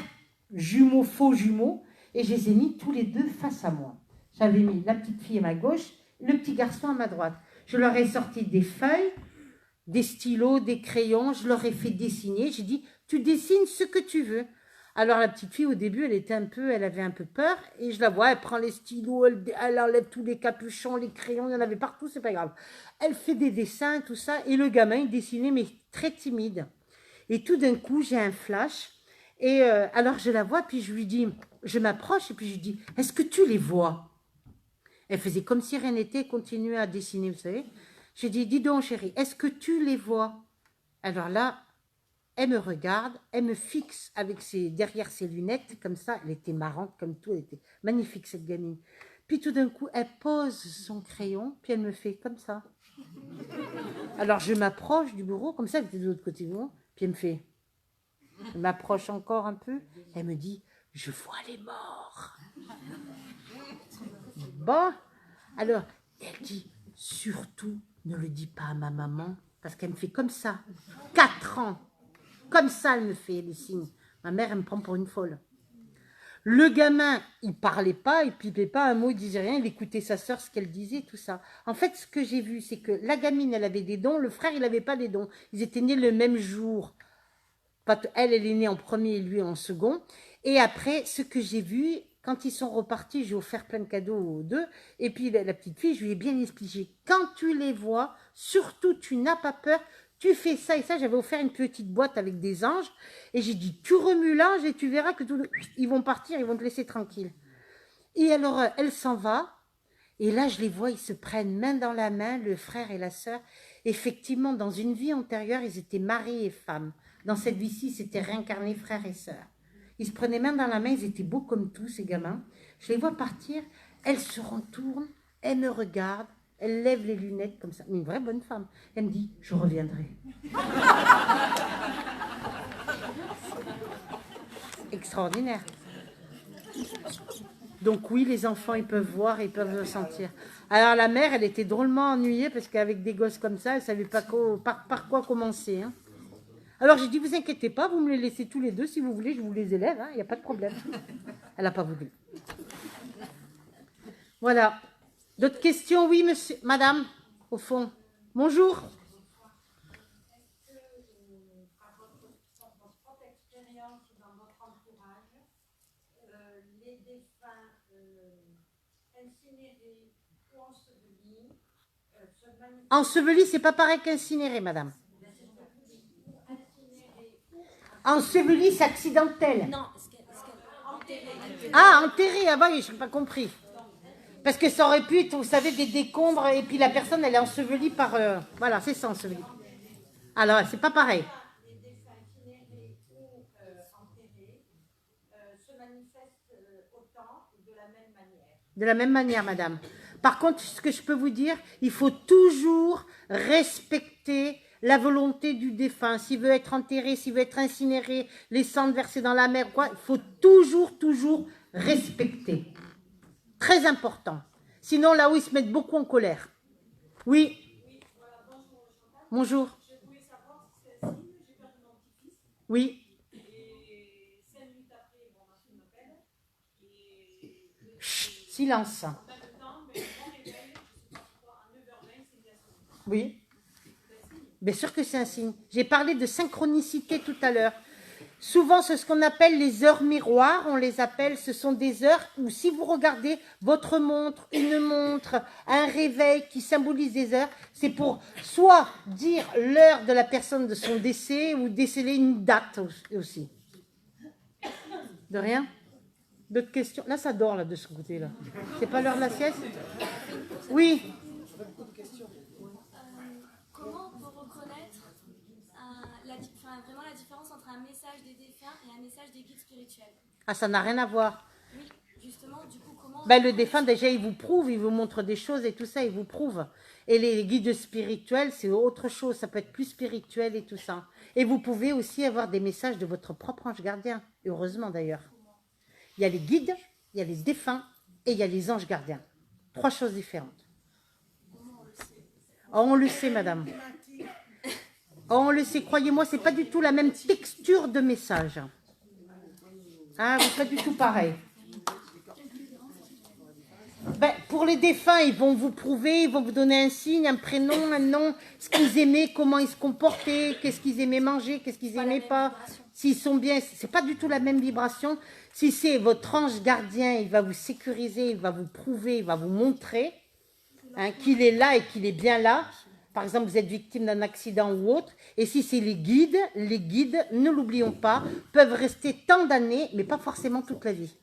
jumeau, faux jumeau, et je les ai mis tous les deux face à moi. J'avais mis la petite fille à ma gauche, le petit garçon à ma droite. Je leur ai sorti des feuilles, des stylos, des crayons, je leur ai fait dessiner. J'ai dit, tu dessines ce que tu veux. Alors la petite fille, au début, elle avait un peu peur, et je la vois, elle prend les stylos, elle enlève tous les capuchons, les crayons, il y en avait partout, c'est pas grave. Elle fait des dessins, tout ça, et le gamin, il dessinait, mais très timide. Et tout d'un coup, j'ai un flash, et alors je la vois, puis je lui dis, je m'approche, et puis je lui dis, est-ce que tu les vois? Elle faisait comme si rien n'était, continuait à dessiner, vous savez. J'ai dit, dis donc chérie, est-ce que tu les vois? Alors là, elle me regarde, elle me fixe derrière ses lunettes, comme ça, elle était marrante comme tout, elle était magnifique cette gamine. Puis tout d'un coup, elle pose son crayon, puis elle me fait comme ça. Alors je m'approche du bureau, comme ça, elle était de l'autre côté du bureau, puis elle m'approche encore un peu, elle me dit, je vois les morts. Bon, alors, elle dit, surtout, ne le dis pas à ma maman, parce qu'elle me fait comme ça. 4 ans. Comme ça, elle me fait les signes. Ma mère, elle me prend pour une folle. Le gamin, il parlait pas, il pipait pas un mot, il disait rien, il écoutait sa sœur, ce qu'elle disait, tout ça. En fait, ce que j'ai vu, c'est que la gamine, elle avait des dons, le frère, il n'avait pas des dons. Ils étaient nés le même jour. Elle est née en premier et lui en second. Et après, ce que j'ai vu, quand ils sont repartis, j'ai offert plein de cadeaux aux deux. Et puis la petite fille, je lui ai bien expliqué. Quand tu les vois, surtout, tu n'as pas peur. Tu fais ça et ça. J'avais offert une petite boîte avec des anges. Et j'ai dit, tu remues l'ange et tu verras que ils vont partir, ils vont te laisser tranquille. Et alors, elle s'en va. Et là, je les vois, ils se prennent main dans la main, le frère et la sœur. Effectivement, dans une vie antérieure, ils étaient mari et femme. Dans cette vie-ci, c'était réincarné frère et sœur. Ils se prenaient main dans la main, ils étaient beaux comme tout, ces gamins. Je les vois partir, elle se retourne, elle me regarde, elle lève les lunettes comme ça. Une vraie bonne femme. Elle me dit, je reviendrai. Extraordinaire. Donc oui, les enfants, ils peuvent voir, ils peuvent le sentir. Alors la mère, elle était drôlement ennuyée parce qu'avec des gosses comme ça, elle ne savait pas par quoi commencer. Hein. Alors j'ai dit, vous inquiétez pas, vous me les laissez tous les deux, si vous voulez, je vous les élève, il n'y a pas de problème. Elle n'a pas voulu. Voilà. D'autres questions? Oui, monsieur, madame, au fond. Bonjour. Enseveli, c'est pas pareil qu'incinéré, madame. Enseveli, c'est accidentel. Non, enterré. Ah, enterré, ah bah oui, je n'ai pas compris. Parce que ça aurait pu être, vous savez, des décombres, et puis la personne, elle est ensevelie par... voilà, c'est ça, enseveli. Alors, c'est pas pareil. Les défunts incinérés ou enterrés se manifestent autant de la même manière. De la même manière, madame. Par contre, ce que je peux vous dire, il faut toujours respecter la volonté du défunt. S'il veut être enterré, s'il veut être incinéré, les cendres versées dans la mer, quoi, il faut toujours respecter. Très important. Sinon, là où ils se mettent beaucoup en colère. Oui. Bonjour. Je voulais savoir si c'est un signe, j'ai perdu mon petit-fils. Oui. Et 5 minutes après, bon, ma fille m'appelle. Et. Chut, silence. En même temps, mais mon réveil, je sais pas pourquoi, à 9h20, c'est bien sonné. Oui. Bien sûr que c'est un signe. J'ai parlé de synchronicité tout à l'heure. Souvent, c'est ce qu'on appelle les heures miroirs. On les appelle, ce sont des heures où si vous regardez votre montre, une montre, un réveil qui symbolise des heures, c'est pour soit dire l'heure de la personne de son décès ou déceler une date aussi. De rien? D'autres questions? Là, ça dort là, de ce côté-là. C'est pas l'heure de la sieste? Oui. Comment on peut reconnaître vraiment la différence entre un message des défunts et un message des guides spirituels? Ah, ça n'a rien à voir. Oui, justement, du coup, comment... Ben, le défunt, déjà, il vous prouve, il vous montre des choses et tout ça, il vous prouve. Et les guides spirituels, c'est autre chose, ça peut être plus spirituel et tout ça. Et vous pouvez aussi avoir des messages de votre propre ange gardien, heureusement d'ailleurs. Il y a les guides, il y a les défunts et il y a les anges gardiens. 3 choses différentes. Oh, on le sait, madame. Oh, on le sait, croyez-moi, c'est pas du tout la même texture de message. Ah oui, pas du tout pareil. Ben, pour les défunts, ils vont vous prouver, ils vont vous donner un signe, un prénom, un nom, ce qu'ils aimaient, comment ils se comportaient, qu'est-ce qu'ils aimaient manger, qu'est-ce qu'ils aimaient pas, s'ils sont bien, c'est pas du tout la même vibration. Si c'est votre ange gardien, il va vous sécuriser, il va vous prouver, il va vous montrer qu'il est là et qu'il est bien là. Par exemple, vous êtes victime d'un accident ou autre. Et si c'est les guides, ne l'oublions pas, peuvent rester tant d'années, mais pas forcément toute la vie.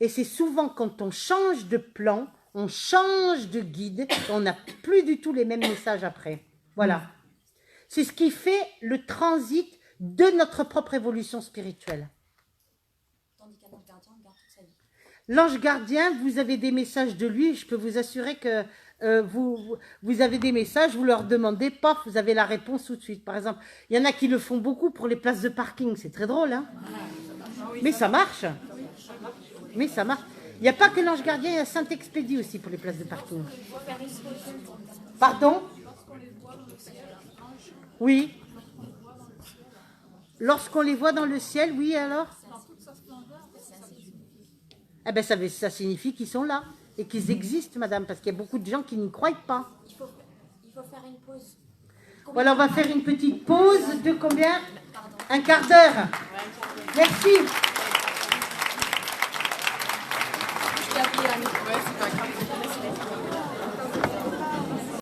Et c'est souvent quand on change de plan, on change de guide, on n'a plus du tout les mêmes messages après. Voilà. C'est ce qui fait le transit de notre propre évolution spirituelle. Tandis qu'un ange gardien garde toute sa vie. L'ange gardien, vous avez des messages de lui, je peux vous assurer que vous avez des messages, vous leur demandez, paf, vous avez la réponse tout de suite. Par exemple, il y en a qui le font beaucoup pour les places de parking, c'est très drôle, hein? Mais ça marche. Mais ça marche. Il n'y a pas que l'ange gardien, il y a Saint-Expédie aussi pour les places de parking. Pardon? Oui. Lorsqu'on les voit dans le ciel, oui, alors? Eh bien, ça signifie qu'ils sont là et qu'ils existent, madame, parce qu'il y a beaucoup de gens qui n'y croient pas. Il faut faire une pause. Voilà, on va faire une petite pause de combien? Un quart d'heure. Merci.